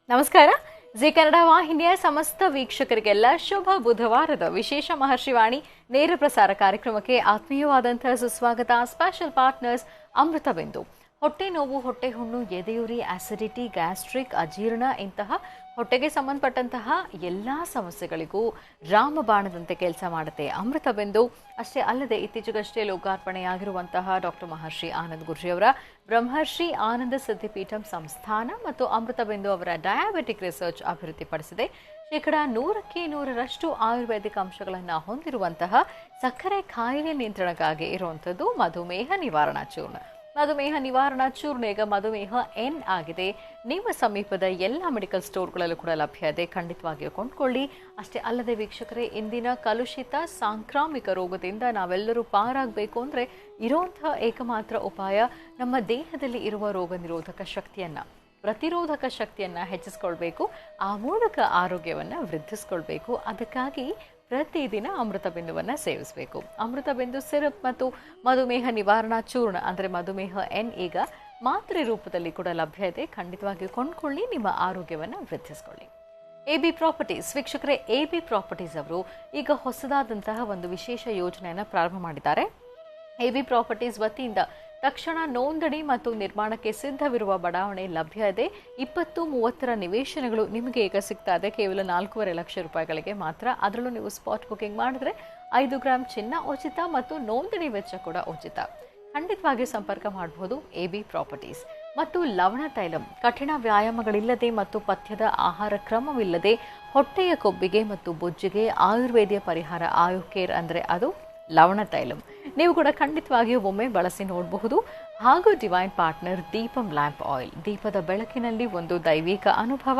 ನಮಸ್ಕಾರ. ಜಿ ಕನ್ನಡ ವಾಹಿನಿಯ ಸಮಸ್ತ ವೀಕ್ಷಕರಿಗೆಲ್ಲ ಶುಭ ಬುಧವಾರದ ವಿಶೇಷ ಮಹರ್ಷಿವಾಣಿ ನೇರ ಪ್ರಸಾರ ಕಾರ್ಯಕ್ರಮಕ್ಕೆ ಆತ್ಮೀಯವಾದಂತಹ ಸುಸ್ವಾಗತ. ಸ್ಪೆಷಲ್ ಪಾರ್ಟ್ನರ್ಸ್ ಅಮೃತ ಬಿಂದು. ಹೊಟ್ಟೆ ನೋವು, ಹೊಟ್ಟೆ ಹುಣ್ಣು, ಎದೆಯುರಿ, ಆಸಿಡಿಟಿ, ಗ್ಯಾಸ್ಟ್ರಿಕ್, ಅಜೀರ್ಣ ಇಂತಹ ಹೊಟ್ಟೆಗೆ ಸಂಬಂಧಪಟ್ಟಂತಹ ಎಲ್ಲ ಸಮಸ್ಯೆಗಳಿಗೂ ರಾಮಬಾಣದಂತೆ ಕೆಲಸ ಮಾಡುತ್ತೆ ಅಮೃತ ಬಿಂದು. ಅಷ್ಟೇ ಅಲ್ಲದೆ ಇತ್ತೀಚೆಗಷ್ಟೇ ಲೋಕಾರ್ಪಣೆಯಾಗಿರುವಂತಹ ಡಾಕ್ಟರ್ ಮಹರ್ಷಿ ಆನಂದ್ ಗುರೂಜಿಯವರ ಬ್ರಹ್ಮರ್ಷಿ ಆನಂದ ಸಿದ್ಧಿಪೀಠಂ ಸಂಸ್ಥಾನ ಮತ್ತು ಅಮೃತ ಬಿಂದು ಅವರ ಡಯಾಬಿಟಿಕ್ ರಿಸರ್ಚ್ ಅಭಿವೃದ್ಧಿಪಡಿಸಿದೆ. ಶೇಕಡ 100% ಆಯುರ್ವೇದಿಕ್ ಅಂಶಗಳನ್ನು ಹೊಂದಿರುವಂತಹ ಸಕ್ಕರೆ ಕಾಯಿಲೆ ನಿಯಂತ್ರಣಕ್ಕಾಗಿ ಇರುವಂಥದ್ದು ಮಧುಮೇಹ ನಿವಾರಣಾ ಚೂರ್ಣ. ಮಧುಮೇಹ ನಿವಾರಣಾ ಚೂರ್ಣ ಈಗ ಮಧುಮೇಹ ಎನ್ ಆಗಿದೆ. ನಿಮ್ಮ ಸಮೀಪದ ಎಲ್ಲ ಮೆಡಿಕಲ್ ಸ್ಟೋರ್ಗಳಲ್ಲೂ ಕೂಡ ಲಭ್ಯ ಇದೆ, ಖಂಡಿತವಾಗಿಯೂ ಕೊಂಡ್ಕೊಳ್ಳಿ. ಅಷ್ಟೇ ಅಲ್ಲದೆ ವೀಕ್ಷಕರೇ, ಇಂದಿನ ಕಲುಷಿತ ಸಾಂಕ್ರಾಮಿಕ ರೋಗದಿಂದ ನಾವೆಲ್ಲರೂ ಪಾರಾಗಬೇಕು ಅಂದರೆ ಇರುವಂತಹ ಏಕಮಾತ್ರ ಉಪಾಯ ನಮ್ಮ ದೇಹದಲ್ಲಿ ಇರುವ ರೋಗ ನಿರೋಧಕ ಶಕ್ತಿಯನ್ನು, ಪ್ರತಿರೋಧಕ ಶಕ್ತಿಯನ್ನು ಹೆಚ್ಚಿಸ್ಕೊಳ್ಬೇಕು. ಆ ಮೂಲಕ ಆರೋಗ್ಯವನ್ನು ವೃದ್ಧಿಸ್ಕೊಳ್ಬೇಕು. ಅದಕ್ಕಾಗಿ ಪ್ರತಿದಿನ ಅಮೃತ ಬಿಂದುವನ್ನು ಸೇವಿಸಬೇಕು. ಅಮೃತ ಬಿಂದು ಸಿರಪ್ ಮತ್ತು ಮಧುಮೇಹ ನಿವಾರಣಾ ಚೂರ್ಣ ಅಂದರೆ ಮಧುಮೇಹ ಎನ್ ಈಗ ಮಾತ್ರೆ ರೂಪದಲ್ಲಿ ಕೂಡ ಲಭ್ಯ ಇದೆ. ಖಂಡಿತವಾಗಿಯೂ ಕೊಂಡ್ಕೊಳ್ಳಿ, ನಿಮ್ಮ ಆರೋಗ್ಯವನ್ನು ವೃದ್ಧಿಸ್ಕೊಳ್ಳಿ. AB ಪ್ರಾಪರ್ಟೀಸ್ ವೀಕ್ಷಕರೇ, AB ಪ್ರಾಪರ್ಟೀಸ್ ಅವರು ಈಗ ಹೊಸದಾದಂತಹ ಒಂದು ವಿಶೇಷ ಯೋಜನೆಯನ್ನು ಪ್ರಾರಂಭ ಮಾಡಿದ್ದಾರೆ. AB ಪ್ರಾಪರ್ಟೀಸ್ ವತಿಯಿಂದ ತಕ್ಷಣ ನೋಂದಣಿ ಮತ್ತು ನಿರ್ಮಾಣಕ್ಕೆ ಸಿದ್ಧವಿರುವ ಬಡಾವಣೆ ಲಭ್ಯ ಇದೆ. 20-30 ನಿವೇಶನಗಳು ನಿಮಗೆ ಈಗ ಸಿಗ್ತಾ ಇದೆ ಕೇವಲ 4.5 ಲಕ್ಷ ರೂಪಾಯಿಗಳಿಗೆ ಮಾತ್ರ. ಅದರಲ್ಲೂ ನೀವು ಸ್ಪಾಟ್ ಬುಕಿಂಗ್ ಮಾಡಿದ್ರೆ 5 ಗ್ರಾಮ್ ಚಿನ್ನ ಉಚಿತ ಮತ್ತು ನೋಂದಣಿ ವೆಚ್ಚ ಕೂಡ ಉಚಿತ. ಖಂಡಿತವಾಗಿಯೂ ಸಂಪರ್ಕ ಮಾಡಬಹುದು. AB ಪ್ರಾಪರ್ಟೀಸ್ ಮತ್ತು ಲವಣ ತೈಲಂ, ಕಠಿಣ ವ್ಯಾಯಾಮಗಳಿಲ್ಲದೆ ಮತ್ತು ಪಥ್ಯದ ಆಹಾರ ಕ್ರಮವಿಲ್ಲದೆ ಹೊಟ್ಟೆಯ ಕೊಬ್ಬಿಗೆ ಮತ್ತು ಬೊಜ್ಜಿಗೆ ಆಯುರ್ವೇದಿಯ ಪರಿಹಾರ ಆಯುಕೇರ್ ಅಂದರೆ ಅದು ಲವಣ ತೈಲಂ. ನೀವು ಕೂಡ ಖಂಡಿತವಾಗಿಯೂ ಒಮ್ಮೆ ಬಳಸಿ ನೋಡಬಹುದು. ಹಾಗೂ divine partner Deepam lamp oil, ದೀಪದ ಬೆಳಕಿನಲ್ಲಿ ಒಂದು ದೈವಿಕ ಅನುಭವ.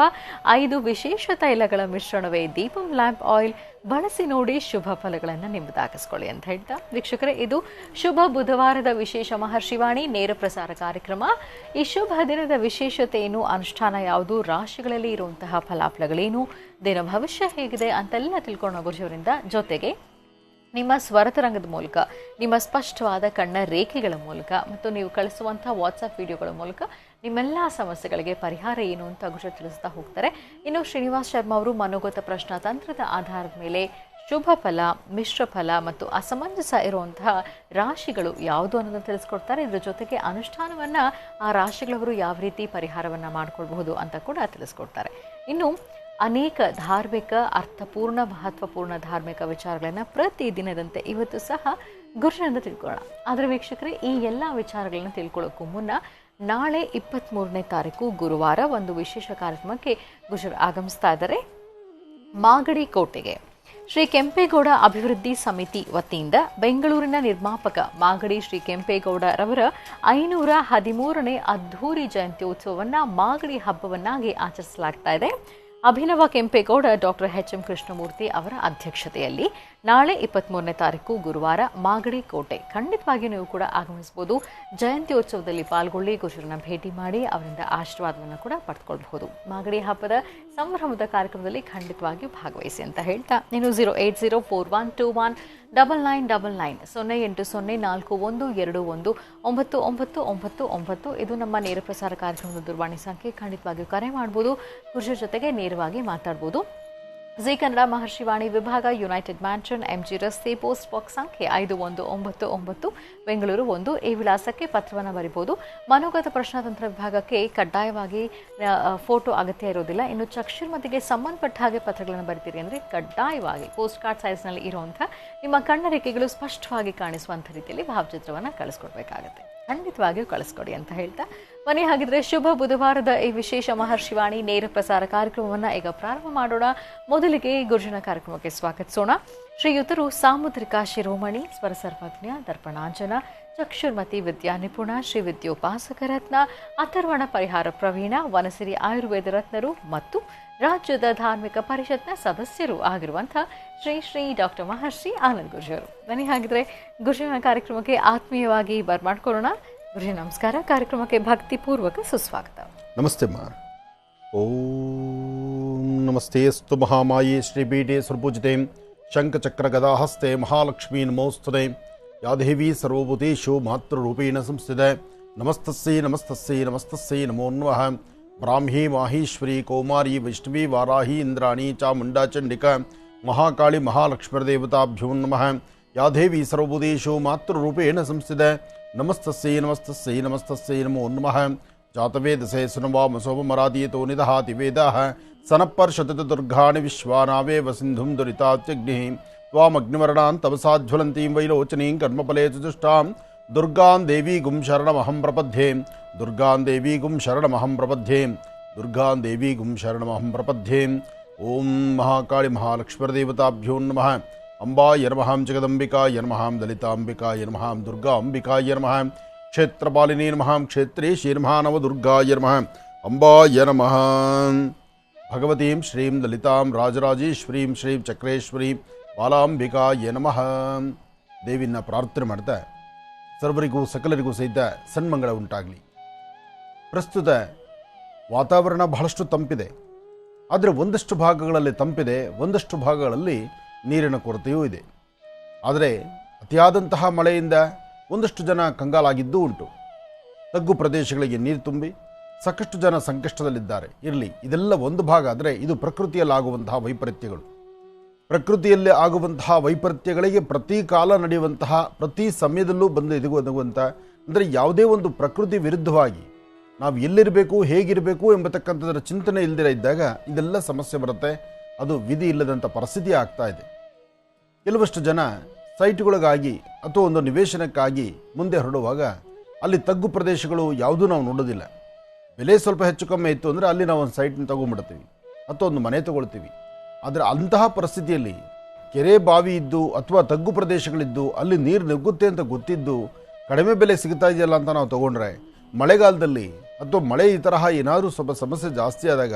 5 ವಿಶೇಷ ತೈಲಗಳ ಮಿಶ್ರಣವೇ ದೀಪಂ ಲ್ಯಾಂಪ್ ಆಯಿಲ್. ಬಳಸಿ ನೋಡಿ, ಶುಭ ಫಲಗಳನ್ನು ನಿಮ್ಮದಾಗಿಸ್ಕೊಳ್ಳಿ ಅಂತ ಹೇಳ್ತಾ ವೀಕ್ಷಕರೇ, ಇದು ಶುಭ ಬುಧವಾರದ ವಿಶೇಷ ಮಹರ್ಷಿವಾಣಿ ನೇರ ಪ್ರಸಾರ ಕಾರ್ಯಕ್ರಮ. ಈ ಶುಭ ದಿನದ ವಿಶೇಷತೆ ಏನು, ಅನುಷ್ಠಾನ ಯಾವುದು, ರಾಶಿಗಳಲ್ಲಿ ಇರುವಂತಹ ಫಲಾಫಲಗಳೇನು, ದಿನ ಭವಿಷ್ಯ ಹೇಗಿದೆ ಅಂತೆಲ್ಲ ತಿಳ್ಕೊಳ್ಳೋ ಗುರುಜಿಯವರಿಂದ, ಜೊತೆಗೆ ನಿಮ್ಮ ಸ್ವರತರಂಗದ ಮೂಲಕ, ನಿಮ್ಮ ಸ್ಪಷ್ಟವಾದ ಕಣ್ಣ ರೇಖೆಗಳ ಮೂಲಕ ಮತ್ತು ನೀವು ಕಳಿಸುವಂಥ ವಾಟ್ಸಪ್ ವಿಡಿಯೋಗಳ ಮೂಲಕ ನಿಮ್ಮೆಲ್ಲ ಸಮಸ್ಯೆಗಳಿಗೆ ಪರಿಹಾರ ಏನು ಅಂತ ಗುರುಜಿ ತಿಳಿಸ್ತಾ ಹೋಗ್ತಾರೆ. ಇನ್ನು ಶ್ರೀನಿವಾಸ್ ಶರ್ಮಾ ಅವರು ಮನೋಗತ ಪ್ರಶ್ನಾ ತಂತ್ರದ ಆಧಾರದ ಮೇಲೆ ಶುಭ ಫಲ, ಮಿಶ್ರ ಫಲ ಮತ್ತು ಅಸಮಂಜಸ ಇರುವಂತಹ ರಾಶಿಗಳು ಯಾವುದು ಅನ್ನೋದನ್ನು ತಿಳಿಸ್ಕೊಡ್ತಾರೆ. ಇದರ ಜೊತೆಗೆ ಅನುಷ್ಠಾನವನ್ನು ಆ ರಾಶಿಗಳವರು ಯಾವ ರೀತಿ ಪರಿಹಾರವನ್ನು ಮಾಡಿಕೊಳ್ಬಹುದು ಅಂತ ಕೂಡ ತಿಳಿಸ್ಕೊಡ್ತಾರೆ. ಇನ್ನು ಅನೇಕ ಧಾರ್ಮಿಕ, ಅರ್ಥಪೂರ್ಣ, ಮಹತ್ವಪೂರ್ಣ ಧಾರ್ಮಿಕ ವಿಚಾರಗಳನ್ನು ಪ್ರತಿದಿನದಂತೆ ಇವತ್ತು ಸಹ ಗುರುಜಿನಿಂದ ತಿಳ್ಕೊಳ್ಳೋಣ. ಆದರೆ ವೀಕ್ಷಕರೇ, ಈ ಎಲ್ಲ ವಿಚಾರಗಳನ್ನು ತಿಳ್ಕೊಳ್ಳೋಕ್ಕೂ ಮುನ್ನ ನಾಳೆ 23ನೇ ತಾರೀಕು ಗುರುವಾರ ಒಂದು ವಿಶೇಷ ಕಾರ್ಯಕ್ರಮಕ್ಕೆ ಗುರುಜರು ಆಗಮಿಸ್ತಾ ಇದ್ದಾರೆ. ಮಾಗಡಿ ಕೋಟೆಗೆ ಶ್ರೀ ಕೆಂಪೇಗೌಡ ಅಭಿವೃದ್ಧಿ ಸಮಿತಿ ವತಿಯಿಂದ ಬೆಂಗಳೂರಿನ ನಿರ್ಮಾಪಕ ಮಾಗಡಿ ಶ್ರೀ ಕೆಂಪೇಗೌಡ ರವರ 513ನೇ ಅದ್ಧೂರಿ ಜಯಂತ್ಯೋತ್ಸವವನ್ನು ಮಾಗಡಿ ಹಬ್ಬವನ್ನಾಗಿ ಆಚರಿಸಲಾಗ್ತಾ ಇದೆ. ಅಭಿನವ ಕೆಂಪೇಗೌಡ ಡಾಕ್ಟರ್ HM ಕೃಷ್ಣಮೂರ್ತಿ ಅವರ ಅಧ್ಯಕ್ಷತೆಯಲ್ಲಿ ನಾಳೆ 23ನೇ ತಾರೀಕು ಗುರುವಾರ ಮಾಗಡಿ ಕೋಟೆ. ಖಂಡಿತವಾಗಿಯೂ ನೀವು ಕೂಡ ಆಗಮಿಸಬಹುದು. ಜಯಂತ್ಯೋತ್ಸವದಲ್ಲಿ ಪಾಲ್ಗೊಳ್ಳಿ, ಗುರುಜರನ್ನ ಭೇಟಿ ಮಾಡಿ ಅವರಿಂದ ಆಶೀರ್ವಾದವನ್ನು ಕೂಡ ಪಡೆದುಕೊಳ್ಳಬಹುದು. ಮಾಗಡಿ ಹಬ್ಬದ ಸಂಭ್ರಮದ ಕಾರ್ಯಕ್ರಮದಲ್ಲಿ ಖಂಡಿತವಾಗಿಯೂ ಭಾಗವಹಿಸಿ ಅಂತ ಹೇಳ್ತಾ, ನೀನು 08041219999 08041212999 ಇದು ನಮ್ಮ ನೇರ ಪ್ರಸಾರ ಕಾರ್ಯಕ್ರಮದ ದೂರವಾಣಿ ಸಂಖ್ಯೆ. ಖಂಡಿತವಾಗಿಯೂ ಕರೆ ಮಾಡಬಹುದು, ಗುರುಜರ ಜೊತೆಗೆ ನೇರವಾಗಿ ಮಾತಾಡಬಹುದು. ಜಿ ಕನ್ನಡ ಮಹರ್ಷಿವಾಣಿ ವಿಭಾಗ, ಯುನೈಟೆಡ್ ಮ್ಯಾನ್ಷನ್, MG ರಸ್ತೆ, ಪೋಸ್ಟ್ ಬಾಕ್ಸ್ ಸಂಖ್ಯೆ 5199 ಬೆಂಗಳೂರು 1. ಈ ವಿಳಾಸಕ್ಕೆ ಪತ್ರವನ್ನು ಬರೀಬಹುದು. ಮನೋಗತ ಪ್ರಶ್ನಾತಂತ್ರ ವಿಭಾಗಕ್ಕೆ ಕಡ್ಡಾಯವಾಗಿ ಫೋಟೋ ಅಗತ್ಯ ಇರೋದಿಲ್ಲ. ಇನ್ನು ಚಕ್ಷುರ್ಮತಿಗೆ ಸಂಬಂಧಪಟ್ಟ ಹಾಗೆ ಪತ್ರಗಳನ್ನು ಬರೀತೀರಿ ಅಂದರೆ ಕಡ್ಡಾಯವಾಗಿ ಪೋಸ್ಟ್ ಕಾರ್ಡ್ ಸೈಜ್ನಲ್ಲಿ ಇರುವಂಥ ನಿಮ್ಮ ಕಣ್ಣ ರೇಖೆಗಳು ಸ್ಪಷ್ಟವಾಗಿ ಕಾಣಿಸುವಂಥ ರೀತಿಯಲ್ಲಿ ಭಾವಚಿತ್ರವನ್ನು ಕಳಿಸ್ಕೊಡ್ಬೇಕಾಗತ್ತೆ. ಖಂಡಿತವಾಗಿಯೂ ಕಳಿಸ್ಕೊಡಿ ಅಂತ ಹೇಳ್ತಾ ಮನೆ ಹಾಗಿದ್ರೆ ಶುಭ ಬುಧವಾರದ ಈ ವಿಶೇಷ ಮಹರ್ಷಿವಾಣಿ ನೇರ ಪ್ರಸಾರ ಕಾರ್ಯಕ್ರಮವನ್ನು ಈಗ ಪ್ರಾರಂಭ ಮಾಡೋಣ. ಮೊದಲಿಗೆ ಗುರುಜಿನ ಕಾರ್ಯಕ್ರಮಕ್ಕೆ ಸ್ವಾಗತಿಸೋಣ. ಶ್ರೀಯುತರು ಸಾಮುದ್ರಿಕ ಶಿರೋಮಣಿ, ಸ್ವರ ಸರ್ವಜ್ಞ, ದರ್ಪಣಾಂಜನ, ಚಕ್ಷುರ್ಮತಿ ವಿದ್ಯಾ ನಿಪುಣ, ಶ್ರೀ ವಿದ್ಯೋಪಾಸಕ ರತ್ನ, ಅಥರ್ವಣ ಪರಿಹಾರ ಪ್ರವೀಣ, ವನಸಿರಿ ಆಯುರ್ವೇದ ರತ್ನರು ಮತ್ತು ರಾಜ್ಯದ ಧಾರ್ಮಿಕ ಪರಿಷತ್ನ ಸದಸ್ಯರು ಆಗಿರುವಂತಹ ಶ್ರೀ ಡಾಕ್ಟರ್ ಮಹರ್ಷಿ ಆನಂದ್ ಗುರೂಜಿಯವರು. ಬನ್ನಿ ಹಾಗಿದ್ರೆ ಗುರುಜಿನ ಕಾರ್ಯಕ್ರಮಕ್ಕೆ ಆತ್ಮೀಯವಾಗಿ ಬರ್ಮಾಡ್ಕೊಳ್ಳೋಣ. ಗುರುಜಿ ನಮಸ್ಕಾರ. ಕಾರ್ಯಕ್ರಮಕ್ಕೆ ಭಕ್ತಿಪೂರ್ವಕ ಸುಸ್ವಾಗತ. ನಮಸ್ತೆ ಮಾ. ಓಂ ನಮಸ್ತೆ ಅಸ್ತು ಮಹಾಮಾಯೇ ಶ್ರೀ ಬೀಡೆ ಸರ್ವಪೂಜಿತೆ ಶಂಖಚಕ್ರ ಗದಾಹಸ್ತೆ ಮಹಾಲಕ್ಷ್ಮೀ ನಮೋಸ್ತುತೆ ಯಾ ದೇವಿ ಸರ್ವಭೂತೇಷು ಮಾತೃರೂಪೇಣ ಸಂಸ್ಥಿತೆ ನಮಸ್ತಸ್ಸೈ ನಮಸ್ತಸ್ಸೈ ನಮಸ್ತಸ್ಸೈ ನಮೋ ನಮಃ. ಬ್ರಾಹ್ಮಿ ಮಾಹೇಶ್ವರಿ ಕೌಮಾರಿ ವೈಷ್ಣವಿ ವಾರಾಹಿ ಇಂದ್ರಾಣಿ ಚಾಮುಂಡಾ ಚಂಡಿಕಾ ಮಹಾಕಾಳಿ ಮಹಾಲಕ್ಷ್ಮೀರ್ದೇವತಾಭ್ಯೋ ನಮಃ ಯಾ ದೇವಿ ಸರ್ವಭೂತೇಷು ಮಾತೃರೂಪೇಣ ಸಂಸ್ಥಿತ ನಮಸ್ತಸ್ಯೈ ನಮಸ್ತಸ್ಯೈ ನಮಸ್ತಸ್ಯೈ ನಮೋ ನಮಃ ಜಾತವೇದಸೇ ಸುನವಾಮ ಸೋಮರಾದೀತೋ ನಿದಹಾತಿ ವೇದಾಃ ಸನಪ್ಪರ್ಷತತ ದುರ್ಗಾಣಿ ವಿಶ್ವಾನಾವೇವ ಸಿಂಧುಂ ದುರಿತಾತ್ಯಗ್ನಿಃ ತ್ವಾಮಗ್ನಿವರ್ಣಾನ್ ತಪಸಾಜ್ವಲಂತೀಂ ವೈಲೋಚನೀಂ ಕರ್ಮಫಲೇ ಚತುಷ್ಟಾಂ ದುರ್ಗಾಂ ದೇವೀಗುಂ ಶರಣಮಹಂ ಪ್ರಪದ್ಯೆ ದುರ್ಗಾಂ ದೇವೀಗುಂ ಶರಣಮಹಂ ಪ್ರಪದ್ಯೆ ದುರ್ಗಾಂ ದೇವೀಗುಂ ಶರಣಮಹಂ ಪ್ರಪದ್ಯೆ ಓಂ ಮಹಾಕಾಳಿ ಮಹಾಲಕ್ಷ್ಮೀರ್ದೇವತಾಭ್ಯೋ ನಮಃ ಅಂಬಾಯ ನಮಃ ಜಗದಂಬಿಕಾಯ ನಮಃ ದಲಿತಾಂಬಿಕಾಯ ನಮಃ ದುರ್ಗಾಂಬಿಕಾಯ ನಮಃ ಕ್ಷೇತ್ರಪಾಲಿನೇ ನಮಃ ಕ್ಷೇತ್ರೇಶಿ ನಮಃ ನವದುರ್ಗಾಯ ನಮಃ ಅಂಬಾಯ ನಮಃ ಭಗವತೀಂ ಶ್ರೀಂ ಲಲಿತಾಂ ರಾಜರಾಜೇಶ್ವರೀಂ ಶ್ರೀಂ ಚಕ್ರೇಶ್ವರೀಂ ಬಾಲಾಂಬಿಕಾಯ ನಮಃ. ದೇವಿನ ಪ್ರಾರ್ಥನೆ ಮಾಡ್ತಾ ಸರ್ವರಿಗೂ ಸಕಲರಿಗೂ ಸಹಿತ ಸನ್ಮಂಗಳ ಉಂಟಾಗಲಿ. ಪ್ರಸ್ತುತ ವಾತಾವರಣ ಬಹಳಷ್ಟು ತಂಪಿದೆ. ಆದರೆ ಒಂದಷ್ಟು ಭಾಗಗಳಲ್ಲಿ ತಂಪಿದೆ, ಒಂದಷ್ಟು ಭಾಗಗಳಲ್ಲಿ ನೀರಿನ ಕೊರತೆಯೂ ಇದೆ. ಆದರೆ ಅತಿಯಾದಂತಹ ಮಳೆಯಿಂದ ಒಂದಷ್ಟು ಜನ ಕಂಗಾಲಾಗಿದ್ದೂ ಉಂಟು. ತಗ್ಗು ಪ್ರದೇಶಗಳಿಗೆ ನೀರು ತುಂಬಿ ಸಾಕಷ್ಟು ಜನ ಸಂಕಷ್ಟದಲ್ಲಿದ್ದಾರೆ. ಇರಲಿ, ಇದೆಲ್ಲ ಒಂದು ಭಾಗ. ಆದರೆ ಇದು ಪ್ರಕೃತಿಯಲ್ಲಾಗುವಂತಹ ವೈಪರೀತ್ಯಗಳು. ಪ್ರಕೃತಿಯಲ್ಲಿ ಆಗುವಂತಹ ವೈಪರೀತ್ಯಗಳಿಗೆ ಪ್ರತಿ ಕಾಲ ನಡೆಯುವಂತಹ ಪ್ರತಿ ಸಮಯದಲ್ಲೂ ಬಂದು ಎದುಗುವಂಥ, ಅಂದರೆ ಯಾವುದೇ ಒಂದು ಪ್ರಕೃತಿ ವಿರುದ್ಧವಾಗಿ ನಾವು ಎಲ್ಲಿರಬೇಕು ಹೇಗಿರಬೇಕು ಎಂಬತಕ್ಕಂಥದ್ರ ಚಿಂತನೆ ಇಲ್ಲದಿರ ಇದ್ದಾಗ ಇದೆಲ್ಲ ಸಮಸ್ಯೆ ಬರುತ್ತೆ. ಅದು ವಿಧಿ ಇಲ್ಲದಂಥ ಪರಿಸ್ಥಿತಿ ಆಗ್ತಾ ಇದೆ. ಕೆಲವಷ್ಟು ಜನ ಸೈಟ್ಗಳಿಗಾಗಿ ಅಥವಾ ಒಂದು ನಿವೇಶನಕ್ಕಾಗಿ ಮುಂದೆ ಹೊರಡುವಾಗ ಅಲ್ಲಿ ತಗ್ಗು ಪ್ರದೇಶಗಳು ಯಾವುದೂ ನಾವು ನೋಡೋದಿಲ್ಲ. ಬೆಲೆ ಸ್ವಲ್ಪ ಹೆಚ್ಚು ಕಮ್ಮಿ ಇತ್ತು ಅಂದರೆ ಅಲ್ಲಿ ನಾವು ಒಂದು ಸೈಟ್ನ ತೊಗೊಂಡ್ಬಿಡ್ತೀವಿ ಅಥವಾ ಒಂದು ಮನೆ ತೊಗೊಳ್ತೀವಿ. ಆದರೆ ಅಂತಹ ಪರಿಸ್ಥಿತಿಯಲ್ಲಿ ಕೆರೆ ಬಾವಿ ಇದ್ದು ಅಥವಾ ತಗ್ಗು ಪ್ರದೇಶಗಳಿದ್ದು ಅಲ್ಲಿ ನೀರು ನುಗ್ಗುತ್ತೆ ಅಂತ ಗೊತ್ತಿದ್ದು ಕಡಿಮೆ ಬೆಲೆ ಸಿಗ್ತಾ ಇದೆಯಲ್ಲ ಅಂತ ನಾವು ತೊಗೊಂಡ್ರೆ ಮಳೆಗಾಲದಲ್ಲಿ ಅಥವಾ ಮಳೆ ಈ ತರಹ ಏನಾದರೂ ಸ್ವಲ್ಪ ಸಮಸ್ಯೆ ಜಾಸ್ತಿ ಆದಾಗ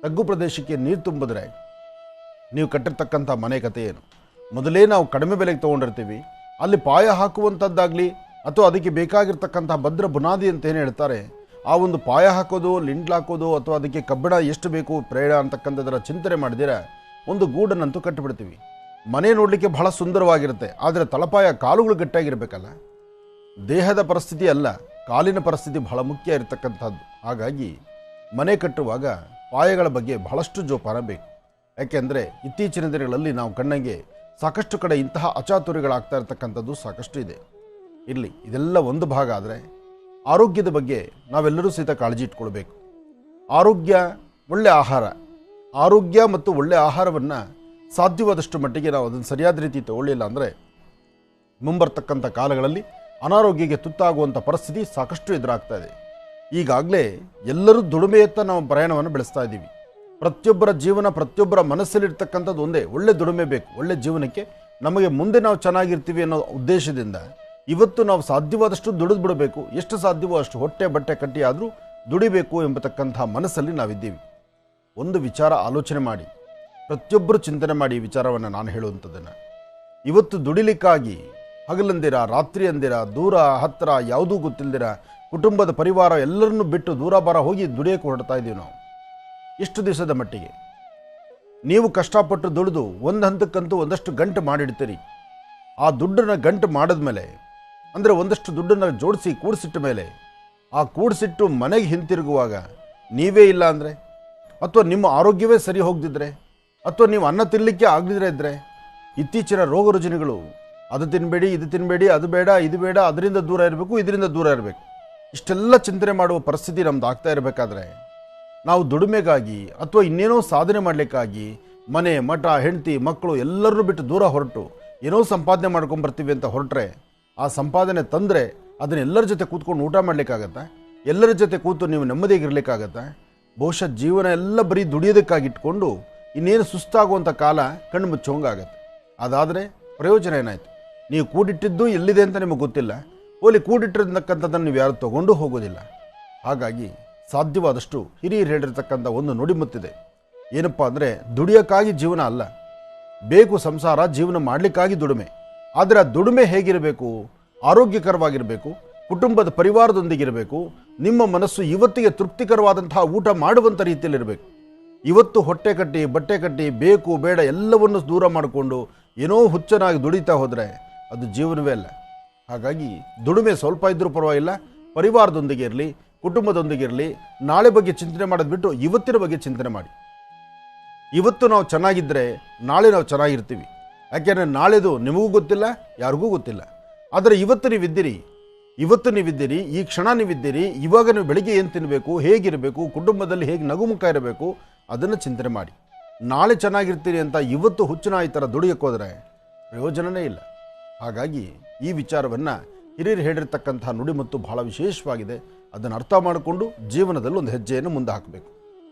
ತಗ್ಗು ಪ್ರದೇಶಕ್ಕೆ ನೀರು ತುಂಬಿದ್ರೆ ನೀವು ಕಟ್ಟಿರ್ತಕ್ಕಂಥ ಮನೆ ಕಥೆ ಏನು? ಮೊದಲೇ ನಾವು ಕಡಿಮೆ ಬೆಲೆಗೆ ತೊಗೊಂಡಿರ್ತೀವಿ. ಅಲ್ಲಿ ಪಾಯ ಹಾಕುವಂಥದ್ದಾಗಲಿ ಅಥವಾ ಅದಕ್ಕೆ ಬೇಕಾಗಿರ್ತಕ್ಕಂಥ ಭದ್ರ ಬುನಾದಿ ಅಂತ ಏನು ಹೇಳ್ತಾರೆ, ಆ ಒಂದು ಪಾಯ ಹಾಕೋದು, ಲಿಂಟ್ಲ್ ಹಾಕೋದು ಅಥವಾ ಅದಕ್ಕೆ ಕಬ್ಬಿಣ ಎಷ್ಟು ಬೇಕು ಪ್ರೇಡ ಅಂತಕ್ಕಂಥದ್ದರ ಚಿಂತನೆ ಮಾಡಿದಿರ ಒಂದು ಗೂಡನ್ನಂತೂ ಕಟ್ಟಿಬಿಡ್ತೀವಿ. ಮನೆ ನೋಡಲಿಕ್ಕೆ ಬಹಳ ಸುಂದರವಾಗಿರುತ್ತೆ. ಆದರೆ ತಳಪಾಯ ಕಾಲುಗಳು ಗಟ್ಟಿಯಾಗಿರ್ಬೇಕಲ್ಲ. ದೇಹದ ಪರಿಸ್ಥಿತಿ ಅಲ್ಲ, ಕಾಲಿನ ಪರಿಸ್ಥಿತಿ ಬಹಳ ಮುಖ್ಯ ಇರತಕ್ಕಂಥದ್ದು. ಹಾಗಾಗಿ ಮನೆ ಕಟ್ಟುವಾಗ ಪಾಯಗಳ ಬಗ್ಗೆ ಬಹಳಷ್ಟು ಜೋಪಾನ ಬೇಕು. ಯಾಕೆಂದರೆ ಇತ್ತೀಚಿನ ದಿನಗಳಲ್ಲಿ ನಾವು ಕಣ್ಣಿಗೆ ಸಾಕಷ್ಟು ಕಡೆ ಇಂತಹ ಅಚಾತುರ್ಯಗಳಾಗ್ತಾ ಇರತಕ್ಕಂಥದ್ದು ಸಾಕಷ್ಟು ಇದೆ. ಇರಲಿ, ಇದೆಲ್ಲ ಒಂದು ಭಾಗ. ಆದರೆ ಆರೋಗ್ಯದ ಬಗ್ಗೆ ನಾವೆಲ್ಲರೂ ಸಹಿತ ಕಾಳಜಿ ಇಟ್ಕೊಳ್ಬೇಕು. ಆರೋಗ್ಯ, ಒಳ್ಳೆ ಆಹಾರ, ಆರೋಗ್ಯ ಮತ್ತು ಒಳ್ಳೆಯ ಆಹಾರವನ್ನು ಸಾಧ್ಯವಾದಷ್ಟು ಮಟ್ಟಿಗೆ ನಾವು ಅದನ್ನು ಸರಿಯಾದ ರೀತಿ ತಗೊಳ್ಳಿಲ್ಲ ಅಂದರೆ ಮುಂಬರ್ತಕ್ಕಂಥ ಕಾಲಗಳಲ್ಲಿ ಅನಾರೋಗ್ಯಕ್ಕೆ ತುತ್ತಾಗುವಂಥ ಪರಿಸ್ಥಿತಿ ಸಾಕಷ್ಟು ಎದುರಾಗ್ತಾ ಇದೆ. ಈಗಾಗಲೇ ಎಲ್ಲರೂ ದುಡಿಮೆಯತ್ತ ನಾವು ಪ್ರಯಾಣವನ್ನು ಬೆಳೆಸ್ತಾ ಇದ್ದೀವಿ. ಪ್ರತಿಯೊಬ್ಬರ ಜೀವನ, ಪ್ರತಿಯೊಬ್ಬರ ಮನಸ್ಸಲ್ಲಿರ್ತಕ್ಕಂಥದ್ದು ಒಂದೇ, ಒಳ್ಳೆ ದುಡಿಮೆ ಬೇಕು. ಒಳ್ಳೆ ಜೀವನಕ್ಕೆ ನಮಗೆ ಮುಂದೆ ನಾವು ಚೆನ್ನಾಗಿರ್ತೀವಿ ಅನ್ನೋ ಉದ್ದೇಶದಿಂದ ಇವತ್ತು ನಾವು ಸಾಧ್ಯವಾದಷ್ಟು ದುಡಿದು ಬಿಡಬೇಕು. ಎಷ್ಟು ಸಾಧ್ಯವೋ ಅಷ್ಟು ಹೊಟ್ಟೆ ಬಟ್ಟೆ ಕಟ್ಟಿ ಆದರೂ ದುಡಿಬೇಕು ಎಂಬತಕ್ಕಂಥ ಮನಸ್ಸಲ್ಲಿ ನಾವಿದ್ದೀವಿ. ಒಂದು ವಿಚಾರ ಆಲೋಚನೆ ಮಾಡಿ, ಪ್ರತಿಯೊಬ್ಬರು ಚಿಂತನೆ ಮಾಡಿ ಈ ವಿಚಾರವನ್ನು ನಾನು ಹೇಳುವಂಥದ್ದನ್ನು. ಇವತ್ತು ದುಡಿಲಿಕ್ಕಾಗಿ ಹಗಲಂದಿರ ರಾತ್ರಿ ಅಂದಿರ ದೂರ ಹತ್ತಿರ ಯಾವುದೂ ಗೊತ್ತಿಲ್ಲದಿರ ಕುಟುಂಬದ ಪರಿವಾರ ಎಲ್ಲರನ್ನೂ ಬಿಟ್ಟು ದೂರ ಬಾರ ಹೋಗಿ ದುಡಿಯೋಕ್ಕೆ ಹೊರಡ್ತಾ ಇದ್ದೀವಿ ನಾವು. ಎಷ್ಟು ದಿವಸದ ಮಟ್ಟಿಗೆ ನೀವು ಕಷ್ಟಪಟ್ಟು ದುಡಿದು ಒಂದು ಹಂತಕ್ಕಂತೂ ಒಂದಷ್ಟು ಗಂಟು ಮಾಡಿಡ್ತೀರಿ. ಆ ದುಡ್ಡನ್ನು ಗಂಟು ಮಾಡಿದ್ಮೇಲೆ, ಅಂದರೆ ಒಂದಷ್ಟು ದುಡ್ಡನ್ನು ಜೋಡಿಸಿ ಕೂಡಿಸಿಟ್ಟ ಮೇಲೆ, ಆ ಕೂಡಿಸಿಟ್ಟು ಮನೆಗೆ ಹಿಂತಿರುಗುವಾಗ ನೀವೇ ಇಲ್ಲ ಅಂದರೆ, ಅಥವಾ ನಿಮ್ಮ ಆರೋಗ್ಯವೇ ಸರಿ ಹೋಗದಿದ್ದರೆ, ಅಥವಾ ನೀವು ಅನ್ನ ತಿನ್ನಲಿಕ್ಕೆ ಆಗದಿದ್ರೆ ಇದ್ದರೆ, ಇತ್ತೀಚಿನ ರೋಗ ರುಜಿನಗಳು ಅದು ತಿನ್ನಬೇಡಿ, ಇದು ತಿನ್ನಬೇಡಿ, ಅದು ಬೇಡ, ಇದು ಬೇಡ, ಅದರಿಂದ ದೂರ ಇರಬೇಕು, ಇದರಿಂದ ದೂರ ಇರಬೇಕು, ಇಷ್ಟೆಲ್ಲ ಚಿಂತನೆ ಮಾಡುವ ಪರಿಸ್ಥಿತಿ ನಮ್ದು ಆಗ್ತಾ ಇರಬೇಕಾದ್ರೆ ನಾವು ದುಡಿಮೆಗಾಗಿ ಅಥವಾ ಇನ್ನೇನೋ ಸಾಧನೆ ಮಾಡಲಿಕ್ಕಾಗಿ ಮನೆ ಮಠ ಹೆಂಡತಿ ಮಕ್ಕಳು ಎಲ್ಲರನ್ನೂ ಬಿಟ್ಟು ದೂರ ಹೊರಟು ಏನೋ ಸಂಪಾದನೆ ಮಾಡ್ಕೊಂಬರ್ತೀವಿ ಅಂತ ಹೊರಟ್ರೆ, ಆ ಸಂಪಾದನೆ ತಂದರೆ ಅದನ್ನ ಎಲ್ಲರ ಜೊತೆ ಕೂತ್ಕೊಂಡು ಊಟ ಮಾಡಲಿಕ್ಕಾಗತ್ತಾ? ಎಲ್ಲರ ಜೊತೆ ಕೂತು ನೀವು ನೆಮ್ಮದಿಯಾಗಿರ್ಲಿಕ್ಕಾಗತ್ತಾ? ಬಹುಶಃ ಜೀವನ ಎಲ್ಲ ಬರೀ ದುಡಿಯೋದಕ್ಕಾಗಿ ಇಟ್ಕೊಂಡು ಇನ್ನೇನು ಸುಸ್ತಾಗುವಂಥ ಕಾಲ ಕಣ್ಣು ಮುಚ್ಚೋಂಗಾಗತ್ತೆ. ಅದಾದರೆ ಪ್ರಯೋಜನ ಏನಾಯಿತು? ನೀವು ಕೂಡಿಟ್ಟಿದ್ದು ಎಲ್ಲಿದೆ ಅಂತ ನಿಮಗೆ ಗೊತ್ತಿಲ್ಲ, ಓಲಿ ಕೂಡಿಟ್ಟಿರ್ತಕ್ಕಂಥದ್ದನ್ನು ನೀವು ಯಾರು ತೊಗೊಂಡು ಹೋಗೋದಿಲ್ಲ. ಹಾಗಾಗಿ ಸಾಧ್ಯವಾದಷ್ಟು ಹಿರಿಯರು ಹೇಳಿರ್ತಕ್ಕಂಥ ಒಂದು ನುಡಿಮುತ್ತಿದೆ. ಏನಪ್ಪ ಅಂದರೆ, ದುಡಿಯೋಕ್ಕಾಗಿ ಜೀವನ ಅಲ್ಲ, ಬೇಕು ಸಂಸಾರ, ಜೀವನ ಮಾಡಲಿಕ್ಕಾಗಿ ದುಡಿಮೆ. ಆದರೆ ಆ ದುಡಿಮೆ ಹೇಗಿರಬೇಕು? ಆರೋಗ್ಯಕರವಾಗಿರಬೇಕು, ಕುಟುಂಬದ ಪರಿವಾರದೊಂದಿಗಿರಬೇಕು. ನಿಮ್ಮ ಮನಸ್ಸು ಇವತ್ತಿಗೆ ತೃಪ್ತಿಕರವಾದಂತಹ ಊಟ ಮಾಡುವಂಥ ರೀತಿಯಲ್ಲಿರಬೇಕು. ಇವತ್ತು ಹೊಟ್ಟೆ ಕಟ್ಟಿ ಬಟ್ಟೆ ಕಟ್ಟಿ ಬೇಕು ಬೇಡ ಎಲ್ಲವನ್ನು ದೂರ ಮಾಡಿಕೊಂಡು ಏನೋ ಹುಚ್ಚನಾಗಿ ದುಡಿತಾ ಹೋದರೆ ಅದು ಜೀವನವೇ ಅಲ್ಲ. ಹಾಗಾಗಿ ದುಡಿಮೆ ಸ್ವಲ್ಪ ಇದ್ದರೂ ಪರವಾಗಿಲ್ಲ, ಪರಿವಾರದೊಂದಿಗೆ ಇರಲಿ, ಕುಟುಂಬದೊಂದಿಗಿರಲಿ, ನಾಳೆ ಬಗ್ಗೆ ಚಿಂತನೆ ಮಾಡೋದು ಬಿಟ್ಟು ಇವತ್ತಿನ ಬಗ್ಗೆ ಚಿಂತನೆ ಮಾಡಿ. ಇವತ್ತು ನಾವು ಚೆನ್ನಾಗಿದ್ದರೆ ನಾಳೆ ನಾವು ಚೆನ್ನಾಗಿರ್ತೀವಿ. ಯಾಕೆಂದರೆ ನಾಳೆದು ನಿಮಗೂ ಗೊತ್ತಿಲ್ಲ, ಯಾರಿಗೂ ಗೊತ್ತಿಲ್ಲ. ಆದರೆ ಇವತ್ತು ನೀವಿದ್ದೀರಿ, ಈ ಕ್ಷಣ ನೀವಿದ್ದೀರಿ. ಇವಾಗ ನೀವು ಬೆಳಿಗ್ಗೆ ಏನು ತಿನ್ನಬೇಕು, ಹೇಗಿರಬೇಕು, ಕುಟುಂಬದಲ್ಲಿ ಹೇಗೆ ನಗುಮುಖ ಇರಬೇಕು, ಅದನ್ನು ಚಿಂತನೆ ಮಾಡಿ. ನಾಳೆ ಚೆನ್ನಾಗಿರ್ತೀರಿ ಅಂತ ಇವತ್ತು ಹುಚ್ಚುನಾಯಿ ಥರ ದುಡಿಯೋಕ್ಕೆ ಹೋದರೆ ಪ್ರಯೋಜನವೇ ಇಲ್ಲ. ಹಾಗಾಗಿ ಈ ವಿಚಾರವನ್ನು ಹಿರಿಯರು ಹೇಳಿರ್ತಕ್ಕಂಥ ನುಡಿಮುತ್ತು ಬಹಳ ವಿಶೇಷವಾಗಿದೆ. ಅದನ್ನು ಅರ್ಥ ಮಾಡಿಕೊಂಡು ಜೀವನದಲ್ಲಿ ಒಂದು ಹೆಜ್ಜೆಯನ್ನು ಮುಂದೆ ಹಾಕಬೇಕು.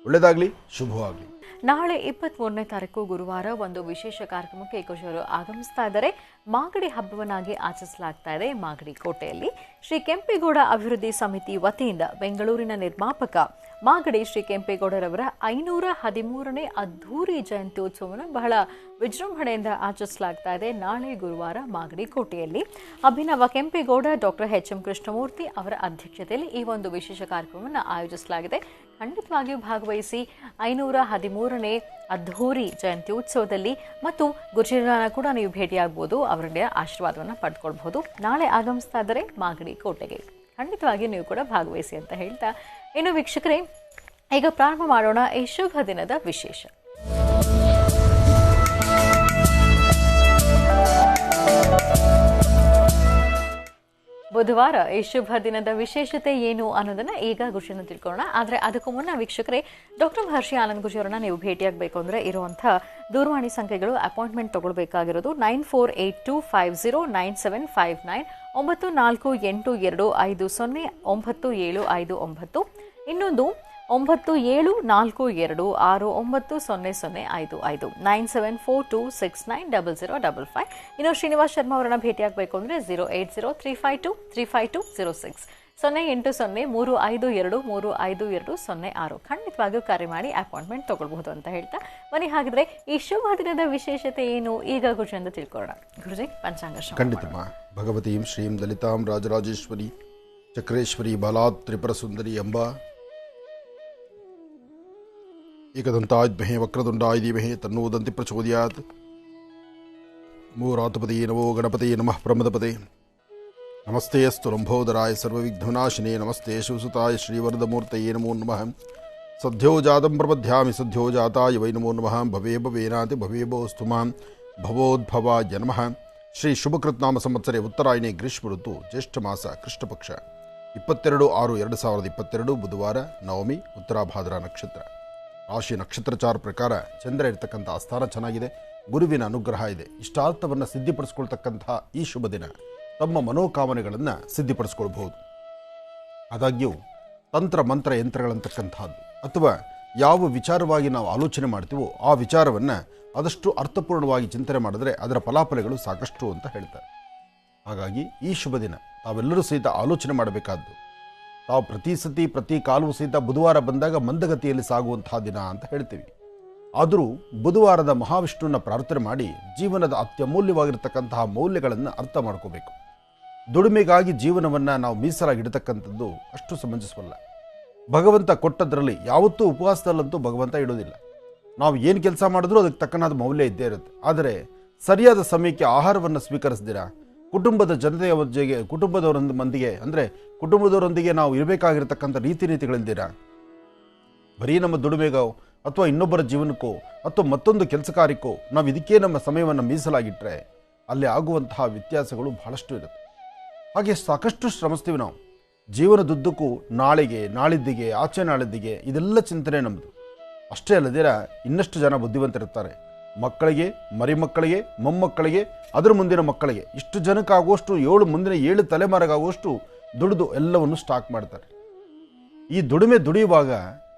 ಒಳ್ಳೆಯದಾಗಲಿ, ಶುಭವಾಗಲಿ. ನಾಳೆ 23ನೇ ತಾರೀಕು ಗುರುವಾರ ಒಂದು ವಿಶೇಷ ಕಾರ್ಯಕ್ರಮಕ್ಕೆ ಏಕಶಿವರು ಆಗಮಿಸ್ತಾ ಇದ್ದಾರೆ. ಮಾಗಡಿ ಹಬ್ಬವನ್ನಾಗಿ ಆಚರಿಸಲಾಗ್ತಾ ಇದೆ. ಮಾಗಡಿ ಕೋಟೆಯಲ್ಲಿ ಶ್ರೀ ಕೆಂಪೇಗೌಡ ಅಭಿವೃದ್ಧಿ ಸಮಿತಿ ವತಿಯಿಂದ ಬೆಂಗಳೂರಿನ ನಿರ್ಮಾಪಕ ಮಾಗಡಿ ಶ್ರೀ ಕೆಂಪೇಗೌಡರವರ 513ನೇ ಅದ್ಧೂರಿ ಜಯಂತ್ಯೋತ್ಸವವನ್ನು ಬಹಳ ವಿಜೃಂಭಣೆಯಿಂದ ಆಚರಿಸಲಾಗ್ತಾ ಇದೆ. ನಾಳೆ ಗುರುವಾರ ಮಾಗಡಿ ಕೋಟೆಯಲ್ಲಿ ಅಭಿನವ ಕೆಂಪೇಗೌಡ ಡಾಕ್ಟರ್ HM ಕೃಷ್ಣಮೂರ್ತಿ ಅವರ ಅಧ್ಯಕ್ಷತೆಯಲ್ಲಿ ಈ ಒಂದು ವಿಶೇಷ ಕಾರ್ಯಕ್ರಮವನ್ನು ಆಯೋಜಿಸಲಾಗಿದೆ. ಖಂಡಿತವಾಗಿಯೂ ಭಾಗವಹಿಸಿ 513ನೇ ಅದ್ಧೂರಿ ಜಯಂತ್ಯೋತ್ಸವದಲ್ಲಿ ಮತ್ತು ಗುರುಜಿರನ್ನ ಕೂಡ ನೀವು ಭೇಟಿಯಾಗಬಹುದು, ಅವರಿಂದ ಆಶೀರ್ವಾದವನ್ನು ಪಡ್ಕೊಳ್ಬಹುದು. ನಾಳೆ ಆಗಮಿಸ್ತಾ ಇದ್ದಾರೆ ಮಾಗಡಿ ಕೋಟೆಗೆ. ಖಂಡಿತವಾಗಿಯೂ ನೀವು ಕೂಡ ಭಾಗವಹಿಸಿ ಅಂತ ಹೇಳ್ತಾ, ಇನ್ನು ವೀಕ್ಷಕರೇ, ಈಗ ಪ್ರಾರಂಭ ಮಾಡೋಣ ಈ ಶುಭ ದಿನದ ವಿಶೇಷ. ಬುಧವಾರ ಈ ಶುಭ ದಿನದ ವಿಶೇಷತೆ ಏನು ಅನ್ನೋದನ್ನ ಈಗ ಗುರುಜಿನ ತಿಳ್ಕೊಳ್ಳೋಣ. ಆದರೆ ಅದಕ್ಕೂ ಮುನ್ನ ವೀಕ್ಷಕರೇ, ಡಾಕ್ಟರ್ ಮಹರ್ಷಿ ಆನಂದ್ ಗುರುಜಿಯವರನ್ನ ನೀವು ಭೇಟಿಯಾಗಬೇಕು ಅಂದರೆ ಇರುವಂಥ ದೂರವಾಣಿ ಸಂಖ್ಯೆಗಳು, ಅಪಾಯಿಂಟ್ಮೆಂಟ್ ತಗೊಳ್ಬೇಕಾಗಿರೋದು 9482509759, 9482509759, ಇನ್ನೊಂದು 9742690055, 9742690055. ಇನ್ನು ಶ್ರೀನಿವಾಸ್ ಶರ್ಮಾ ಅವರನ್ನ ಭೇಟಿಯಾಗಬೇಕು ಅಂದರೆ 08035235206, 08035235206. ಖಂಡಿತವಾಗಿಯೂ ಕರೆ ಮಾಡಿ ಅಪಾಯಿಂಟ್ಮೆಂಟ್ ತಗೊಳ್ಬಹುದು ಅಂತ ಹೇಳ್ತಾ, ಬನ್ನಿ ಹಾಗಿದ್ರೆ ಈ ಶುಭ ದಿನದ ವಿಶೇಷತೆ ಏನು ಈಗ ಗುರುಜಿಯಿಂದ ತಿಳ್ಕೊಳ್ಳೋಣ. ಗುರುಜಿ, ಪಂಚಾಂಗ ಖಂಡಿತಮ್ಮ. ಭಗವತೀಂ ಶ್ರೀಂ ಲಲಿತಾಂ ರಾಜರಾಜೇಶ್ವರಿ ಚಕ್ರೇಶ್ವರಿ ಬಾಲಾತ್ ತ್ರಿಪುರ ಸುಂದರಿ ಎಂಬ ಏಕದಂತಾದ್ಮಹೇ ವಕ್ರದುಂಡಾಯ ಧೀಮಹಿ ತನ್ನೋ ದಂತಿ ಪ್ರಚೋದಯಾತ್. ಮೂರಾತಪದೇ ನಮೋ ಗಣಪತೇ ನಮಃ ಪ್ರಮದಪದೇ. ನಮಸ್ತೆ ಅಸ್ತು ರಂಭೋದರಾಯ ಸರ್ವವಿಘ್ನನಾಶಿನೇ. ನಮಸ್ತೆ ಶಿವಸುತಾಯ ಶ್ರೀವರದಮೂರ್ತಯೇ ನಮೋ ನಮಃ. ಸದ್ಯೋ ಜಾತಂ ಪ್ರಪದ್ಯಾಮಿ ಸದ್ಯೋ ಜಾತಾಯ ವೈ ನಮೋ ನಮಃ. ಭವೇ ಭವೇನಾತಿ ಭವೇ ಭವಸ್ತು ಮಾಂ ಭವೋದ್ಭವಾಯ ನಮಃ. ಶ್ರೀ ಶುಭಕೃತ್ನಾಮ ಸಂವತ್ಸರೆ ಉತ್ತರಾಯಣಿ ಗ್ರೀಷ್ಮ ಋತು ಜ್ಯೇಷ್ಠ ಮಾಸ ಕೃಷ್ಣ ಪಕ್ಷ 22/6/2022 ಬುಧವಾರ, ನವಮಿ, ಉತ್ತರಾಭಾದ್ರ ನಕ್ಷತ್ರ. ರಾಶಿ ನಕ್ಷತ್ರಚಾರ ಪ್ರಕಾರ ಚಂದ್ರ ಇರತಕ್ಕಂಥ ಸ್ಥಾನ ಚೆನ್ನಾಗಿದೆ. ಗುರುವಿನ ಅನುಗ್ರಹ ಇದೆ. ಇಷ್ಟಾರ್ಥವನ್ನು ಸಿದ್ಧಿಪಡಿಸ್ಕೊಳ್ತಕ್ಕಂಥ ಈ ಶುಭ ದಿನ ತಮ್ಮ ಮನೋಕಾಮನೆಗಳನ್ನು ಸಿದ್ಧಿಪಡಿಸ್ಕೊಳ್ಬಹುದು. ಆದಾಗ್ಯೂ ತಂತ್ರ ಮಂತ್ರ ಯಂತ್ರಗಳಂತಕ್ಕಂಥದ್ದು ಅಥವಾ ಯಾವ ವಿಚಾರವಾಗಿ ನಾವು ಆಲೋಚನೆ ಮಾಡ್ತೀವೋ ಆ ವಿಚಾರವನ್ನು ಆದಷ್ಟು ಅರ್ಥಪೂರ್ಣವಾಗಿ ಚಿಂತನೆ ಮಾಡಿದ್ರೆ ಅದರ ಫಲಾಫಲಗಳು ಸಾಕಷ್ಟು ಅಂತ ಹೇಳ್ತಾರೆ. ಹಾಗಾಗಿ ಈ ಶುಭ ದಿನ ತಾವೆಲ್ಲರೂ ಸಹಿತ ಆಲೋಚನೆ ಮಾಡಬೇಕಾದ್ದು, ತಾವು ಪ್ರತಿ ಕಾಲವೂ ಸಹಿತ ಬುಧವಾರ ಬಂದಾಗ ಮಂದಗತಿಯಲ್ಲಿ ಸಾಗುವಂತಹ ದಿನ ಅಂತ ಹೇಳ್ತೀವಿ. ಆದರೂ ಬುಧವಾರದ ಮಹಾವಿಷ್ಣುವನ್ನ ಪ್ರಾರ್ಥನೆ ಮಾಡಿ ಜೀವನದ ಅತ್ಯಮೂಲ್ಯವಾಗಿರ್ತಕ್ಕಂತಹ ಮೌಲ್ಯಗಳನ್ನು ಅರ್ಥ ಮಾಡ್ಕೋಬೇಕು. ದುಡಿಮೆಗಾಗಿ ಜೀವನವನ್ನು ನಾವು ಮೀಸಲಾಗಿಡತಕ್ಕಂಥದ್ದು ಅಷ್ಟು ಸಮಂಜಸವಲ್ಲ. ಭಗವಂತ ಕೊಟ್ಟದ್ರಲ್ಲಿ ಯಾವತ್ತೂ ಉಪವಾಸದಲ್ಲಂತೂ ಭಗವಂತ ಇಡೋದಿಲ್ಲ. ನಾವು ಏನು ಕೆಲಸ ಮಾಡಿದ್ರೂ ಅದಕ್ಕೆ ತಕ್ಕನಾದ ಮೌಲ್ಯ ಇದ್ದೇ ಇರುತ್ತೆ. ಆದರೆ ಸರಿಯಾದ ಸಮಯಕ್ಕೆ ಆಹಾರವನ್ನು ಸ್ವೀಕರಿಸ್ದಿರಾ, ಕುಟುಂಬದ ಜನತೆಯ ಜೊತೆಗೆ ಕುಟುಂಬದವರೊಂದಿಗೆ ನಾವು ಇರಬೇಕಾಗಿರ್ತಕ್ಕಂಥ ರೀತಿ ನೀತಿಗಳಿಂದಿರಾ, ಬರೀ ನಮ್ಮ ದುಡಿಮೆಗೋ ಅಥವಾ ಇನ್ನೊಬ್ಬರ ಜೀವನಕ್ಕೋ ಅಥವಾ ಮತ್ತೊಂದು ಕೆಲಸ ಕಾರ್ಯಕ್ಕೋ ನಾವು ಇದಕ್ಕೆ ನಮ್ಮ ಸಮಯವನ್ನು ಮೀಸಲಾಗಿಟ್ಟರೆ ಅಲ್ಲಿ ಆಗುವಂತಹ ವ್ಯತ್ಯಾಸಗಳು ಬಹಳಷ್ಟು ಇರುತ್ತೆ. ಹಾಗೆ ಸಾಕಷ್ಟು ಶ್ರಮಿಸ್ತೀವಿ ನಾವು ಜೀವನದುದ್ದಕ್ಕೂ. ನಾಳೆಗೆ, ನಾಳಿದ್ದಿಗೆ, ಆಚೆ ನಾಳಿದ್ದಿಗೆ ಇದೆಲ್ಲ ಚಿಂತನೆ ನಮ್ಮದು. ಅಷ್ಟೇ ಅಲ್ಲದಿರ ಇನ್ನಷ್ಟು ಜನ ಬುದ್ಧಿವಂತರಿರ್ತಾರೆ. ಮಕ್ಕಳಿಗೆ, ಮರಿಮಕ್ಕಳಿಗೆ, ಮೊಮ್ಮಕ್ಕಳಿಗೆ, ಅದರ ಮುಂದಿನ ಮಕ್ಕಳಿಗೆ, ಇಷ್ಟು ಜನಕ್ಕಾಗುವಷ್ಟು ಮುಂದಿನ 7 ತಲೆಮಾರಿಗಾಗುವಷ್ಟು ದುಡಿದು ಎಲ್ಲವನ್ನು ಸ್ಟಾಕ್ ಮಾಡ್ತಾರೆ. ಈ ದುಡಿಯುವಾಗ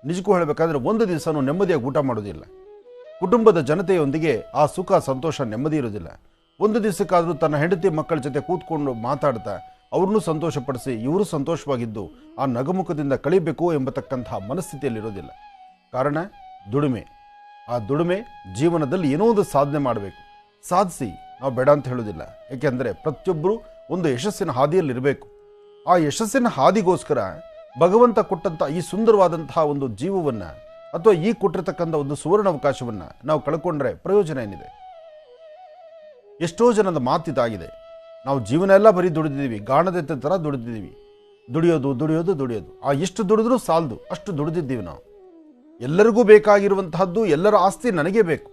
ನಿಜಕ್ಕೂ ಹೇಳಬೇಕಾದ್ರೆ ಒಂದು ದಿವಸನೂ ನೆಮ್ಮದಿಯಾಗಿ ಊಟ ಮಾಡೋದಿಲ್ಲ. ಕುಟುಂಬದ ಜನತೆಯೊಂದಿಗೆ ಆ ಸುಖ ಸಂತೋಷ ನೆಮ್ಮದಿ ಇರೋದಿಲ್ಲ. ಒಂದು ದಿವಸಕ್ಕಾದರೂ ತನ್ನ ಹೆಂಡತಿ ಮಕ್ಕಳ ಜೊತೆ ಕೂತ್ಕೊಂಡು ಮಾತಾಡ್ತಾ ಅವ್ರನ್ನೂ ಸಂತೋಷಪಡಿಸಿ ಇವರು ಸಂತೋಷವಾಗಿದ್ದು ಆ ನಗುಮುಖದಿಂದ ಕಳಿಬೇಕು ಎಂಬತಕ್ಕಂತಹ ಮನಸ್ಥಿತಿಯಲ್ಲಿರೋದಿಲ್ಲ. ಕಾರಣ ದುಡಿಮೆ. ಆ ದುಡಿಮೆ ಜೀವನದಲ್ಲಿ ಏನೋ ಒಂದು ಸಾಧನೆ ಮಾಡಬೇಕು. ಸಾಧಿಸಿ ನಾವು ಬೇಡ ಅಂತ ಹೇಳೋದಿಲ್ಲ. ಏಕೆಂದರೆ ಪ್ರತಿಯೊಬ್ಬರು ಒಂದು ಯಶಸ್ಸಿನ ಹಾದಿಯಲ್ಲಿರಬೇಕು. ಆ ಯಶಸ್ಸಿನ ಹಾದಿಗೋಸ್ಕರ ಭಗವಂತ ಕೊಟ್ಟಂಥ ಈ ಸುಂದರವಾದಂತಹ ಒಂದು ಜೀವವನ್ನು ಅಥವಾ ಈ ಕೊಟ್ಟಿರ್ತಕ್ಕಂಥ ಒಂದು ಸುವರ್ಣ ಅವಕಾಶವನ್ನು ನಾವು ಕಳ್ಕೊಂಡ್ರೆ ಪ್ರಯೋಜನ ಏನಿದೆ? ಎಷ್ಟೋ ಜನದ ಮಾತಿದಾಗಿದೆ, ನಾವು ಜೀವನ ಎಲ್ಲ ಬರೀ ದುಡಿದಿದ್ದೀವಿ, ಗಾಣದೆತ್ತ ಥರ ದುಡಿದಿದ್ದೀವಿ. ದುಡಿಯೋದು ದುಡಿಯೋದು ದುಡಿಯೋದು. ಆ ಎಷ್ಟು ದುಡಿದ್ರೂ ಸಾಲದು, ಅಷ್ಟು ದುಡಿದಿದ್ದೀವಿ ನಾವು. ಎಲ್ಲರಿಗೂ ಬೇಕಾಗಿರುವಂತಹದ್ದು, ಎಲ್ಲರ ಆಸ್ತಿ ನನಗೇ ಬೇಕು.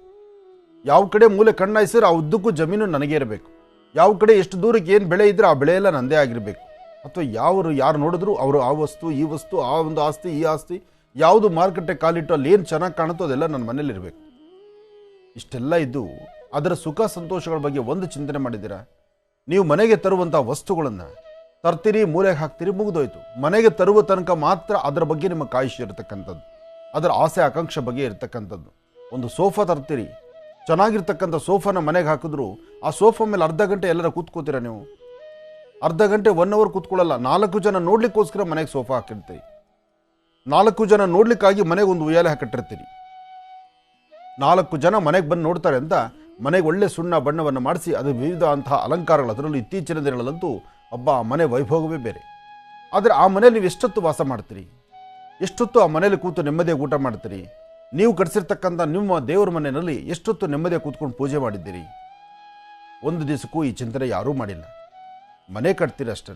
ಯಾವ ಕಡೆ ಮೂಲೆ ಕಣ್ಣಾಯಿಸಿದ್ರೆ ಆ ಉದ್ದಕ್ಕೂ ಜಮೀನು ನನಗೇ ಇರಬೇಕು. ಯಾವ ಕಡೆ ಎಷ್ಟು ದೂರಕ್ಕೆ ಏನು ಬೆಳೆ ಇದ್ರೆ ಆ ಬೆಳೆ ಎಲ್ಲ ನಂದೇ ಆಗಿರಬೇಕು. ಅಥವಾ ಯಾರು ನೋಡಿದ್ರು ಅವರು ಆ ವಸ್ತು ಈ ವಸ್ತು, ಆ ಒಂದು ಆಸ್ತಿ ಈ ಆಸ್ತಿ, ಯಾವುದು ಮಾರುಕಟ್ಟೆ ಕಾಲಿಟ್ಟು ಅಲ್ಲಿ ಏನು ಚೆನ್ನಾಗಿ ಕಾಣುತ್ತೋ ಅದೆಲ್ಲ ನನ್ನ ಮನೇಲಿ ಇರಬೇಕು. ಇಷ್ಟೆಲ್ಲ ಇದ್ದು ಅದರ ಸುಖ ಸಂತೋಷಗಳ ಬಗ್ಗೆ ಒಂದು ಚಿಂತನೆ ಮಾಡಿದ್ದೀರಾ? ನೀವು ಮನೆಗೆ ತರುವಂಥ ವಸ್ತುಗಳನ್ನು ತರ್ತೀರಿ, ಮೂಲೆಗೆ ಹಾಕ್ತೀರಿ, ಮುಗಿದೋಯ್ತು. ಮನೆಗೆ ತರುವ ತನಕ ಮಾತ್ರ ಅದರ ಬಗ್ಗೆ ನಿಮ್ಮ ಕಾಯಿಷಿ ಇರತಕ್ಕಂಥದ್ದು, ಅದರ ಆಸೆ ಆಕಾಂಕ್ಷೆ ಬಗ್ಗೆ ಇರತಕ್ಕಂಥದ್ದು. ಒಂದು ಸೋಫಾ ತರ್ತೀರಿ, ಚೆನ್ನಾಗಿರ್ತಕ್ಕಂಥ ಸೋಫಾನ ಮನೆಗೆ ಹಾಕಿದ್ರು ಆ ಸೋಫಾ ಮೇಲೆ ಅರ್ಧ ಗಂಟೆ ಎಲ್ಲರ ಕೂತ್ಕೋತೀರ ನೀವು? ಅರ್ಧ ಗಂಟೆ 1 ಅವರ್ ಕೂತ್ಕೊಳ್ಳಲ್ಲ. 4 ಜನ ನೋಡ್ಲಿಕ್ಕೋಸ್ಕರ ಮನೆಗೆ ಸೋಫಾ ಹಾಕಿರ್ತೀರಿ. 4 ಜನ ನೋಡ್ಲಿಕ್ಕಾಗಿ ಮನೆಗೆ ಒಂದು ಉಯ್ಯಾಲೆ ಹಾಕಿಟ್ಟಿರ್ತೀರಿ. 4 ಜನ ಮನೆಗೆ ಬಂದು ನೋಡ್ತಾರೆ ಅಂತ ಮನೆಗೆ ಒಳ್ಳೆ ಸುಣ್ಣ ಬಣ್ಣವನ್ನು ಮಾಡಿಸಿ ಅದು ವಿವಿಧ ಅಂತಹ ಅಲಂಕಾರಗಳು, ಅದರಲ್ಲೂ ಇತ್ತೀಚಿನ ದಿನಗಳಂತೂ ಹಬ್ಬ ಆ ಮನೆ ವೈಭೋಗವೇ ಬೇರೆ. ಆದರೆ ಆ ಮನೇಲಿ ನೀವು ಎಷ್ಟೊತ್ತು ವಾಸ ಮಾಡ್ತೀರಿ? ಎಷ್ಟೊತ್ತು ಆ ಮನೇಲಿ ಕೂತು ನೆಮ್ಮದಿಯಾಗಿ ಊಟ ಮಾಡ್ತೀರಿ? ನೀವು ಕಟ್ಸಿರ್ತಕ್ಕಂಥ ನಿಮ್ಮ ದೇವರ ಮನೆಯಲ್ಲಿ ಎಷ್ಟೊತ್ತು ನೆಮ್ಮದಿಯಾಗಿ ಕೂತ್ಕೊಂಡು ಪೂಜೆ ಮಾಡಿದ್ದೀರಿ? ಒಂದು ದಿವಸಕ್ಕೂ ಈ ಚಿಂತನೆ ಯಾರೂ ಮಾಡಿಲ್ಲ. ಮನೆ ಕಟ್ತೀರಿ ಅಷ್ಟೇ.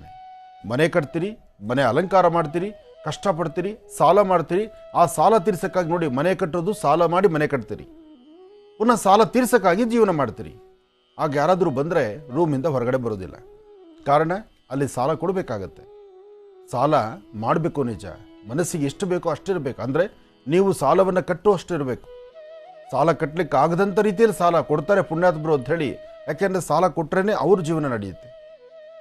ಮನೆ ಕಟ್ತೀರಿ, ಮನೆ ಅಲಂಕಾರ ಮಾಡ್ತೀರಿ, ಕಷ್ಟಪಡ್ತೀರಿ, ಸಾಲ ಮಾಡ್ತೀರಿ. ಆ ಸಾಲ ತೀರ್ಸಕ್ಕಾಗಿ ನೋಡಿ ಮನೆ ಕಟ್ಟೋದು, ಸಾಲ ಮಾಡಿ ಮನೆ ಕಟ್ತೀರಿ, ಪುನಃ ಸಾಲ ತೀರ್ಸಕ್ಕಾಗಿ ಜೀವನ ಮಾಡ್ತೀರಿ. ಆಗ ಯಾರಾದರೂ ಬಂದರೆ ರೂಮಿಂದ ಹೊರಗಡೆ ಬರೋದಿಲ್ಲ. ಕಾರಣ ಅಲ್ಲಿ ಸಾಲ ಕೊಡಬೇಕಾಗತ್ತೆ. ಸಾಲ ಮಾಡಬೇಕು ನಿಜ, ಮನಸ್ಸಿಗೆ ಎಷ್ಟು ಬೇಕೋ ಅಷ್ಟಿರಬೇಕು. ಅಂದರೆ ನೀವು ಸಾಲವನ್ನು ಕಟ್ಟೋ ಅಷ್ಟಿರಬೇಕು. ಸಾಲ ಕಟ್ಟಲಿಕ್ಕೆ ಆಗದಂಥ ರೀತಿಯಲ್ಲಿ ಸಾಲ ಕೊಡ್ತಾರೆ ಪುಣ್ಯಾತ್ಮರು ಅಂತ ಹೇಳಿ. ಯಾಕೆಂದರೆ ಸಾಲ ಕೊಟ್ಟರೆ ಅವ್ರ ಜೀವನ ನಡೆಯುತ್ತೆ.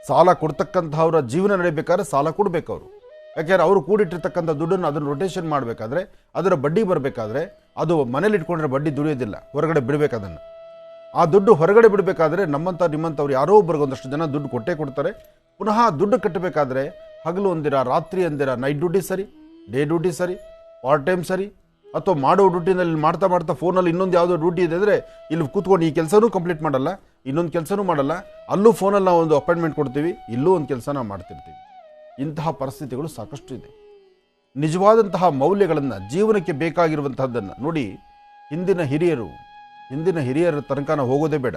ಸಾಲ ಕೊಡ್ತಕ್ಕಂಥವ್ರ ಜೀವನ ನಡೀಬೇಕಾದ್ರೆ ಸಾಲ ಕೊಡಬೇಕು ಅವರು. ಯಾಕೆಂದರೆ ಅವರು ಕೂಡಿಟ್ಟಿರ್ತಕ್ಕಂಥ ದುಡ್ಡನ್ನು ಅದನ್ನು ರೊಟೇಷನ್ ಮಾಡಬೇಕಾದ್ರೆ, ಅದರ ಬಡ್ಡಿ ಬರಬೇಕಾದ್ರೆ, ಅದು ಮನೇಲಿ ಇಟ್ಕೊಂಡ್ರೆ ಬಡ್ಡಿ ದುಡಿಯೋದಿಲ್ಲ, ಹೊರಗಡೆ ಬಿಡಬೇಕು ಅದನ್ನು. ಆ ದುಡ್ಡು ಹೊರಗಡೆ ಬಿಡಬೇಕಾದ್ರೆ ನಿಮ್ಮಂಥವ್ರು ಯಾರೋ ಒಬ್ಬರಿಗೆ ಒಂದಷ್ಟು ಜನ ದುಡ್ಡು ಕೊಟ್ಟೇ ಕೊಡ್ತಾರೆ. ಪುನಃ ದುಡ್ಡು ಕಟ್ಟಬೇಕಾದ್ರೆ ಹಗಲು ಒಂದಿರ, ರಾತ್ರಿ ಅಂದಿರ, ನೈಟ್ ಡ್ಯೂಟಿ ಸರಿ, ಡೇ ಡ್ಯೂಟಿ ಸರಿ, ಪಾರ್ಟ್ ಟೈಮ್ ಸರಿ, ಅಥವಾ ಮಾಡೋ ಡ್ಯೂಟಿನಲ್ಲಿ ಮಾಡ್ತಾ ಫೋನಲ್ಲಿ ಇನ್ನೊಂದು ಯಾವುದೋ ಡ್ಯೂಟಿ ಇದೆ ಅಂದರೆ ಇಲ್ಲಿ ಕೂತ್ಕೊಂಡು ಈ ಕೆಲಸನೂ ಕಂಪ್ಲೀಟ್ ಮಾಡಲ್ಲ, ಇನ್ನೊಂದು ಕೆಲಸನೂ ಮಾಡಲ್ಲ, ಅಲ್ಲೂ ಫೋನಲ್ಲಿ ನಾವು ಒಂದು ಅಪಾಯಿಂಟ್ಮೆಂಟ್ ಕೊಡ್ತೀವಿ, ಇಲ್ಲೂ ಒಂದು ಕೆಲಸ ನಾವು ಮಾಡ್ತಿರ್ತೀವಿ. ಇಂತಹ ಪರಿಸ್ಥಿತಿಗಳು ಸಾಕಷ್ಟು ಇದೆ. ನಿಜವಾದಂತಹ ಮೌಲ್ಯಗಳನ್ನು, ಜೀವನಕ್ಕೆ ಬೇಕಾಗಿರುವಂತಹದ್ದನ್ನು ನೋಡಿ. ಹಿಂದಿನ ಹಿರಿಯರ ತನಕ ನಾವು ಹೋಗೋದೇ ಬೇಡ.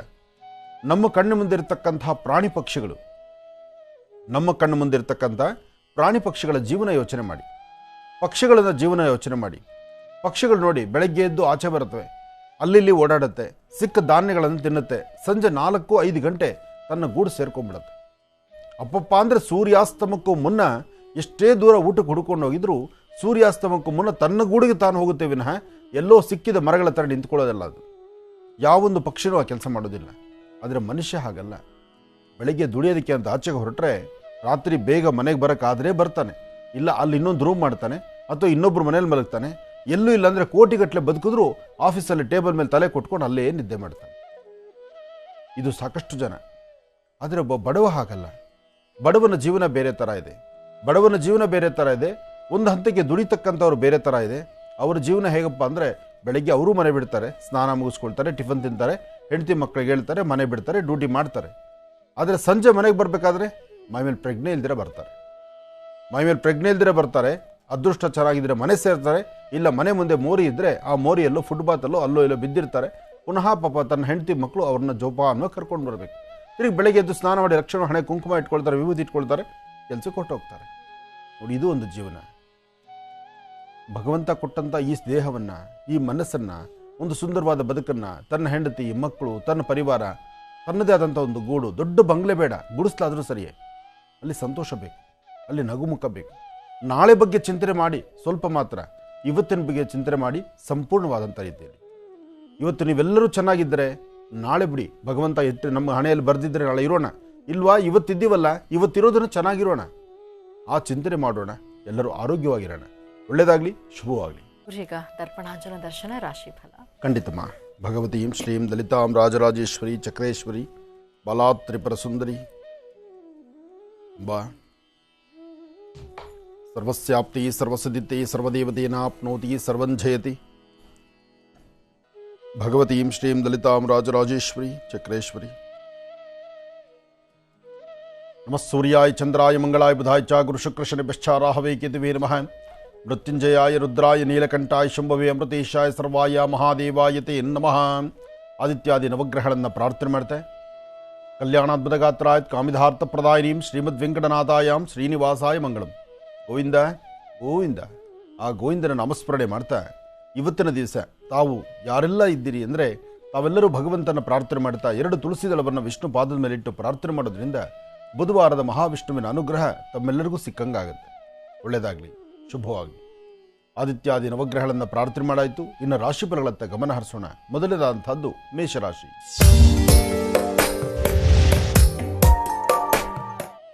ನಮ್ಮ ಕಣ್ಣು ಮುಂದೆ ಇರತಕ್ಕಂತಹ ಪ್ರಾಣಿ ಪಕ್ಷಿಗಳ ಜೀವನ ಯೋಚನೆ ಮಾಡಿ, ಪಕ್ಷಿಗಳ ಜೀವನ ಯೋಚನೆ ಮಾಡಿ. ಪಕ್ಷಿಗಳು ನೋಡಿ ಬೆಳಗ್ಗೆ ಎದ್ದು ಆಚೆ ಬರುತ್ತವೆ, ಅಲ್ಲಿ ಓಡಾಡುತ್ತೆ, ಸಿಕ್ಕ ಧಾನ್ಯಗಳನ್ನು ತಿನ್ನುತ್ತೆ, ಸಂಜೆ 4-5 ಗಂಟೆ ತನ್ನ ಗೂಡು ಸೇರ್ಕೊಂಡ್ಬಿಡುತ್ತೆ. ಅಪ್ಪಪ್ಪ ಅಂದರೆ ಸೂರ್ಯಾಸ್ತಮಕ್ಕೂ ಮುನ್ನ ಎಷ್ಟೇ ದೂರ ಊಟಕ್ಕೆ ಹುಡ್ಕೊಂಡು ಹೋಗಿದ್ರು ಸೂರ್ಯಾಸ್ತಮಕ್ಕೂ ಮುನ್ನ ತನ್ನ ಗೂಡಿಗೆ ತಾನು ಹೋಗುತ್ತೆ ವಿನಃ ಎಲ್ಲೋ ಸಿಕ್ಕಿದ ಮರಗಳ ಥರ ನಿಂತ್ಕೊಳ್ಳೋದಲ್ಲ. ಅದು ಯಾವೊಂದು ಪಕ್ಷಿನೂ ಆ ಕೆಲಸ ಮಾಡೋದಿಲ್ಲ. ಆದರೆ ಮನುಷ್ಯ ಹಾಗಲ್ಲ. ಬೆಳಗ್ಗೆ ದುಡಿಯೋದಕ್ಕೆ ಅಂತ ಆಚೆಗೆ ಹೊರಟ್ರೆ ರಾತ್ರಿ ಬೇಗ ಮನೆಗೆ ಬರೋಕ್ಕಾದರೆ ಬರ್ತಾನೆ, ಇಲ್ಲ ಅಲ್ಲಿ ಇನ್ನೊಂದು ರೂಮ್ ಮಾಡ್ತಾನೆ, ಅಥವಾ ಇನ್ನೊಬ್ಬರು ಮನೇಲಿ ಮಲಗ್ತಾನೆ. ಎಲ್ಲೂ ಇಲ್ಲಾಂದರೆ ಕೋಟಿಗಟ್ಟಲೆ ಬದುಕಿದ್ರು ಆಫೀಸಲ್ಲಿ ಟೇಬಲ್ ಮೇಲೆ ತಲೆ ಕೊಟ್ಕೊಂಡು ಅಲ್ಲೇ ನಿದ್ದೆ ಮಾಡ್ತಾನೆ. ಇದು ಸಾಕಷ್ಟು ಜನ. ಆದರೆ ಒಬ್ಬ ಬಡವ ಹಾಗಲ್ಲ. ಬಡವನ ಜೀವನ ಬೇರೆ ಥರ ಇದೆ. ಒಂದು ಹಂತಕ್ಕೆ ದುಡಿತಕ್ಕಂಥವ್ರು ಬೇರೆ ಥರ ಇದೆ. ಅವರ ಜೀವನ ಹೇಗಪ್ಪ ಅಂದರೆ ಬೆಳಗ್ಗೆ ಅವರು ಮನೆ ಬಿಡ್ತಾರೆ, ಸ್ನಾನ ಮುಗಿಸ್ಕೊಳ್ತಾರೆ, ಟಿಫನ್ ತಿಂತಾರೆ, ಹೆಂಡತಿ ಮಕ್ಕಳಿಗೆ ಹೇಳ್ತಾರೆ, ಮನೆ ಬಿಡ್ತಾರೆ, ಡ್ಯೂಟಿ ಮಾಡ್ತಾರೆ. ಆದರೆ ಸಂಜೆ ಮನೆಗೆ ಬರಬೇಕಾದ್ರೆ ಮೈಮೇಲೆ ಪ್ರಜ್ಞೆ ಇಲ್ದಿರ ಬರ್ತಾರೆ. ಅದೃಷ್ಟ ಚೆನ್ನಾಗಿದ್ದರೆ ಮನೆ ಸೇರ್ತಾರೆ, ಇಲ್ಲ ಮನೆ ಮುಂದೆ ಮೋರಿ ಇದ್ದರೆ ಆ ಮೋರಿಯಲ್ಲೋ ಫುಟ್ಬಾತಲ್ಲೋ ಅಲ್ಲೋ ಇಲ್ಲೋ ಬಿದ್ದಿರ್ತಾರೆ. ಪುನಃ ಪಾಪ ತನ್ನ ಹೆಂಡತಿ ಮಕ್ಕಳು ಅವ್ರನ್ನ ಜೋಪಾನ ಕರ್ಕೊಂಡು ಬರಬೇಕು. ತಿರುಗಿ ಬೆಳಗ್ಗೆ ಎದ್ದು ಸ್ನಾನ ಮಾಡಿ ಲಕ್ಷಣ ಹಣೆ ಕುಂಕುಮ ಇಟ್ಕೊಳ್ತಾರೆ, ವಿಭೂತಿ ಇಟ್ಕೊಳ್ತಾರೆ, ಕೆಲಸಕ್ಕೆ ಹೊರಟೋಗ್ತಾರೆ. ನೋಡಿ, ಇದು ಒಂದು ಜೀವನ. ಭಗವಂತ ಕೊಟ್ಟಂಥ ಈ ದೇಹವನ್ನು, ಈ ಮನಸ್ಸನ್ನು, ಒಂದು ಸುಂದರವಾದ ಬದುಕನ್ನು, ತನ್ನ ಹೆಂಡತಿ ಮಕ್ಕಳು, ತನ್ನ ಪರಿವಾರ, ತನ್ನದೇ ಆದಂಥ ಒಂದು ಗೂಡು, ದೊಡ್ಡ ಬಂಗ್ಲೆ ಬೇಡ, ಗುಡಿಸ್ಲಾದರೂ ಸರಿಯೇ, ಅಲ್ಲಿ ಸಂತೋಷ ಬೇಕು, ಅಲ್ಲಿ ನಗುಮುಖ ಬೇಕು. ನಾಳೆ ಬಗ್ಗೆ ಚಿಂತನೆ ಮಾಡಿ ಸ್ವಲ್ಪ ಮಾತ್ರ, ಇವತ್ತಿನ ಬಗ್ಗೆ ಚಿಂತನೆ ಮಾಡಿ ಸಂಪೂರ್ಣವಾದಂಥ ರೀತಿಯಲ್ಲಿ. ಇವತ್ತು ನೀವೆಲ್ಲರೂ ಚೆನ್ನಾಗಿದ್ದರೆ ನಾಳೆ ಬಿಡಿ, ಭಗವಂತ ಇಟ್ಟು ನಮ್ಮ ಹಣೆಯಲ್ಲಿ ಬರೆದಿದ್ದರೆ ನಾಳೆ ಇರೋಣ, ಇಲ್ವಾ ಇವತ್ತಿದ್ದೀವಲ್ಲ ಇವತ್ತಿರೋದನ್ನು ಚೆನ್ನಾಗಿರೋಣ, ಆ ಚಿಂತನೆ ಮಾಡೋಣ. ಎಲ್ಲರೂ ಆರೋಗ್ಯವಾಗಿರೋಣ. ಒಳ್ಳೆಯದಾಗಲಿ, ಶುಭವಾಗಲಿ. ಈಗ ದರ್ಪಣಾಂಜನ ದರ್ಶನ ರಾಶಿಫಲ. ಖಂಡಿತಮ್ಮ. ಭಗವತೀಂ ಶ್ರೀಂ ಲಲಿತಾಂ ರಾಜರಾಜೇಶ್ವರಿ ಚಕ್ರೇಶ್ವರಿ ಬಲಾತ್ ತ್ರಿಪುರ ಸುಂದರಿ ಬಾ ಸರ್ವಸ್ಯಾಪ್ತಿ ಸರ್ವಸಿದ್ಧಿ ಸರ್ವದೇವತೇನಾಪ್ನೋತಿ ಸರ್ವಂಜಯತಿ. ಭಗವತೀಂ ಶ್ರೀಂ ಲಲಿತಾಂ ರಾಜರಾಜೇಶ್ವರಿ ಚಕ್ರೇಶ್ವರಿ. ನಮಃ ಸೂರ್ಯಾಯ ಚಂದ್ರಾಯ ಮಂಗಳಾಯ ಬುಧಾಯ ಚ ಗುರು ಶುಕ್ರ ಶನಿಭ್ಯಶ್ಚ ರಾಹವೇ ಕೇತುವೇ ನಮಃ. ಮೃತ್ಯುಂಜಯಾಯ ರುದ್ರಾಯ ನೀಲಕಂಠಾಯ ಶಂಭವೇ ಅಮೃತೇಶಾಯ ಸರ್ವಾಯ ಮಹಾದೇವಾಯ ತೇ ನಮಃ. ಆದಿತ್ಯಾದಿ ನವಗ್ರಹಗಳನ್ನು ಪ್ರಾರ್ಥನೆ ಮಾಡ್ತೆ. ಕಲ್ಯಾಣಾದ್ಭುತಗಾತ್ರಾಯತ್ ಕಾಮಿಧಾರ್ಥಪ್ರದಾಯಿನೀಂ ಶ್ರೀಮದ್ ವೆಂಕಟನಾಥಾಯಾಂ ಶ್ರೀನಿವಾಸಾಯ ಮಂಗಳಂ. ಗೋವಿಂದ ಗೋವಿಂದ. ಆ ಗೋವಿಂದನ ನಾಮಸ್ಮರಣೆ ಮಾಡ್ತಾ ಇವತ್ತಿನ ದಿವಸ ತಾವು ಯಾರೆಲ್ಲ ಇದ್ದೀರಿ ಅಂದರೆ ತಾವೆಲ್ಲರೂ ಭಗವಂತನ ಪ್ರಾರ್ಥನೆ ಮಾಡ್ತಾ 2 ತುಳಸಿ ದಳವನ್ನು ವಿಷ್ಣು ಪಾದದ ಮೇಲಿಟ್ಟು ಪ್ರಾರ್ಥನೆ ಮಾಡೋದ್ರಿಂದ ಬುಧವಾರದ ಮಹಾವಿಷ್ಣುವಿನ ಅನುಗ್ರಹ ತಮ್ಮೆಲ್ಲರಿಗೂ ಸಿಕ್ಕಂಗಾಗುತ್ತೆ. ಒಳ್ಳೆಯದಾಗಲಿ, ಶುಭವಾಗಲಿ. ಆದಿತ್ಯಾದಿ ನವಗ್ರಹಗಳನ್ನು ಪ್ರಾರ್ಥನೆ ಮಾಡಾಯಿತು. ಇನ್ನು ರಾಶಿಫಲಗಳತ್ತ ಗಮನ ಹರಿಸೋಣ. ಮೊದಲನೇದಾದಂಥದ್ದು ಮೇಷರಾಶಿ.